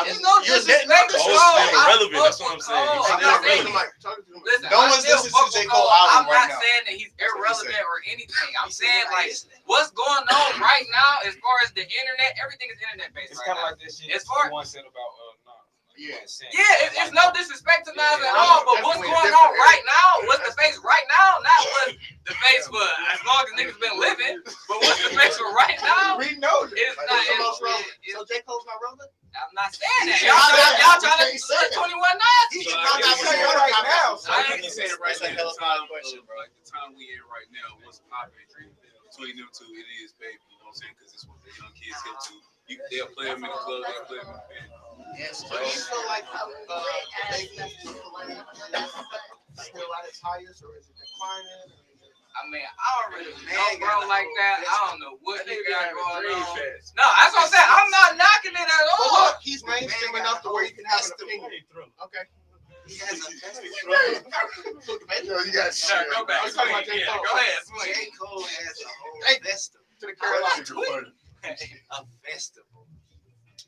It's no disrespect to Cole's Cole. still I relevant. That's what I'm fuck saying. with He's Cole. still I'm not saying relevant. Listen, No I one's still listening fuck to J. with Cole Cole. album I'm right not now. saying that he's That's what he irrelevant said. or anything. I'm saying like what's going on right now as far as the internet, everything is internet based It's right kind of now. like this shit. As far one said about it's no disrespect to Nas at all, but what's going on right now? What's the face right now? Not what's the face for as long as niggas been living, but what's the face for right now? We know It's not. So J. Cole's not relevant? I'm not saying that. Y'all trying to put 21 Nazi. You can't say it right now. I ain't saying it right now. Question, bro. Like the time we in right now, what's popping between them two? It is baby. You know what I'm saying? Because it's what the young kids hit to. They'll play them in the club. They'll play them in the band. Yes. So you feel like the baby is still at its highest, or is it declining? I mean, I don't really know bro like that. I don't know what he got going on. No, that's what I'm saying. I'm not knocking it at But all. look, he's mainstream enough to where you can have an opinion. Okay. He has a You got shit. Go back. I'm talking about J. Cole. Go ahead. J. Cole has a whole festival. To the Carolina. A festival.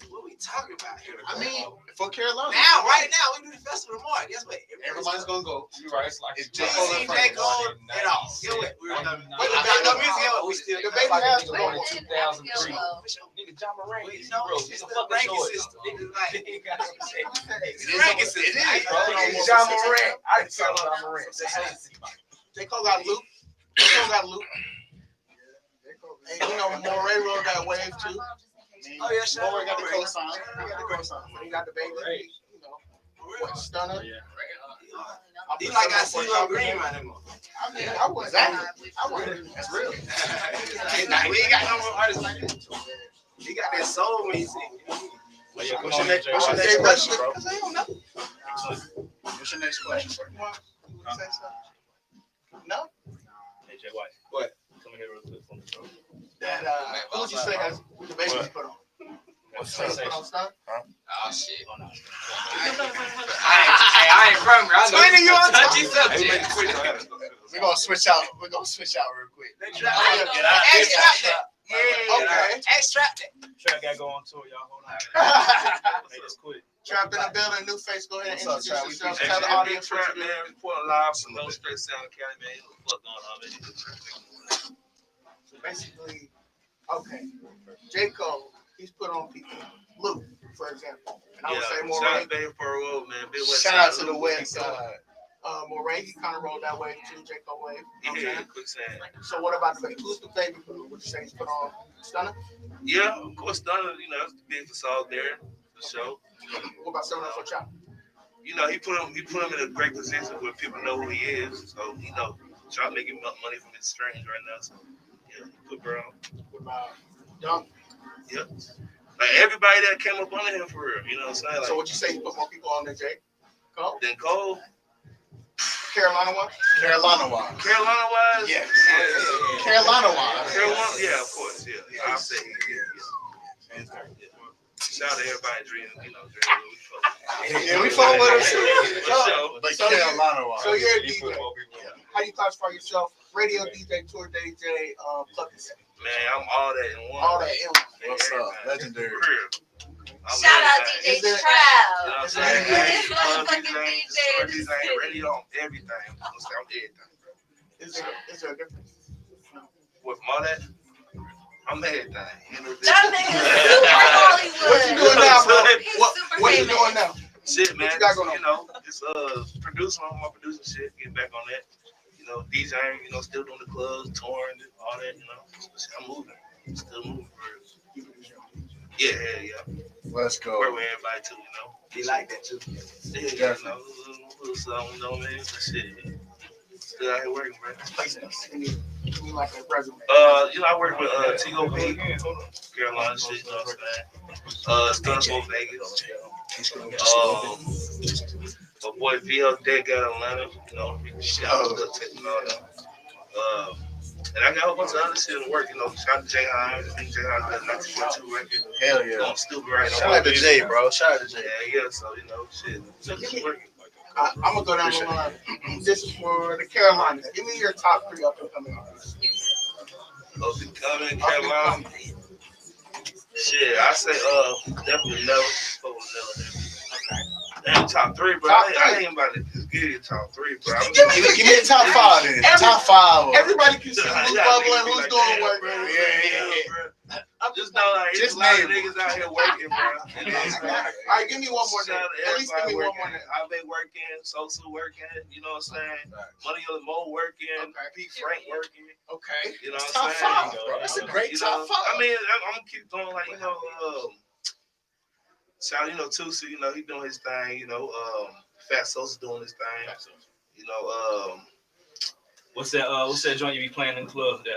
What we talking about here? I mean, for Carolina. Now, right now, we do the festival tomorrow. Guess what? Everybody's gonna go. You're right. It's like It's J. J. Cole Cole and J. Cole at all. Get what? We're done. Wait, no music. We still. The baby has to go. 2003. Nigga, John Moran. Wait, no, Bro, it's the the fucking ranking choice. system. Niggas like it's the It ranking is, system. bro. John Moran. I just tell John Moran. J. Cole got Luke. J. Cole got Luke. And you know, Moray got wave too. Oh yeah, sure. Moray got the cosign. He got the cosign. He got the baby. You know, what, Stunner. He like I see Lil Green right now. I mean, I wouldn't. I wouldn't. That's real. We ain't got no more artists like that. He got that soul when he sing. What's your next question, bro? What's your next question? No? Hey, Jay White. What? Come here real quick. that what would you say has the babies put on? What's Put on stuff? Oh shit. I ain't from here. Twinning, you on touchy top? subject. We're gonna switch out. We're gonna switch out real quick. Okay. Extract it. Trap gotta go on tour, y'all. Hold on. Hey, just quit. Trap in the building, new face. Go ahead and What's up, introduce Trap? yourself. Tell the audience what Trap, you do. man. Reporting live from No Straight Sound Academy, man. What the fuck going on, man? So basically, okay, J. Cole, he's put on people. Luke, for example. And I would say shout Moray. out to Bay for Road, man. Big West Shout out Side, to the Luke, West keep going. Side. Moray, he kind of rolled that wave too, J. Cole wave. You know what I'm Yeah, saying? quick saying. So what about the baby? Who's the baby? Would you say he's put on Stunner? Yeah, of course, Stunner, you know, that's the big facade there, for sure. What about 704 Chop? You know, he put him in a great position where people know who he is. So, you know, Chop making money from his strings right now. So, yeah, he put bro on. What about Dunk? Yep. Like everybody that came up under him for real, you know what I'm saying? Like, So would you say he put more people on than J. Cole? Then Cole. Carolina one? Carolina wise. Carolina wise? Yeah. Carolina wise. Carolina, yeah, of course, yeah. I'll say yeah. Shout out to everybody dreaming, you know, dreaming. Yeah, we fuck with him. For sure. But Carolina wise. So you're a DJ. How do you classify yourself? Radio DJ, tour DJ, club DJ? Man, I'm all that in one. All that in one. What's up? Legendary. Shout out DJ Trout. You know what I'm saying? This motherfucking DJ, radio, on everything. I'm everything. Is there a difference? With all that, I'm everything. You know, That nigga's super Hollywood. What you doing now, bro? He's What super you famous. doing now? Shit, man. What you got going on? You know, just producing on my producing shit, getting back on that. You know, DJing, you know, still doing the clubs, touring, all that, you know. I'm moving. Still moving for real. Yeah. Let's go. Work with everybody too, you know. He like that too. Yeah, you know, little something, you know, man. Shit. Still out here working, bro. You like a resume? You know, I work with T.O.P. Carolina shit, you know what I'm saying? Stunner Vegas. My boy VL Deck out of Atlanta, you know, shout out to the all that. And I got a whole bunch of other shit in work, you know. Shout out to Jay Hines. I think Jay Hines got 94.2 record. Hell yeah. Going stupid right now. Shout out to Jay, bro. Shout out to Jay. Yeah, so, you know, shit. So give me, I'm going to go down the line. This is for the Carolinas. Give me your top 3 up and coming artists. Up and coming, Carolina. Shit, I say, definitely Never. Damn, top 3, bro. I ain't about to give you top 3, bro. Give me the top 5 then. Top 5. Everybody can see who's bubbling, who's doing work. Yeah. I'm just know like there's a lot of niggas out here working, bro. All right, give me one more name. At least give me one more name. I've been working, Sosa working, you know what I'm saying? Money on the Mo working, Pete Frank working. Okay. You know what Top I'm saying? 5, bro. That's a great top 5. I mean, I'm gonna keep going like, you know, shout, you know, Tusi, you know, he doing his thing, you know, Fat Sosa doing his thing. You know, What's that joint you be playing in the club that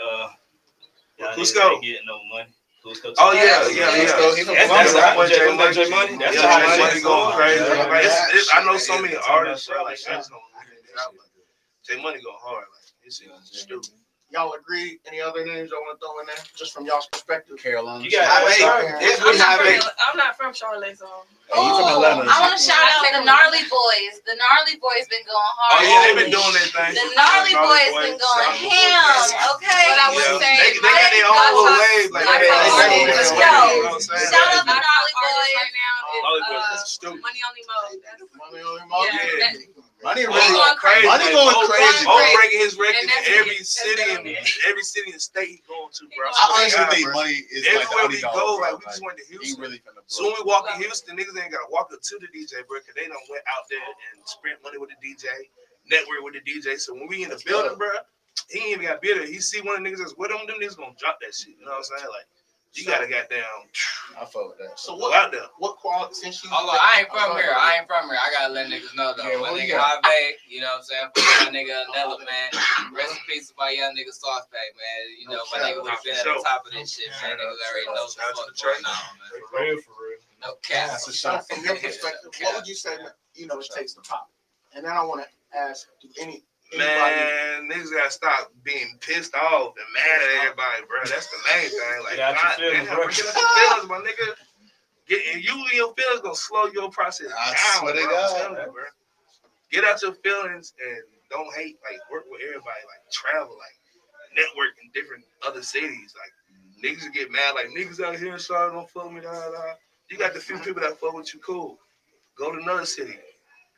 Cusco. ain't getting no money? Cusco. Oh yeah. That's J Money. That's Jay how Money it's going crazy. going. Like, I know so many artists, bro. Like, Jay Money going hard. Like, this shit is stupid. Y'all agree? Any other names y'all want to throw in there? Just from y'all's perspective. Carolina. You got I'm not from Charlotte, so. Oh, I want to shout out the Gnarly Boys. The Gnarly Boys been going hard. Oh yeah, they've been doing their thing. The Gnarly Boys been going ham. Okay. But I would say they got their own little wave. Like, Let's go. Shout out the my Gnarly top artist Boys. right now is stupid. Money Only Mo. Money Only Mo. Yeah. Money Going crazy. Money going crazy. Mo breaking his record in And that's every it. city That's and it. every city and state he's going to, bro. I honestly think Money is like the everywhere we underdog. go, Bro. like we just went to He Houston. really finna So when blow. we walk in Houston, niggas ain't gotta walk up to the DJ, bro, because they done went out there and spent money with the DJ, network with the DJ. So when we in the building, bro, he ain't even got to be there. He see one of the niggas that's with him, them niggas gonna drop that shit. You know what I'm saying? Like, you gotta goddamn I fuck with that. So go out there. what quality since you? Hold on, I ain't from here. I gotta let niggas know though. Yeah, My what nigga you got? Harvey, you know what I'm saying? My nigga Nella, man. Rest in peace to my young nigga Sauce Pack, man. You know, my nigga would have been at the top of this shit, man. Niggas already know what's going on, man. For real. No cap. That's a shot. From your perspective, what would you say? You know, it takes the pop. And then I want to ask, do any Man, niggas gotta stop being pissed off and mad at everybody, bro. That's the main thing. Like, Get out your feelings, bro. get out your feelings, my nigga. Getting you and your feelings gonna slow your process down. swear to bro. God. I'm telling you, bro. Get out your feelings and don't hate. Like, work with everybody. Like, travel. Like, network in different other cities. Like, niggas get mad. Like, niggas out here in Charlotte don't fuck with me. You got the few people that fuck with you, cool. Go to another city.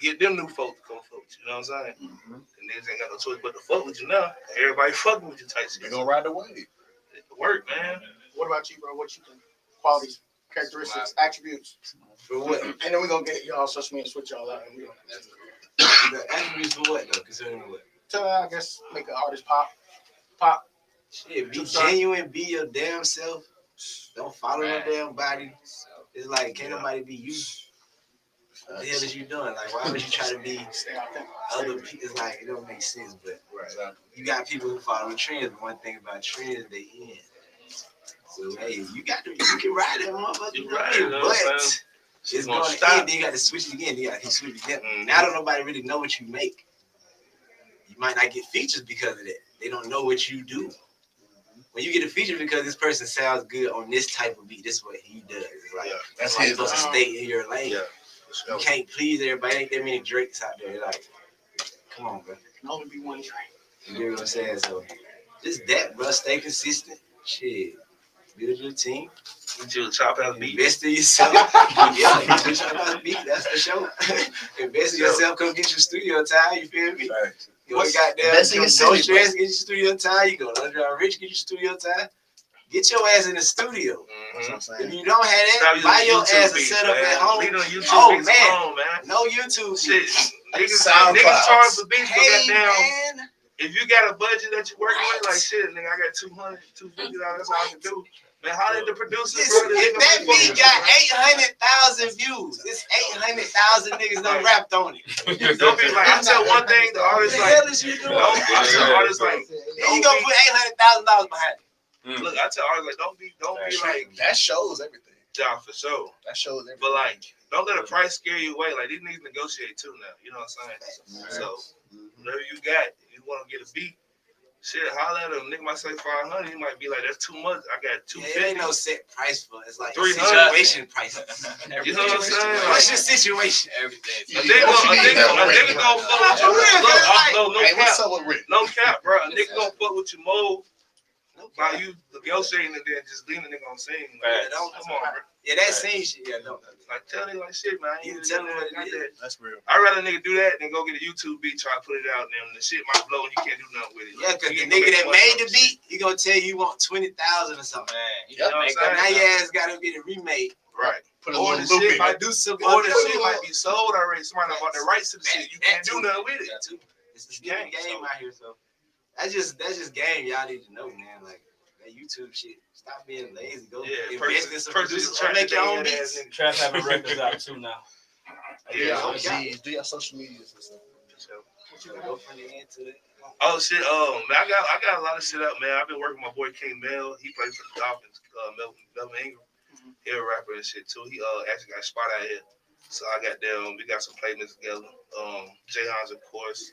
Get them new folks to come fuck with you. You know what I'm saying? And niggas ain't got no choice but to fuck with you now. Everybody fucking with you type shit. They gonna ride the wave. It work, man. What about you, bro? What you think? Qualities, characteristics, attributes. For what? And then we're gonna get y'all social media, switch y'all out. And we gonna The attributes for what though? Considering what? to, I guess, make an artist pop. Shit, be genuine, be your damn self. Don't follow no damn body. It's like, can't nobody be you. What the hell is you doing? Like, why would you try to be other people? It's like, it don't make sense, but you got people who follow the trends. But one thing about trends, they end. So, hey, you can ride that motherfucker. You right, you know what I'm saying? It's going to end, then you got to switch it again. Then you got to switch it again. Now don't nobody really know what you make. You might not get features because of that. They don't know what you do. When you get a feature because this person sounds good on this type of beat, this is what he does. It's like, that's why you're supposed to stay in your lane. You can't please everybody. Ain't that many Drakes out there. Like, come on, bro. Can only be one Drake. You get what I'm saying? So, just that, bro. Stay consistent. Shit. Build your team. Get you a chop ass beat. Invest in yourself. Yeah, get your chop ass beat. That's for sure. Invest in yourself. Come get your studio time. You feel me? Right. You ain't got there. No stress. Get your studio time. You go to Underground Rich. Get your studio time. Get your ass in the studio. If you don't have that, buy your ass a setup at home. Oh man, no YouTube shit. Niggas charge for beats, but goddamn. If you got a budget that you're working with, like shit, nigga, I got $200, $250. That's all I can do. Man, how did the producers? If that beat got 800,000 views, it's 800,000 niggas done rapped on it. Don't be like, I tell one thing, the artist like, I tell artists like, you gonna put $800,000 behind it. Look, I tell artists like, don't be like, that shows everything. Yeah, for sure. That shows everything. But like, don't let a price scare you away. Like these niggas negotiate too now. You know what I'm saying? So whatever you got, you want to get a beat. Shit, holla at him. Nigga might say 500. He might be like, that's too much. I got 250. It ain't no set price for it. It's like 300. situation prices. You know what I'm saying? What's your situation? Everything. A nigga gonna fuck with you. No cap, bro. A nigga gonna fuck with you more by you negotiating and then just leaving a nigga on scene. Like, come on, bro. Yeah, that scene shit. Yeah, no. Like, tell him like shit, man. You tell him what it is. That's real. I'd rather nigga do that than go get a YouTube beat, try to put it out, and then the shit might blow and you can't do nothing with it. Yeah, because the nigga that made the beat, he gonna tell you want 20,000 or something. You know what I'm saying? Now your ass gotta be the remake. Right. Or the shit might do something. Or the shit might be sold already. Somebody bought the rights to the shit. You can't do nothing with it. It's a game out here, so that's just game y'all need to know, man. Like that YouTube shit. Stop being lazy. Go invest in some producers. Make your own beats. Trap having records out too now. Yeah, do your social medias and stuff. Go from the end to it. Oh shit! Man, I got a lot of shit up, man. I've been working with my boy King Mel. He plays for the Dolphins. Melvin Ingram. He a rapper and shit too. He actually got a spot out here. So I got them. We got some playlists together. Jayhan's of course.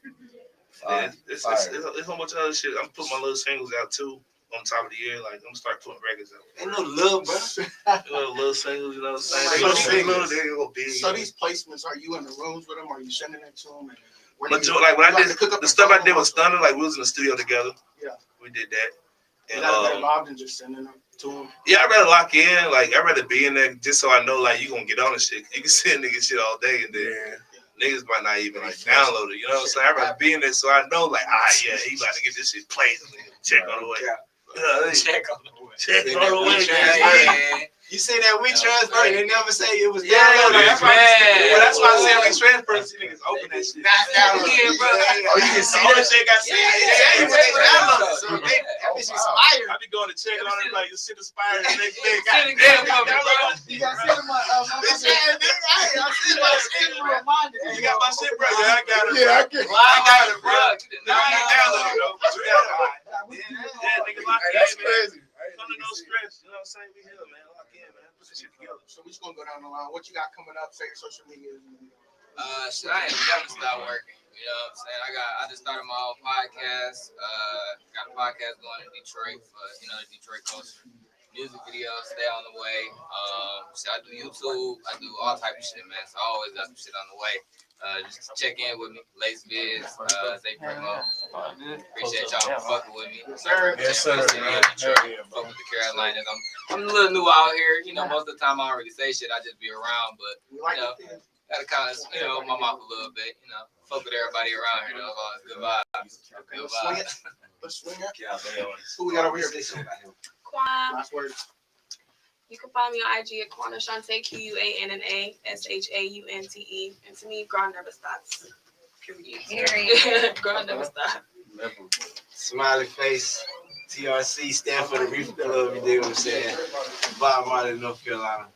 It's a whole bunch of other shit. I'm putting my little singles out too. On top of the year, like I'm gonna start putting records out. Ain't no love, bro. little singles, you know what I'm saying? They go big. So these placements, are you in the rooms with them? Are you sending it to them? Like when I did the stuff I did with Stunner, like we was in the studio together. Yeah, we did that. And that involved in just sending them to them. Yeah, I'd rather lock in. Like I'd rather be in there just so I know like you gonna get on the shit. You can send niggas shit all day and then niggas might not even like download it. You know what I'm saying? I'd rather be in there so I know like he about to get this shit played. Check on the way. Check on the way. Check on the way. You see that we transfer? They never say it was downloaded. That's why I said we transfer. See niggas open that shit. Not downloaded, bro. Oh, you can see that shit got seen. Yeah, they downloaded. So that bitch expired. I be going to check on it like you shit expired. Next day, goddamn, you got sent my shit reminder. You got my shit, bro? Yeah, I got it. Yeah, I got it, bro. Now you downloaded though. Yeah, nigga, lock in. That's crazy. Under no stress. You know what I'm saying? We here, man. Lock in, man. Put this shit together. So we just gonna go down the line. What you got coming up? Say your social media. Shit, I ain't never stopped working. You know what I'm saying? I just started my own podcast. Got a podcast going in Detroit for the Detroit culture. Music videos, stay on the way. So I do YouTube. I do all type of shit, man. So I always got some shit on the way. Just check in with me, Lace Viz, Zay Primo. Appreciate y'all for fucking with me. Yes, sir. Fuck with the Carolinas. I'm a little new out here. You know, most of the time I don't really say shit. I just be around, but you know, gotta kind of my mouth a little bit. You know, fuck with everybody around here. Though, good vibes. Good vibes. Let's swing it. Who we got over here? Quan. Last words. You can find me on IG at Quanna Shante, QUANNA SHAUNTE. And to me, grind never stops. Period. Grind never stops. Smiley face. TRC stand for the Reef Club. You dig what I'm saying? Bob Marley, North Carolina.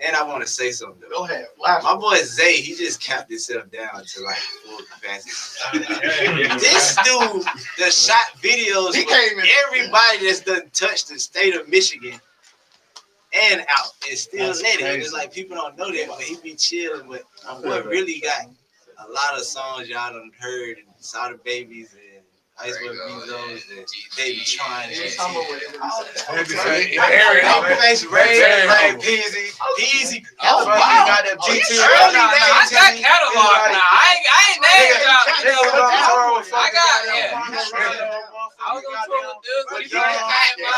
And I want to say something. Go ahead. My boy Zay, he just capped himself down to like full capacity. This dude that shot videos for everybody that's done touched the state of Michigan and out and still let it. It's like people don't know that, but he be chilling. But what really got a lot of songs y'all done heard, and saw the babies and Ice Web Bezos and Baby Tron. Peasy. I got catalog now. I ain't named y'all. I got I was on tour with Doug.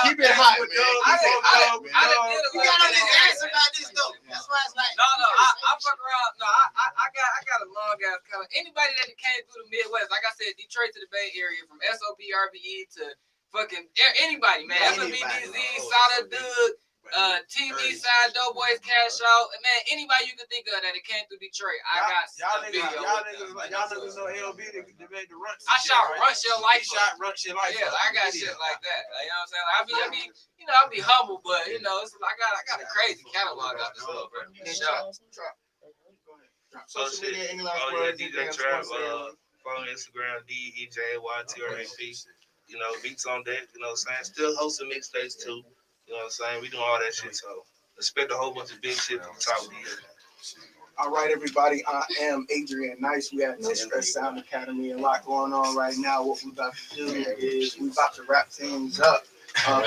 Keep it hot, man. I done did You got on his ass about this though. That's why it's like. No, I fuck around. No, I got a long ass color. Anybody that came through the Midwest, like I said, Detroit to the Bay Area, from SOB RBE to fucking anybody, man. SOBDZ, Solid Doug, TV Side, Doughboys, Cash Out, man. Anybody you can think of that it came through Detroit, I got y'all a video. niggas know LB to make the run. I shot Run Your Life. Shot Run Your Life. Yeah, I got shit like that. You know what I'm saying? I'll be humble, but it's I got a crazy catalog out this little bro. Social media, any last Oh words? yeah, DJ Trap. Follow Instagram DEJYTRAP. You know, beats on deck. You know what I'm saying? Still hosting mixtapes too. You know what I'm saying? We doing all that shit. So expect a whole bunch of big shit from the top of the year. All right, everybody. I am Adrian Nice. We at No Stress Sound Academy. A lot going on right now. What we about to do is we about to wrap things up.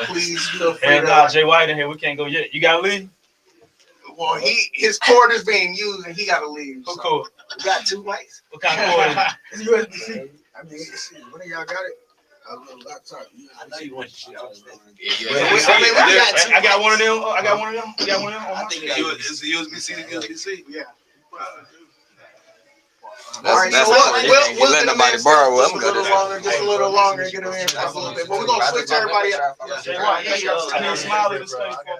Please feel free to. Jay White in here. We can't go yet. You gotta leave. Well, his cord is being used and he gotta leave. So. Cool. We got 2 mics. What kind of cord is it? It's USB-C. I mean, see, one of y'all got it. A little laptop. I know you want your shit. I got one of them. I got one of them. You got one of them. I think it's a USB-C to USB-C. Yeah. That's we'll let nobody borrow them. Just a little longer, get them in for a little bit. But we're gonna switch everybody up. I need Smiley to stay for me.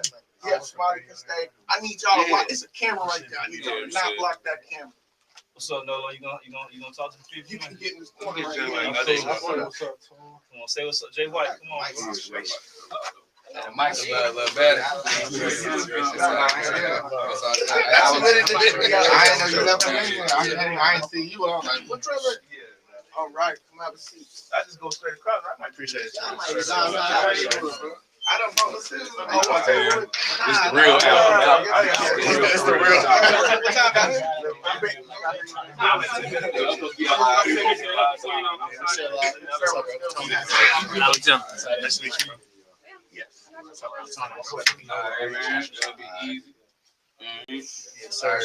Yeah, Smiley can stay. I need y'all to watch. It's a camera right there. I need y'all to not block that camera. What's up, Nolo? You gonna talk to the people? You can get in this corner right Jay here. White. What's up? Come on, say what's up, Jay White. Come on. Michael a little better. I ain't know you left me. I ain't see you. I was like, what Trevor? All right, come have a seat. I just go straight across. I might appreciate it. I don't know what's this. It's the real album. It's the real Yes, sir.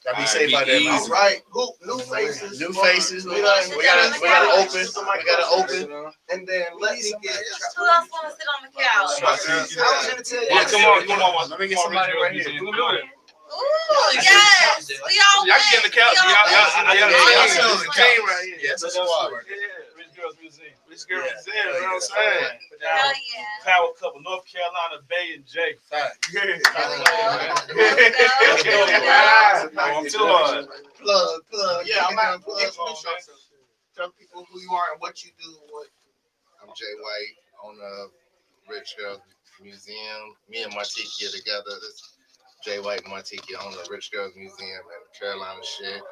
Gotta be safe out there. All right. New faces. New faces. We gotta open. And then let me get. Who else want to sit on the couch? I was gonna tell you. Yeah, come on. Let me get somebody right here. Ooh, yes. We all Y'all get in the couch. Y'all the team right here. Yes, that's squad. Rich Girls Museum. Rich Girls Museum. You know what I'm saying? Hell yeah. Power couple, North Carolina, Bay and Jay. I'm too hard. Plug. Yeah, I'm out. Introduce yourself. Tell people who you are and what you do. I'm Jay White, owner of Rich Girls Museum. Me and Martikia together. This Jay White and Martikia owner of Rich Girls Museum and Carolina shit.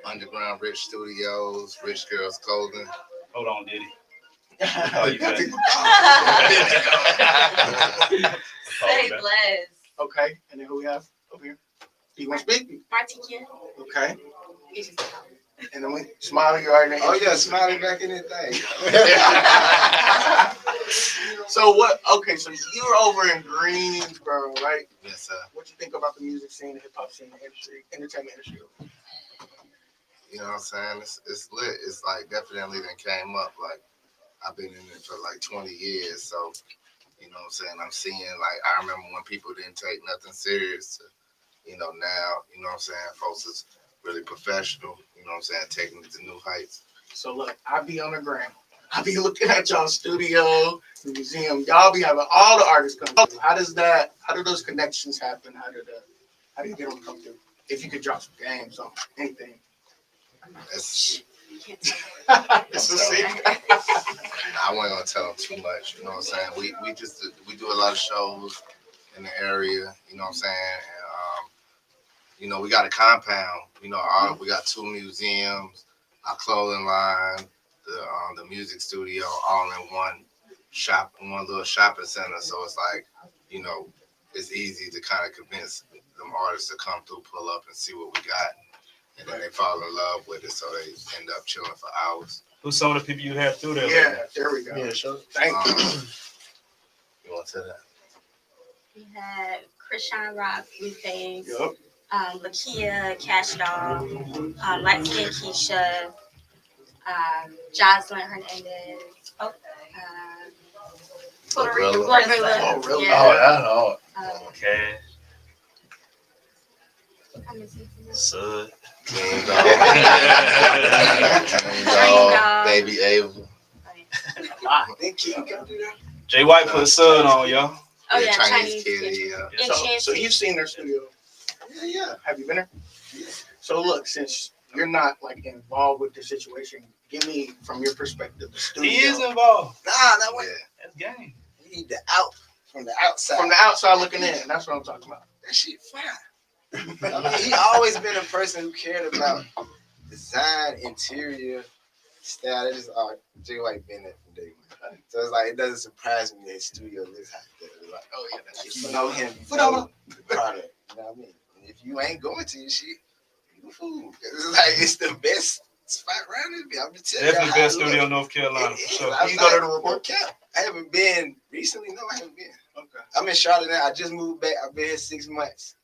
Underground Rich Studios, Rich Girls Clothing. Hold on, Diddy. Say bless. Okay, and then who we have over here? Do you want to speak? Martikia. Okay. And then we Smiley, you already. Oh yeah, Smiley back in that thing. So what? Okay, so you're over in Greensboro, right? Yes, sir. What you think about the music scene, the hip hop scene, the industry, entertainment industry? You know what I'm saying? It's lit. It's like definitely that came up. Like I've been in it for like 20 years, so you know what I'm saying. I'm seeing like I remember when people didn't take nothing serious. To, you know now, you know what I'm saying. Folks is really professional. You know what I'm saying, taking it to new heights. So look, I be on the gram. I be looking at y'all studio, the museum. Y'all be having all the artists come through. How do those connections happen? How do you get them to come through? If you could drop some games on anything. It's It's a secret. I wasn't gonna tell them too much. You know what I'm saying. We do a lot of shows in the area. You know what I'm saying. And, you know, we got a compound. You know, we got 2 museums, our clothing line, the music studio, all in one little shopping center. So it's like, you know, it's easy to kind of convince them artists to come through, pull up, and see what we got, and then they fall in love with it. So they end up chilling for hours. Who's some of the people you had through there? Yeah, there we go. Yeah, sure. Thank you. You want to say that? We had Krishan Rock, Blueface, Yup. Lakia, Cash Doll, Light Skin Keisha, Jocelyn Hernandez, Puerto Rican Gorilla. Oh, really? Yeah. Oh, that's hard. Okay. Sud. King Dog, Baby Ava. Jay White put Sud on, y'all. Oh yeah, Chinese Chinese kid. Yeah. So you've seen their studio? Yeah. Have you been there? So look, since you're not like involved with the situation, give me from your perspective the studio. He is involved. Nah, that way. That's game. You need the out from the outside. From the outside looking in. That's what I'm talking about. That shit fine. I mean, he always been a person who cared about design, interior, style. That just Jay White been there from day one. So it's like it doesn't surprise me that his studio looks like that. It's like, oh yeah, that's just, you know him, you know the product. You know what I mean? And if you ain't going to your shit, you a fool. It's like it's the best spot around this. I'm just telling you. Definitely best studio in North Carolina. For sure. You go to the report? I haven't been recently. No, I haven't been. Okay. I'm in Charlotte now. I just moved back. I've been here 6 months.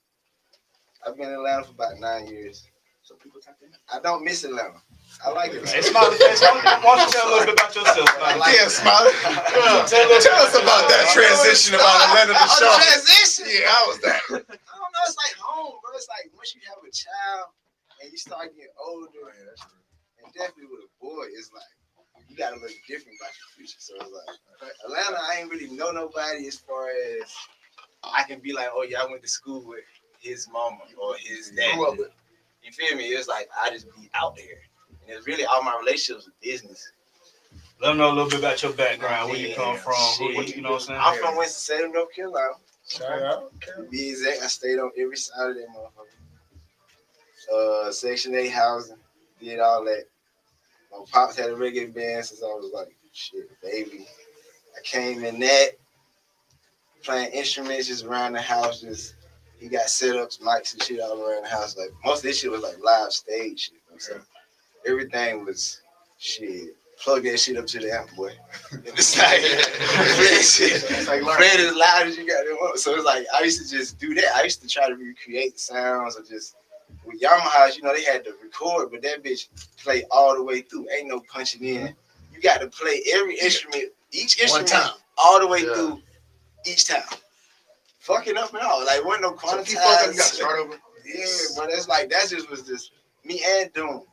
I've been in Atlanta for about 9 years. So people tap in. I don't miss Atlanta. I like it. Hey, Smiley, why don't you tell a little bit about yourself? Yeah, Smiley. Tell us about that transition about Atlanta to Charlotte. Transition? Yeah, how was that? I don't know. It's like home, bro. It's like once you have a child and you start getting older, and definitely with a boy, it's like you gotta look different about your future. So it's like Atlanta, I ain't really know nobody as far as I can be like, oh yeah, I went to school with his mama or his dad. You feel me? It's like I just be out there. And it's really all my relationships with business. Let them know a little bit about your background, where you come from, you know what I'm saying? I'm from Winston-Salem, North Carolina. Shout out. To be exact, I stayed on every side of that motherfucker. Section 8 housing, did all that. My pops had a reggae band since I was like, shit, baby. I came in that, playing instruments just around the house, he got setups, mics and shit all around the house. Like most of this shit was like live stage shit. You know, so everything was shit. Plug that shit up to the amp, boy. It's like play it as loud as you got it. So it's like I used to just do that. I used to try to recreate the sounds or just with Yamaha's, you know, they had to record, but that bitch play all the way through. Ain't no punching in. You got to play every instrument, each instrument all the way through each time. Fucking up and all. Like wasn't no quantized. So you gotta start over. Yeah, but it's like that just was just me and Doom.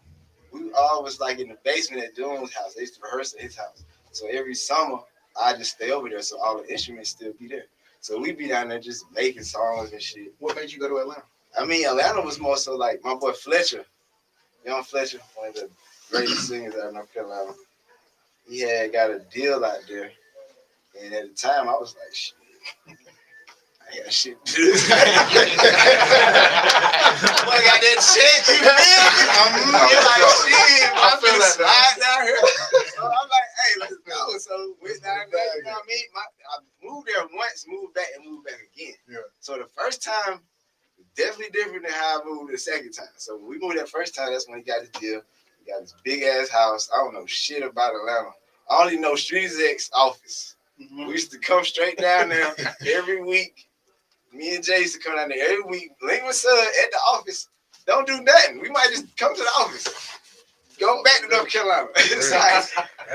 We all was like in the basement at Doom's house. They used to rehearse at his house. So every summer I just stay over there so all the instruments still be there. So we be down there just making songs and shit. What made you go to Atlanta? I mean, Atlanta was more so like my boy Fletcher, Young Fletcher, one of the greatest singers out of North Carolina. He had got a deal out there. And at the time I was like, shit. I got shit to do. I got that shit, you feel me? You're like, shit, I'm finna slide down here. So I'm like, hey, let's go. So went down there, you know what I mean? I moved there once, moved back, and moved back again. Yeah. So the first time, the definitely different than how I moved the second time. So when we moved that first time, that's when he got his deal. He got this big ass house. I don't know shit about Atlanta. I only know Streets X office. We used to come straight down there every week. Me and Jay used to come down there every week. Link my son at the office. Don't do nothing. We might just come to the office. Go back to North Carolina. It's like,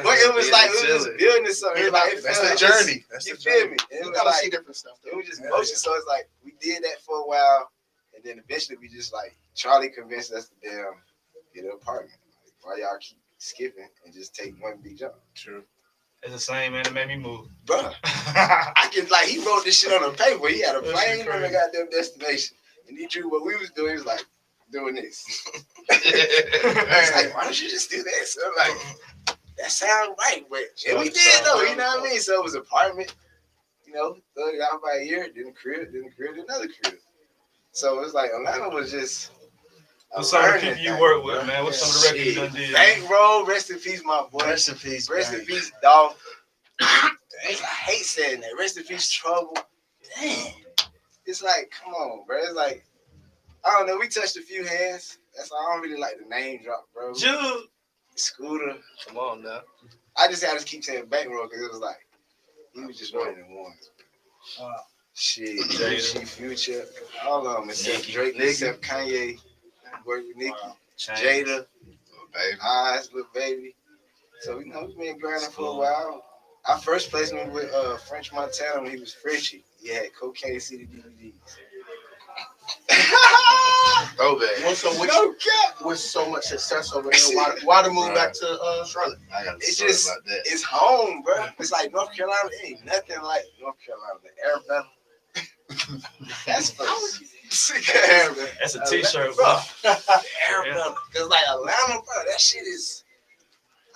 but it was like we was just building something. It like, that's the journey. You feel me? And You it was gotta like, see different stuff. it was just motion. So it's like we did that for a while, and then eventually we just like Charlie convinced us to damn get an apartment. Like, why y'all keep skipping and just take one big jump? True. It's the same man that made me move. Bro, I can like he wrote this shit on a paper. He had a plane from the goddamn destination, and he drew what we was doing. He was like doing this. It's like, why don't you just do this? So I'm like, that sounds right, but and we did though. You know what I mean? So it was an apartment. You know, thug it out by a year. Then crib, another crib. So it's like Atlanta was just. What's some of the people you work with, man? What's some of the records you done did? Bankroll, rest in peace, my boy. Rest in peace. Rest in peace, dog. I hate saying that. Rest in peace, Trouble. Damn. It's like, come on, bro. It's like, I don't know. We touched a few hands. That's why I don't really like the name drop, bro. Jude. Scooter. Come on now. I just had to keep saying Bankroll because it was like, he was just one of them ones. Shit, Jada, Future, all of them except Drake, except Kanye. Work with Nicki, Jada, baby, Eyes, Little Baby. So you know, we've been grinding for a while. Our first placement with French Montana when he was Frenchie. He had Cocaine City DVDs. Oh, baby. With so much success over there, why to move back to Charlotte? I got It's just, it's home, bro. It's like North Carolina. It ain't nothing like North Carolina. The air better. That's first. That's a t-shirt, bro. bro. Because like Atlanta, bro, that shit is,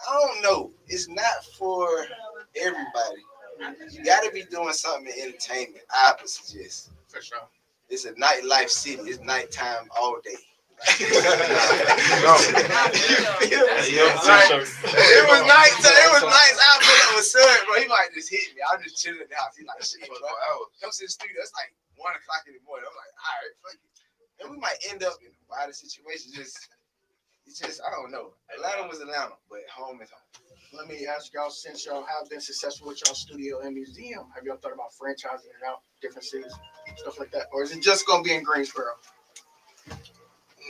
I don't know. It's not for everybody. You got to be doing something in entertainment, I would suggest. For sure. It's a nightlife city. It's nighttime all day. It was nice. It was nice. I put up with Sir, bro. He might just hit me. I'm just chilling in the house. He's like, shit, bro. Come to the studio. It's like 1 o'clock in the morning. I'm like, all right, fuck it. And we might end up in a wider situation. It's just, I don't know. Atlanta was Atlanta, but home is home. Let me ask y'all, since y'all have been successful with y'all studio and museum, have y'all thought about franchising it out, different cities, stuff like that? Or is it just going to be in Greensboro?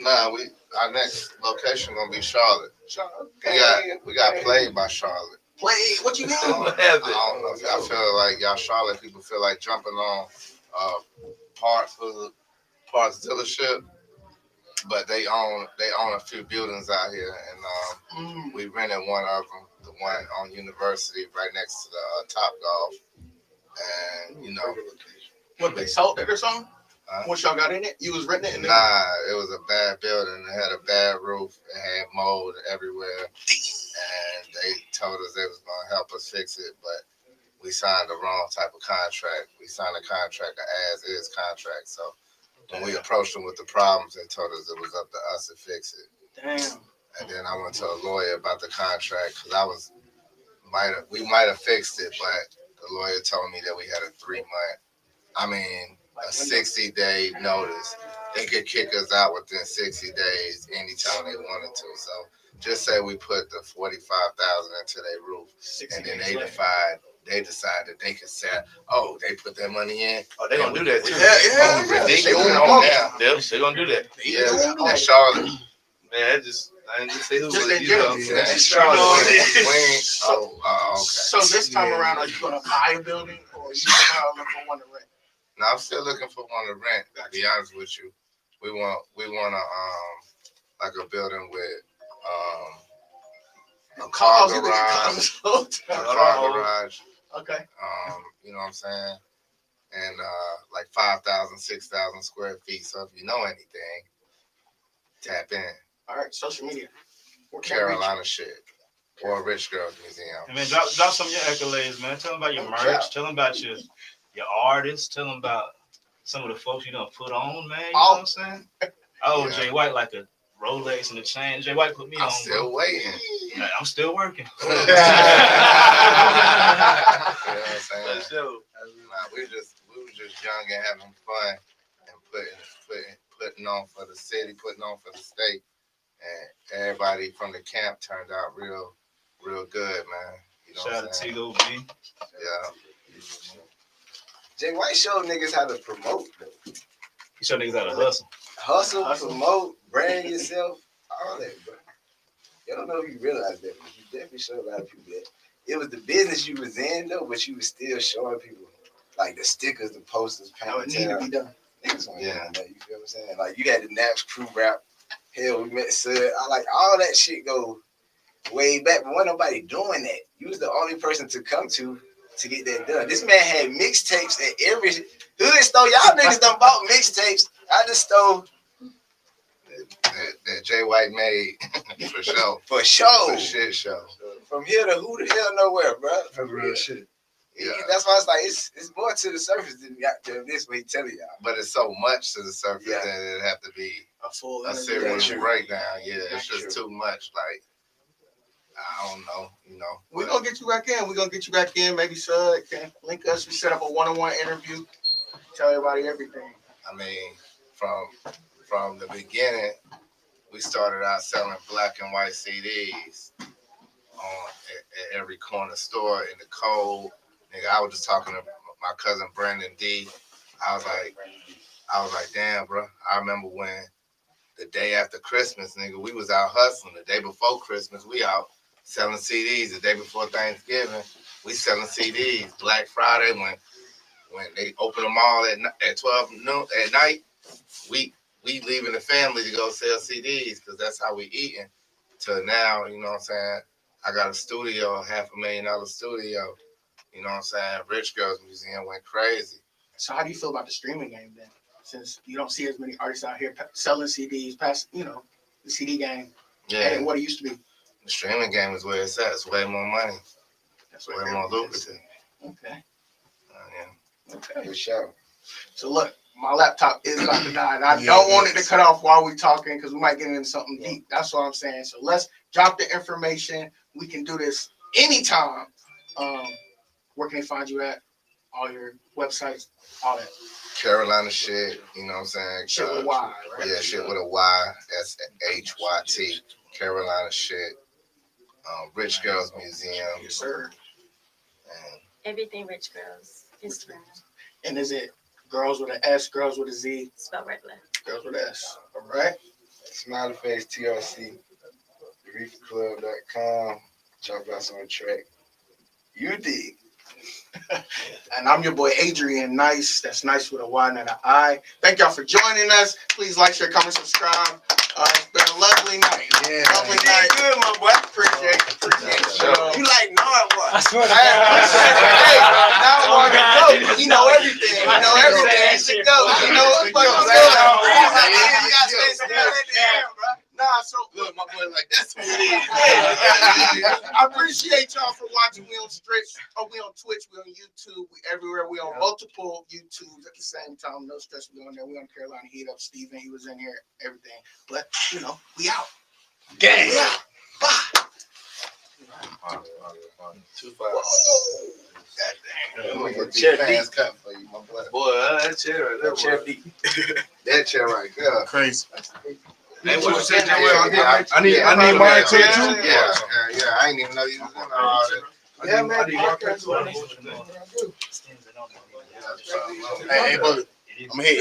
Nah, our next location gonna be Charlotte. We got played by Charlotte. Played? What you mean? I don't know. I feel like y'all Charlotte people feel like jumping on parts dealership, but they own a few buildings out here, and we rented one of them, the one on University, right next to the Top Golf, and you know. What, they sold it or something? Once y'all got in it, you was renting it? Nah, it was a bad building. It had a bad roof. It had mold everywhere. And they told us they was going to help us fix it, but we signed the wrong type of contract. We signed a contract, an as-is contract. So when we approached them with the problems, they told us it was up to us to fix it. Damn. And then I went to a lawyer about the contract because we might have fixed it, but the lawyer told me that we had a 60-day notice. They could kick us out within 60 days anytime they wanted to. So just say we put the $45,000 into their roof, and then they decide that they could say, oh, they put that money in. Oh, they're gonna do that too. Yeah. They're gonna do that. Yeah, that's Charlotte. Man, I didn't say who was Just in you general. know. That's Charlotte. Okay. So this time around, are you going to buy a building, or are you going to look for one to rent? No, I'm still looking for one to rent. To be honest with you, we want like a building with a car garage. Okay. You know what I'm saying? And like 5,000, 6,000 square feet. So if you know anything, tap in. All right, social media. Carolina shit. Or Rich Girls Museum. And man, drop some of your accolades, man. Tell them about your merch. Tell them about your artists. Tell them about some of the folks you done put on, man. You know what I'm saying? Oh, yeah. Jay White like a Rolex and a chain. Jay White put me on. I'm still waiting. I'm still working. You know what I'm saying? We were just young and having fun and putting putting on for the city, putting on for the state, and everybody from the camp turned out real good, man. You know Shout out to Tigo B. Yeah. Jay White showed niggas how to promote, though. He showed niggas how to hustle. Hustle, promote, brand yourself, all that, bro. You don't know if you realize that, but you definitely showed a lot of people that. It was the business you was in, though, but you was still showing people, like, the stickers, the posters, it need to be done. Niggas on that, you feel what I'm saying? Like, you had the Naps crew rap. Hell, we met Sud. I like all that shit go way back, but wasn't nobody doing that. You was the only person to come to get that done. This man had mixtapes at every hood store. Y'all niggas done bought mixtapes. I just stole that Jay White made for sure. For sure. For shit show. From here to who the hell nowhere, bro. From real shit. Yeah. That's why it's like it's more to the surface than this way he telling y'all. But it's so much to the surface that it'd have to be a serious breakdown. Yeah, it's just too much. Like, I don't know, We're gonna get you back in. We're gonna get you back in. Maybe Sud can link us. We set up a one-on-one interview. Tell everybody everything. I mean, from the beginning, we started out selling black and white CDs at every corner store in the cold. Nigga, I was just talking to my cousin Brandon D. I was like, damn, bro. I remember when the day after Christmas, nigga, we was out hustling. The day before Christmas, we out selling CDs. The day before Thanksgiving, we selling CDs. Black Friday, when they open them all at 12 noon at night, we leaving the family to go sell CDs because that's how we eating. Till now, you know what I'm saying? I got a studio, a $500,000 studio. You know what I'm saying? Rich Girls Museum went crazy. So how do you feel about the streaming game then? Since you don't see as many artists out here selling CDs past, the CD game. Yeah. And what it used to be. The streaming game is where it's at. It's way more money. It's way more lucrative. Okay. Yeah. Okay. For sure. So look, my laptop is about to die, and I don't want it to cut off while we're talking because we might get into something deep. That's what I'm saying. So let's drop the information. We can do this anytime. Where can they find you at? All your websites, all that. Carolina shit, you know what I'm saying? Shit with a Y, right? Yeah, shit with a Y. That's HYT. Carolina shit. Rich Girls Museum. Yes, sir. Everything Rich Girls. Instagram. And is it girls with an S, girls with a Z? Spell regular. Girls with an S. All right. Smiley Face TRC. TheReefClub.com. Chop us on the track. You dig. And I'm your boy Adrian Nice. That's Nice with a Y, not an I. Thank y'all for joining us. Please like, share, comment, subscribe. It's been a lovely night. Yeah, lovely night. Good, my boy. Appreciate you. You like Nardwuar. I swear to God. Hey, Nardwuar the GOAT. He know everything. He know everything. He's the GOAT. He know what's going on. Nah, so look, my boy, like that's what it is. I appreciate y'all for watching. We on Twitch, we on YouTube, we everywhere. We on multiple YouTubes at the same time. No stress, we on there. We on Carolina Heat Up. Steven, he was in here, everything. But we out. Gang. We out. Bye. 2-5. Chair fans cut for you, my boy. Boy, that chair right there. Chair deep. That chair right there. Crazy. Hey, what you said, I need mine too. Yeah, I ain't even know you was in all that. Yeah, man. Hey, but I'm here.